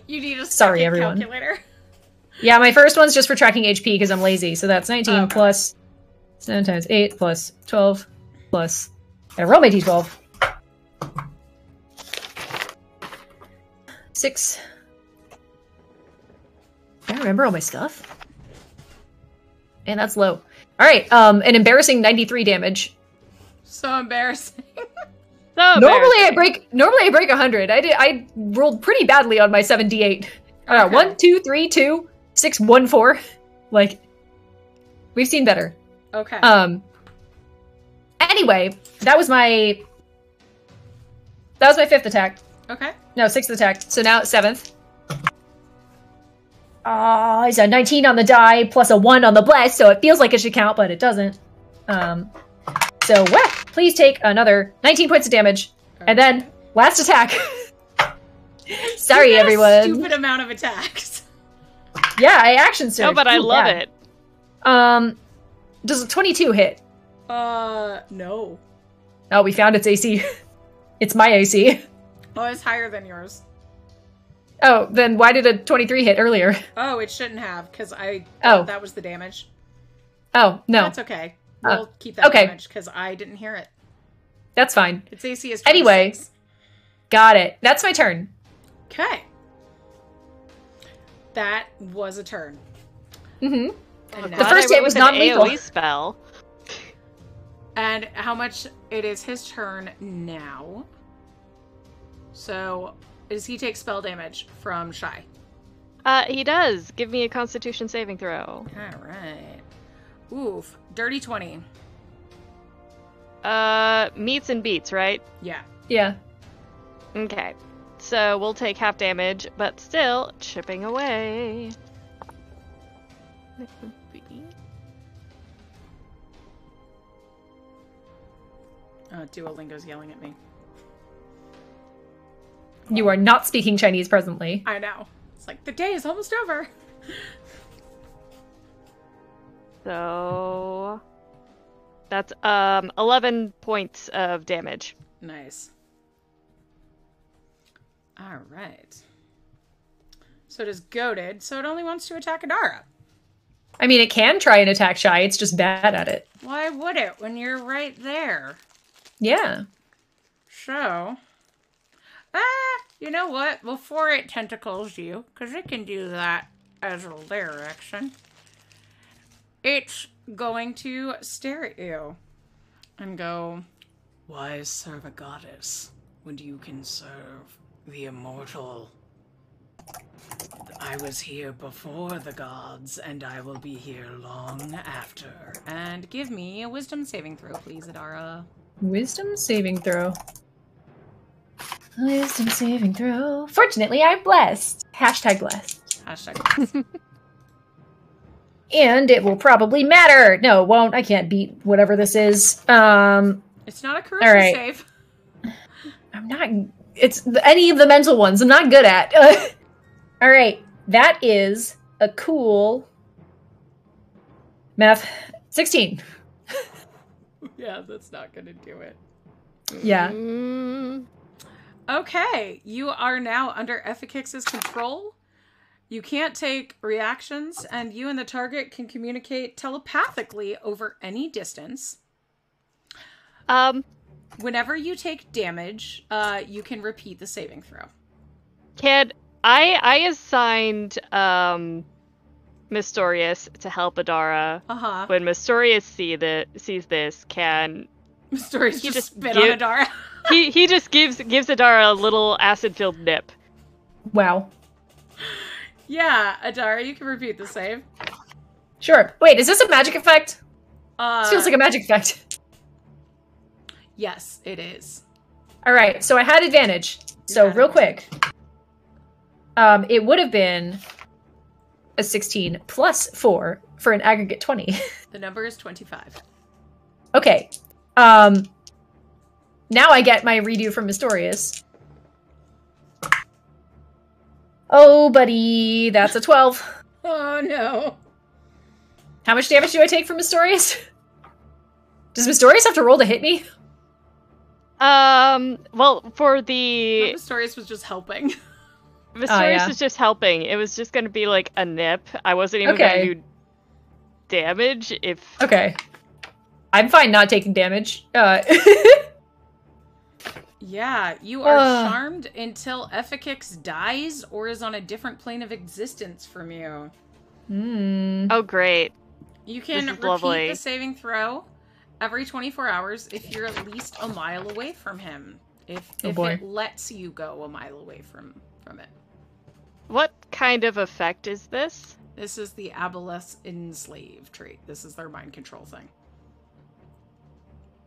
You need a Sorry, everyone. Calculator. Yeah, my first one's just for tracking HP because I'm lazy. So that's 19 plus 7 times 8 plus 12 plus... I roll my d12. 6. I remember all my stuff. And that's low. All right, an embarrassing 93 damage. So embarrassing. So Normally I embarrassing. break 100. I rolled pretty badly on my 7d8. I got Okay. 1, 2, 3, 2, 6, 1, 4. Like, we've seen better. Okay. Anyway, that was my 5th attack. Okay. No, 6th attack. So now it's 7th. It's a 19 on the die plus a 1 on the bless, so it feels like it should count, but it doesn't. So whack! Please take another 19 points of damage, and then last attack. Sorry, You got a everyone. Stupid amount of attacks. Yeah, I action surge. No, but I Ooh, love bad. it. Does a 22 hit? No. Oh, we found its AC. It's my AC. Oh, it's higher than yours. Oh, then why did a 23 hit earlier? Oh, it shouldn't have, because I Oh. thought that was the damage. Oh, no. That's okay. We'll keep that okay. damage, because I didn't hear it. That's fine. Its AC is 26. Anyway. Got it. That's my turn. Okay. That was a turn. Mm-hmm. And The now- first hit was an non-lethal. AoE spell. And how much it is his turn now. So, does he take spell damage from Shy? He does. Give me a Constitution saving throw. Alright. Oof. Dirty 20. Meets and beats, right? Yeah. Yeah. Okay. So we'll take half damage, but still chipping away. Duolingo's yelling at me. You are not speaking Chinese presently. I know. It's like, the day is almost over. So that's 11 points of damage. Nice. Alright. So it is goaded, so it only wants to attack Adara. I mean, it can try and attack Shy, it's just bad at it. Why would it when you're right there? Yeah. So, you know what? Before it tentacles you, because it can do that as a lair action, it's going to stare at you and go, "Why serve a goddess when you can serve the immortal? I was here before the gods, and I will be here long after." And give me a wisdom saving throw, please, Adara. Wisdom saving throw. Wisdom saving throw. Fortunately, I'm blessed. Hashtag blessed. Hashtag. And it will probably matter. No, it won't. I can't beat whatever this is. It's not a charisma right. save. I'm not... It's any of the mental ones I'm not good at. Alright. That is a cool... Math. 16. Yeah, that's not gonna do it. Yeah. Okay, you are now under Ephikix's control. You can't take reactions, and you and the target can communicate telepathically over any distance. Whenever you take damage, you can repeat the saving throw. Kid, I assigned Mystorious to help Adara. Uh-huh. When Mystorious sees this, can Mysterious he just spit give- on Adara. he just gives Adara a little acid-filled nip. Wow. Yeah, Adara, you can repeat the save. Sure. Wait, is this a magic effect? This feels like a magic effect. Yes, it is. Alright, so I had advantage. So real quick. It would have been a 16 plus 4 for an aggregate 20. The number is 25. Okay. Now I get my redo from Mystorious. Oh, buddy, that's a 12. Oh, no. How much damage do I take from Mystorious? Does Mystorious have to roll to hit me? Well, for the... Mysterious was just helping. Mysterious was just helping. It was just gonna be like a nip. I wasn't even gonna do damage if... Okay. I'm fine not taking damage. Yeah, you are charmed until Ephikix dies or is on a different plane of existence from you. Oh, great. You can repeat lovely. the saving throw every 24 hours if you're at least a mile away from him. If boy. it lets you go a mile away from it. What kind of effect is this? This is the Aboleth Enslave trait. This is their mind control thing.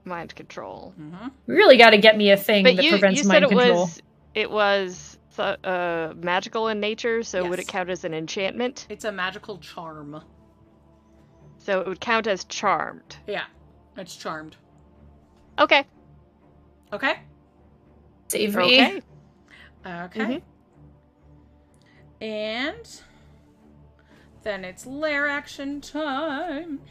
Mind control. Mm-hmm. You really got to get me a thing But that you prevents said mind control. it was magical in nature, so would it Yes. count as an enchantment? It's a magical charm. So it would count as charmed. Yeah, it's charmed. Okay. Okay? Save me. Okay. Okay. Mhm. And then it's lair action time.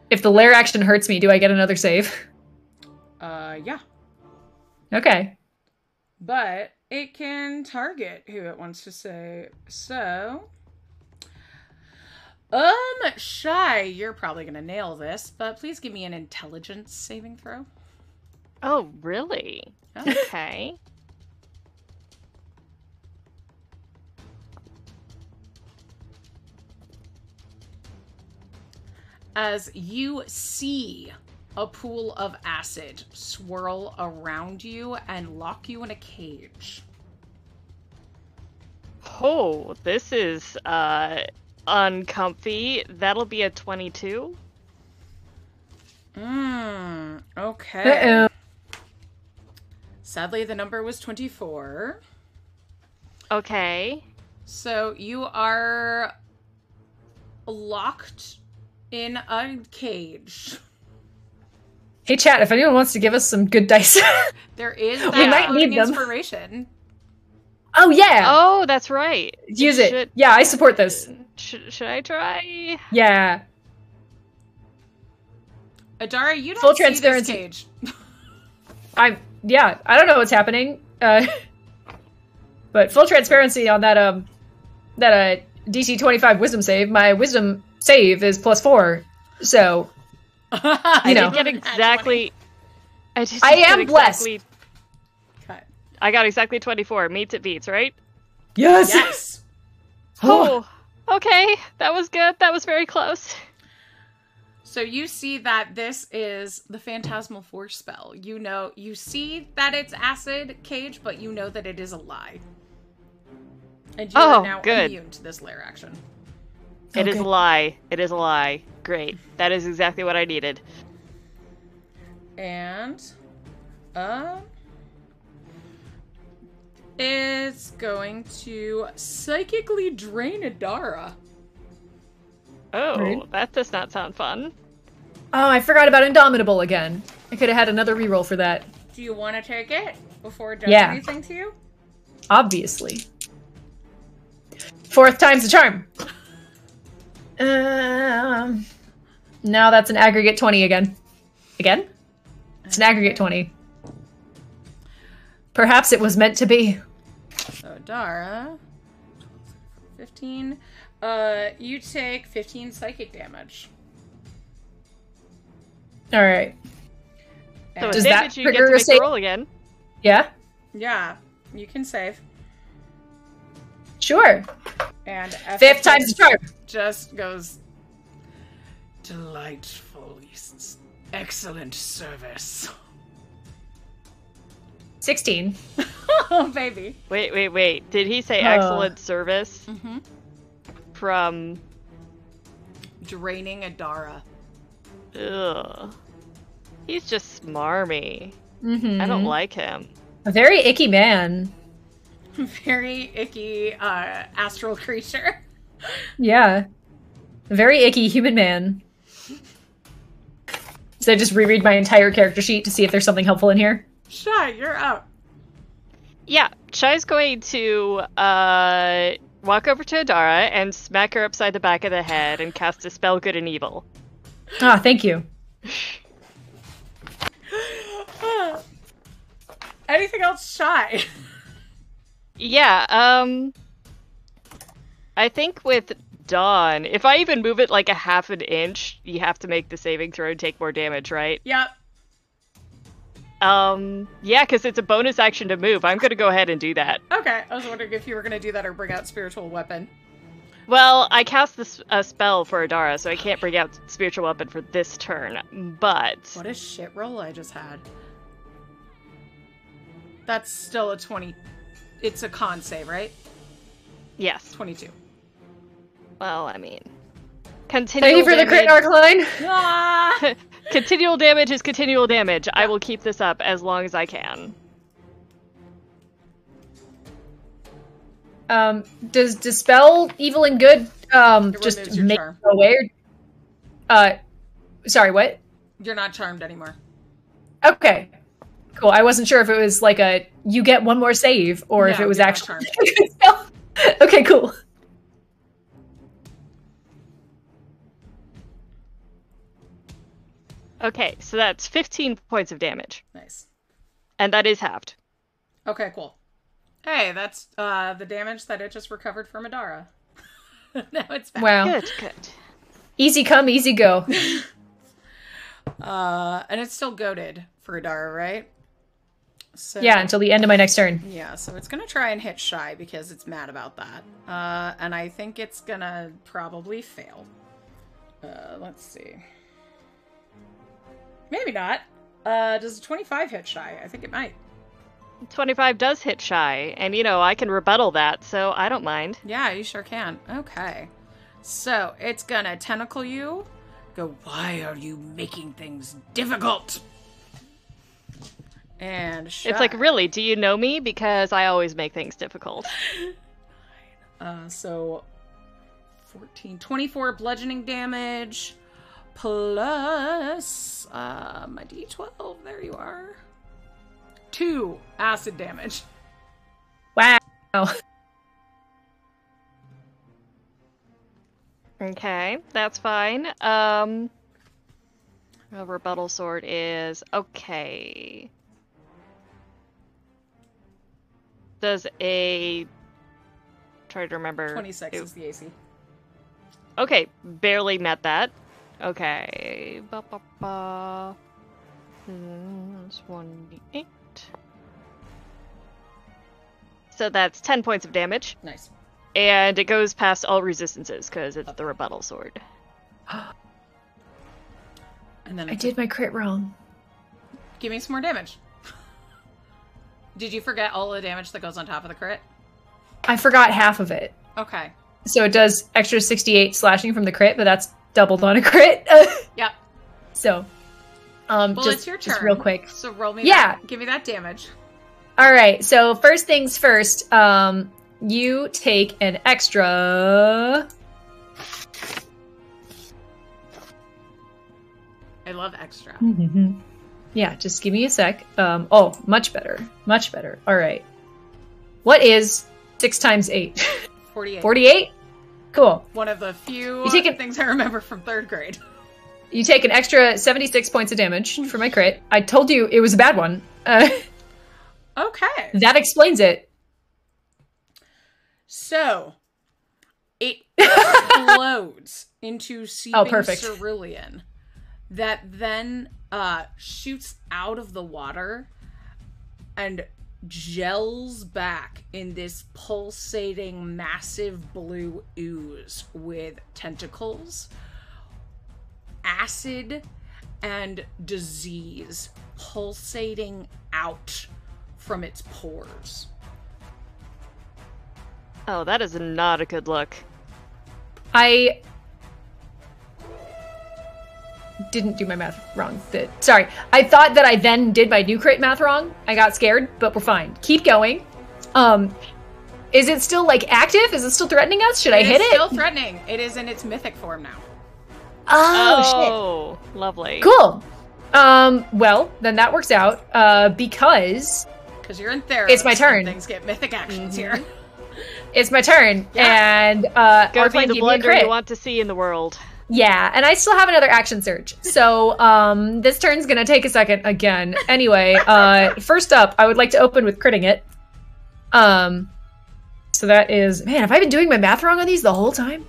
If the lair action hurts me, do I get another save? Yeah. Okay. But it can target who it wants to save. So, Shy, you're probably gonna nail this, but please give me an intelligence saving throw. Oh, really? Okay. As you see a pool of acid swirl around you and lock you in a cage. Oh, this is uncomfy. That'll be a 22. Okay. Uh-oh. Sadly, the number was 24. Okay. So you are locked in a cage. Hey, chat, if anyone wants to give us some good dice. There is We that might floating need them. inspiration. Oh, yeah. Oh, that's right. Use it. Yeah, I support this. Should I try? Yeah. Adara, you don't Full see transparency. this cage. I don't know what's happening. But full transparency on that DC 25 wisdom save. My wisdom save is +4. So, I know. didn't get exactly. I am blessed. Cut. I got exactly 24. Meets it beats, right? yes. Yes. Oh, okay. That was good. That was very close. So you see that this is the Phantasmal Force spell. You see that it's acid cage, but you know that it is a lie. And you are now good. immune to this lair action. It is Okay. a lie. It is a lie. Great. That is exactly what I needed. And, it's going to psychically drain Adara. Oh, Right. that does not sound fun. Oh, I forgot about Indomitable again. I could have had another reroll for that. Do you want to take it before it does Yeah. anything to you? Obviously. 4th time's the charm. Now that's an aggregate 20 again. Again? It's an aggregate 20. Perhaps it was meant to be. So Adara, 15. You take 15 psychic damage. All right. So And Does with that damage, you get trigger to a make save? the roll again. Yeah? yeah, you can save. Sure. And 5th time's the charm. just goes delightful, excellent service. 16. Oh baby. Wait. Did he say Oh. excellent service Mm-hmm. from... Draining Adara. Ugh. He's just smarmy. Mm-hmm. I don't like him. A very icky man. Very icky astral creature. Yeah. A very icky human man. So I just reread my entire character sheet to see if there's something helpful in here. Shy, you're up. Yeah, Shai's going to walk over to Adara and smack her upside the back of the head and cast a spell Good and Evil. Ah, thank you. Anything else, Shy? Yeah, I think with Dawn, if I even move it like a half an inch, you have to make the saving throw and take more damage, right? Yep. Yeah, because it's a bonus action to move. I'm gonna go ahead and do that. Okay, I was wondering if you were going to do that or bring out spiritual weapon. Well, I cast a spell for Adara, so I can't bring out spiritual weapon for this turn, but... What a shit roll I just had. That's still a 20. It's a con save, right? Yes. 22. Well, I mean, Thank you for the crit, Arcline. Ah! continual damage is continual damage. I will keep this up as long as I can. Does dispel evil and good just make charm. it away? Sorry, what? You're not charmed anymore. Okay, cool. I wasn't sure if it was like a you get one more save or if No, it was you're not actually. charmed. Okay, cool. Okay, so that's 15 points of damage. Nice. And that is halved. Okay, cool. Hey, that's the damage that it just recovered from Adara. Now it's back. Wow. Good, good. Easy come, easy go. And it's still goaded for Adara, right? So, Yeah, until the end of my next turn. Yeah, so it's gonna try and hit Shy because it's mad about that. And I think it's gonna probably fail. Let's see. Maybe not. Does a 25 hit Shy? I think it might. 25 does hit Shy, and I can rebuttal that, so I don't mind. Yeah, you sure can. Okay. So, it's gonna tentacle you. Go, why are you making things difficult? And Shy. It's like, really, do you know me? Because I always make things difficult. So 14, 24 bludgeoning damage plus my d12. There you are. 2 acid damage. Wow. Okay, that's fine. A rebuttal sword is okay. Does a try to remember 26 is the AC. Okay, barely met that. Okay. Ba, ba, ba. That's 1d8. So that's 10 points of damage. Nice. And it goes past all resistances because it's the rebuttal sword. And then I did my crit wrong. give me some more damage. Did you forget all the damage that goes on top of the crit? I forgot half of it. Okay. So it does extra 68 slashing from the crit, but that's doubled on a crit. Yep. So, Well, just, it's your turn. just real quick. So roll me give me that damage. All right. So first things first, you take an extra. I love extra. Yeah, just give me a sec. Oh, much better. Much better. All right. What is 6 times 8? 48. 48? Cool. One of the few You take it- things I remember from 3rd grade. You take an extra 76 points of damage for my crit. I told you it was a bad one. Okay. That explains it. So, it explodes into seeping perfect. cerulean that then shoots out of the water and gels back in this pulsating, massive blue ooze with tentacles, acid, and disease pulsating out from its pores. Oh, that is not a good look. I didn't do my math wrong. Sorry. I thought that I then did my new crit math wrong. I got scared, but we're fine. Keep going. Is it still, like, active? Is it still threatening us? Should I hit it? It's still threatening. It is in its mythic form now. Oh, shit. Lovely. Cool. Well, then that works out, because you're in therapy. It's my turn. Things get mythic actions here. It's my turn, and Go Arcline be the gave me a blunder crit. you want to see in the world. Yeah, and I still have another action surge. So, this turn's gonna take a second again. Anyway, first up, I would like to open with critting it. So that is... Man, have I been doing my math wrong on these the whole time?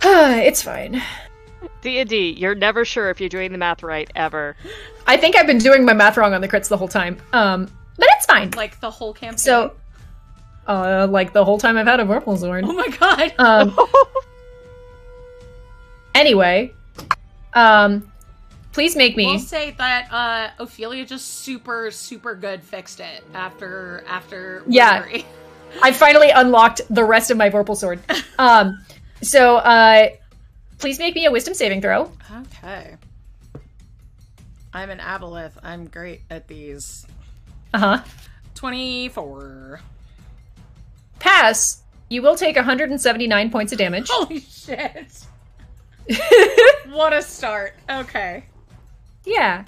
It's fine. D&D, you're never sure if you're doing the math right, ever. I think I've been doing my math wrong on the crits the whole time. But it's fine. Like the whole campaign? So, like the whole time I've had a purple sword. Oh my god! Anyway, Please make me. We'll say that Ophelia just super, super good fixed it after Yeah. Wizardry. I finally unlocked the rest of my Vorpal Sword. Please make me a wisdom saving throw. Okay. I'm an aboleth. I'm great at these. 24. Pass. You will take 179 points of damage. Holy shit. What a start. Okay. Yeah.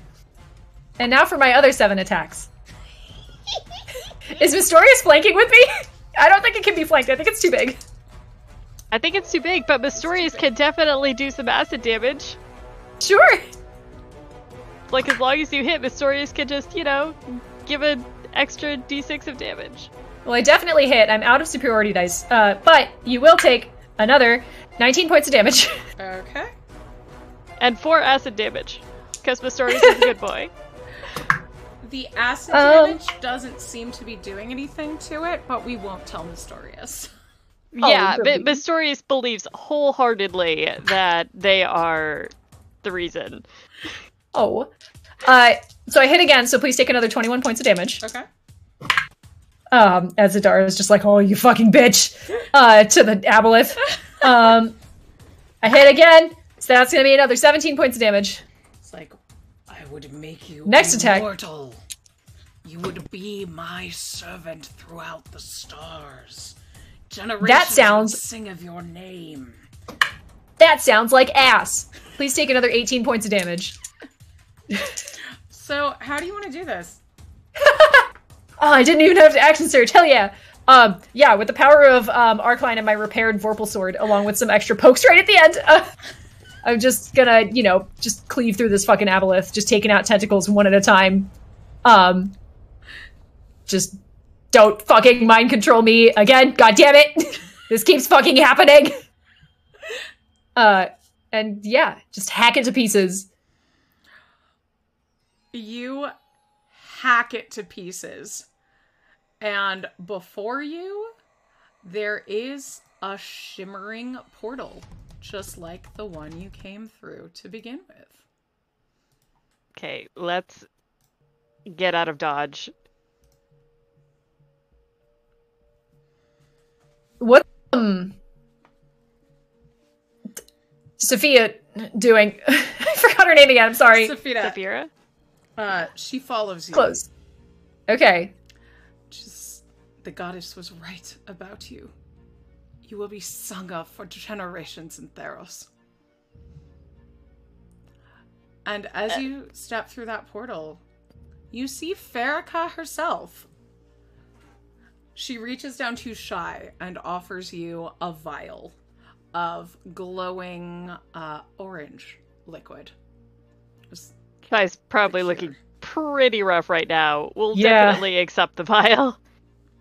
And now for my other 7 attacks. Is Mystorious flanking with me? I don't think it can be flanked. I think it's too big. I think it's too big, but Mystorious can definitely do some acid damage. Sure. Like, as long as you hit, Mystorious can just, give an extra d6 of damage. Well, I definitely hit. I'm out of superiority dice. But you will take another 19 points of damage. Okay. And 4 acid damage, because Mystorious is a good boy. The acid damage doesn't seem to be doing anything to it, but we won't tell Mystorious. Yeah, but Mystorious believes wholeheartedly that they are the reason. Oh. So I hit again, so please take another 21 points of damage. Okay. As Adara is just like, oh, you fucking bitch, to the aboleth. I hit again, so that's gonna be another 17 points of damage. It's like, I would make you Next immortal. attack. You would be my servant throughout the stars. Generations would sing of your name. That sounds like ass. Please take another 18 points of damage. So, how do you want to do this? Oh, I didn't even have to action search. Hell yeah. Yeah, with the power of Arcline and my repaired Vorpal Sword, along with some extra pokes right at the end, I'm just gonna, just cleave through this fucking aboleth, just taking out tentacles one at a time. Just don't fucking mind control me again. God damn it. This keeps fucking happening. And yeah, just hack it to pieces. You hack it to pieces. And before you, there is a shimmering portal, just like the one you came through to begin with. Okay, let's get out of Dodge. What Sophia doing? I forgot her name again, I'm sorry. Saphira? She follows you. Close. Okay. The goddess was right about you. You will be sung of for generations in Theros. And as you step through that portal, you see Farrakha herself. She reaches down to Shy and offers you a vial of glowing orange liquid. Shy's probably looking pretty rough right now. We'll definitely accept the vial.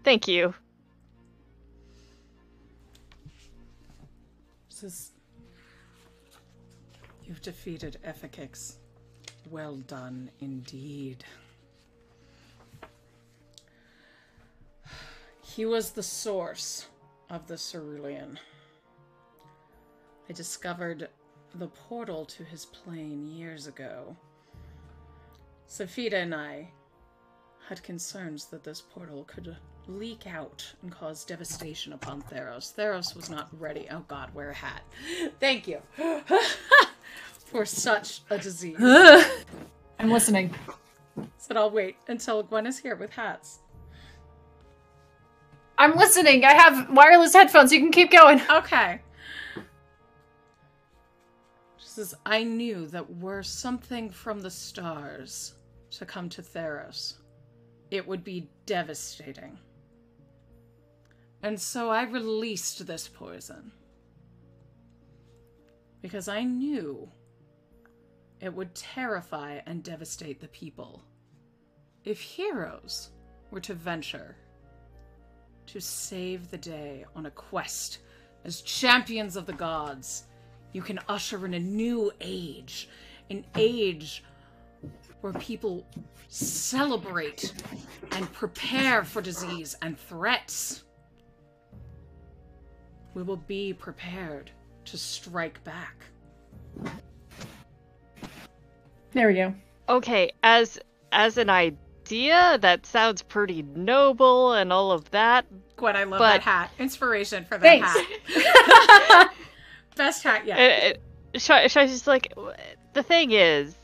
Thank you. You've defeated Ephikix. Well done, indeed. He was the source of the cerulean. I discovered the portal to his plane years ago. Safida and I had concerns that this portal could leak out and cause devastation upon Theros. Theros was not ready. Oh god, wear a hat. Thank you. For such a disease. I'm listening. Said I'll wait until Gwen is here with hats. I'm listening. I have wireless headphones. You can keep going. Okay. She says, I knew that were something from the stars to come to Theros, it would be devastating. And so I released this poison. Because I knew it would terrify and devastate the people. If heroes were to venture to save the day on a quest as champions of the gods, you can usher in a new age. An age where people celebrate and prepare for disease and threats. We will be prepared to strike back. There we go. Okay, as an idea, that sounds pretty noble and all of that. Gwen, I love But- that hat. Inspiration for that Thanks. hat. Best hat yet. Shai's just like, the thing is,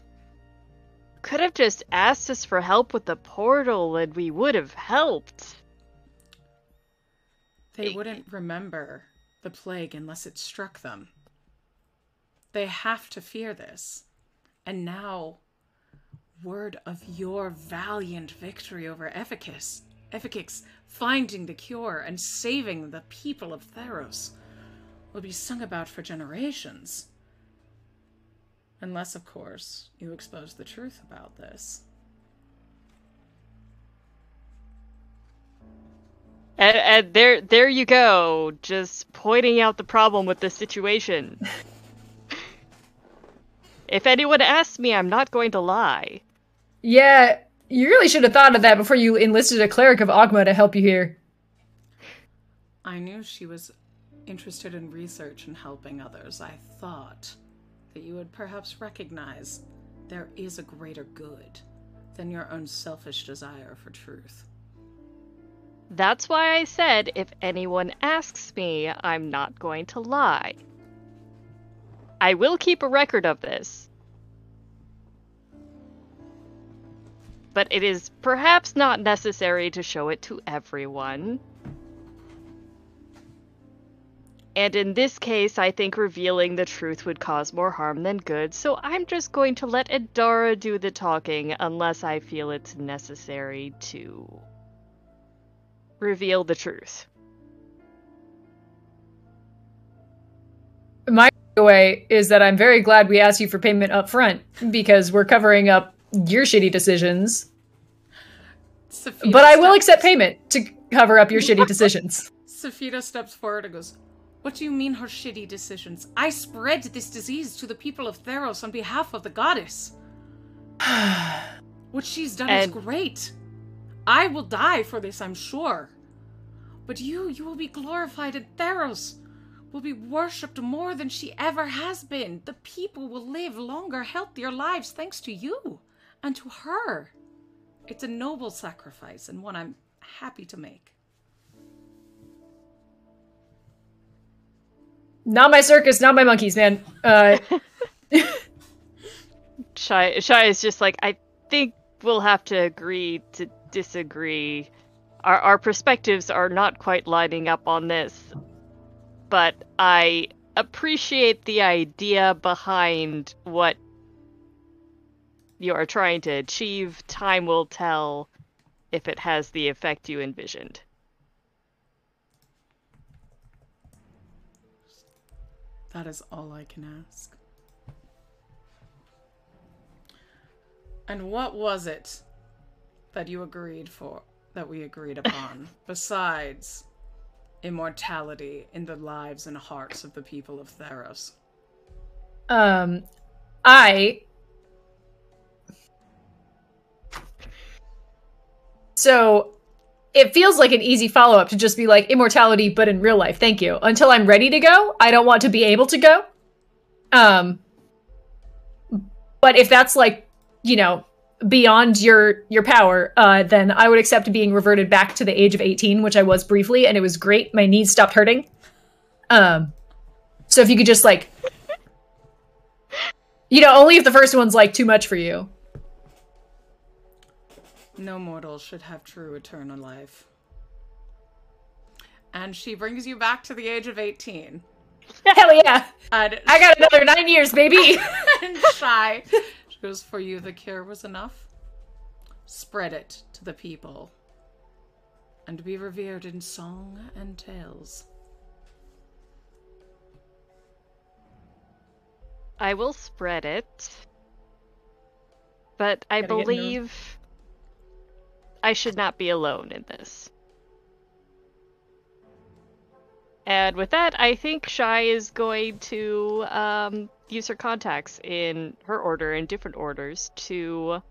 could have just asked us for help with the portal and we would have helped. They wouldn't remember the plague unless it struck them. They have to fear this. And now, word of your valiant victory over Ephikix, finding the cure and saving the people of Theros, will be sung about for generations. Unless, of course, you expose the truth about this. And there you go, just pointing out the problem with the situation. If anyone asks me, I'm not going to lie. Yeah, you really should have thought of that before you enlisted a cleric of Ogma to help you here. I knew she was interested in research and helping others. I thought that you would perhaps recognize there is a greater good than your own selfish desire for truth. That's why I said, if anyone asks me, I'm not going to lie. I will keep a record of this. But it is perhaps not necessary to show it to everyone. And in this case, I think revealing the truth would cause more harm than good, so I'm just going to let Adara do the talking unless I feel it's necessary to reveal the truth. My takeaway is that I'm very glad we asked you for payment up front, because we're covering up your shitty decisions. Sophia But I will accept payment to cover up your shitty decisions. Sophia steps forward and goes, "What do you mean her shitty decisions? I spread this disease to the people of Theros on behalf of the goddess. What she's done is great. I will die for this, I'm sure. But you will be glorified in Theros. Will be worshipped more than she ever has been. The people will live longer, healthier lives thanks to you and to her. It's a noble sacrifice and one I'm happy to make." Not my circus, not my monkeys, man. Shai is just like, I think we'll have to agree to disagree. Our perspectives are not quite lining up on this, but I appreciate the idea behind what you are trying to achieve. Time will tell if it has the effect you envisioned. That is all I can ask. And what was it that you agreed for, that we agreed upon, besides immortality in the lives and hearts of the people of Theros? So, it feels like an easy follow-up to just be like, immortality, but in real life, thank you. Until I'm ready to go, I don't want to be able to go. But if that's like, beyond your power, then I would accept being reverted back to the age of 18, which I was briefly, and it was great. My knees stopped hurting. So if you could just like, only if the first one's like too much for you. No mortal should have true eternal life. And she brings you back to the age of 18. Hell yeah. And I got another 9 years, baby. and Shy. She goes, "For you, the cure was enough. Spread it to the people. And be revered in song and tales." I will spread it. But I believe I should not be alone in this. And with that, I think Shy is going to use her contacts in her order, in different orders, to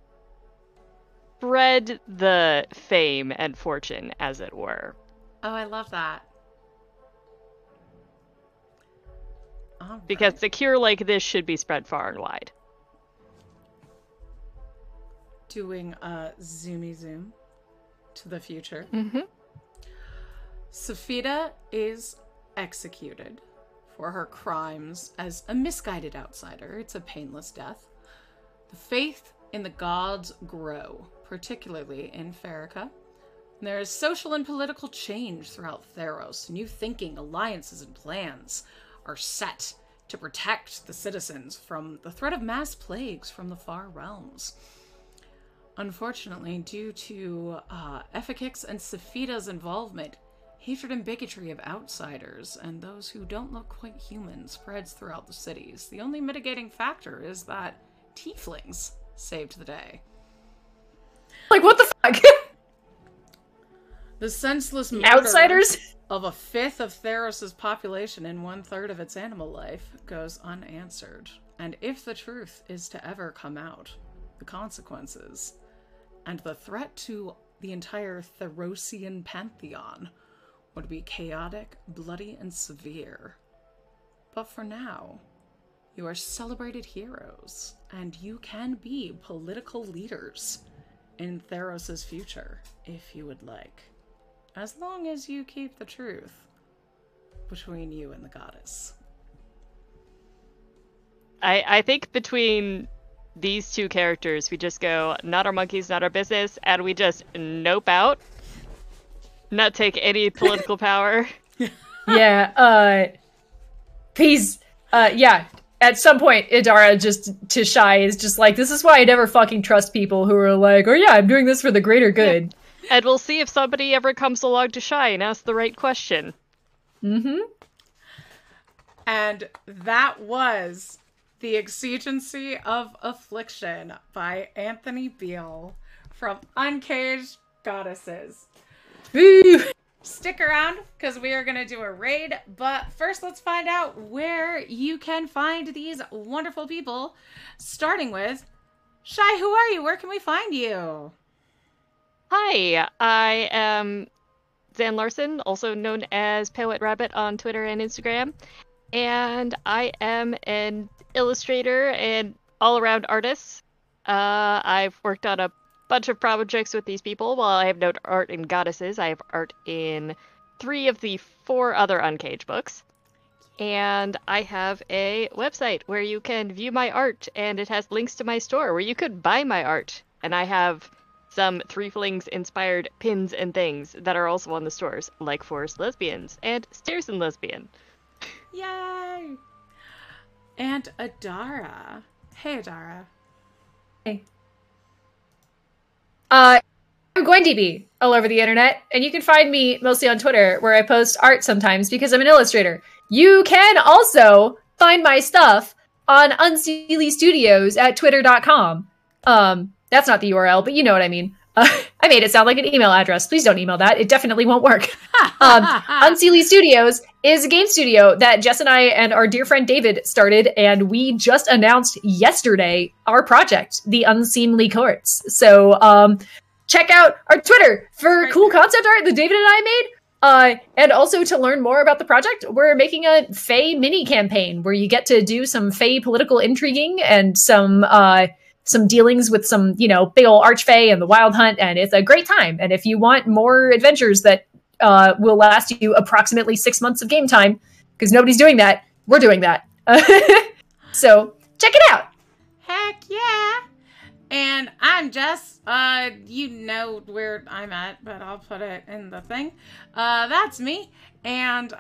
spread the fame and fortune, as it were. Oh, I love that. Because the cure like this should be spread far and wide. doing a zoomy zoom to the future. Mm-hmm. Safida is executed for her crimes as a misguided outsider. It's a painless death. The faith in the gods grow, particularly in Farrakha. There is social and political change throughout Theros. New thinking, alliances, and plans are set to protect the citizens from the threat of mass plagues from the far realms. Unfortunately, due to Ephikix and Safida's involvement, hatred and bigotry of outsiders and those who don't look quite human spreads throughout the cities. The only mitigating factor is that tieflings saved the day. Like, what the fuck? The senseless murder Outsiders? of a fifth of Theros' population and 1/3 of its animal life goes unanswered. And if the truth is to ever come out, the consequences and the threat to the entire Therosian pantheon would be chaotic, bloody, and severe. But for now, you are celebrated heroes, and you can be political leaders in Theros' future, if you would like. As long as you keep the truth between you and the goddess. I think between these two characters, we just go, not our monkeys, not our business, and we just nope out. Not take any political power. Yeah, please, yeah. At some point, Idara just, to Shai, is just like, this is why I never fucking trust people who are like, oh yeah, I'm doing this for the greater good. Yeah. And we'll see if somebody ever comes along to Shai and asks the right question. Mm-hmm. And that was The Exigency of Affliction by Anthony Beale from Uncaged Goddesses. Woo! Stick around, because we are going to do a raid, but first let's find out where you can find these wonderful people, starting with Shai, who are you? Where can we find you? Hi, I am Zan Larson, also known as Poet Rabbit on Twitter and Instagram, and I am an illustrator and all-around artist. I've worked on a bunch of projects with these people. While I have no art in Goddesses, I have art in 3 of the 4 other Uncaged books. And I have a website where you can view my art, and it has links to my store where you could buy my art. And I have some Threeflings inspired pins and things that are also on the stores, like Forest Lesbians and Stairs and Lesbian. Yay! And Adara. Hey, Adara. Hey. I'm going to be all over the internet, and you can find me mostly on Twitter, where I post art sometimes because I'm an illustrator. You can also find my stuff on Unseelie Studios at twitter.com. That's not the URL, but you know what I mean. I made it sound like an email address. Please don't email that. It definitely won't work. Unseelie Studios is a game studio that Jess and I and our dear friend David started, and we just announced yesterday our project, The Unseemly Courts. So check out our Twitter for cool concept art that David and I made. And also to learn more about the project, we're making a Fae mini campaign where you get to do some Fae political intriguing and some dealings with some, you know, big ol' archfey and the Wild Hunt, and it's a great time. And if you want more adventures that will last you approximately 6 months of game time, because nobody's doing that, we're doing that. So check it out. Heck yeah! And I'm Jess. You know where I'm at, but I'll put it in the thing. That's me. And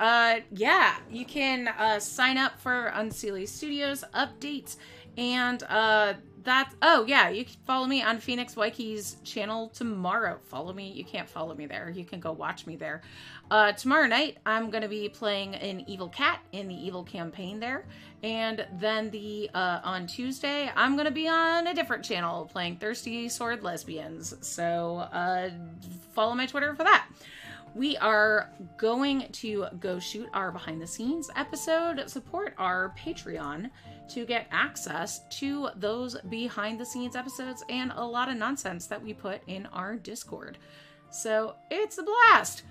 yeah, you can sign up for Unseelie Studios updates. And oh yeah, you can follow me on Phoenix Waiki's channel tomorrow. Follow me. You can't follow me there. You can go watch me there. Tomorrow night, I'm going to be playing an evil cat in the evil campaign there. And then on Tuesday, I'm going to be on a different channel playing Thirsty Sword Lesbians. So follow my Twitter for that. We are going to go shoot our behind the scenes episode, support our Patreon to get access to those behind the scenes episodes and a lot of nonsense that we put in our Discord. So it's a blast.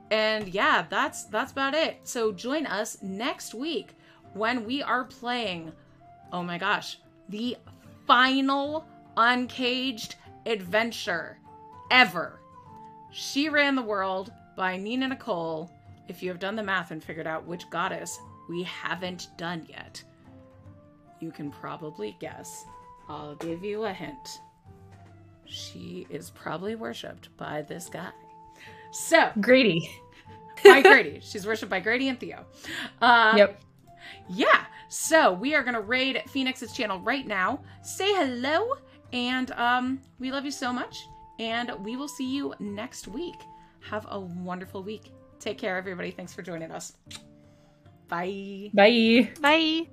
And yeah, that's about it. So join us next week when we are playing, oh my gosh, the final uncaged adventure ever. She Ran the World by Nina Nicole. If you have done the math and figured out which goddess we haven't done yet, you can probably guess. I'll give you a hint. She is probably worshipped by this guy. So Grady. By Grady. She's worshipped by Grady and Theo. Yep. Yeah. So we are going to raid Phoenix's channel right now. Say hello. And we love you so much. And we will see you next week. Have a wonderful week. Take care, everybody. Thanks for joining us. Bye. Bye. Bye.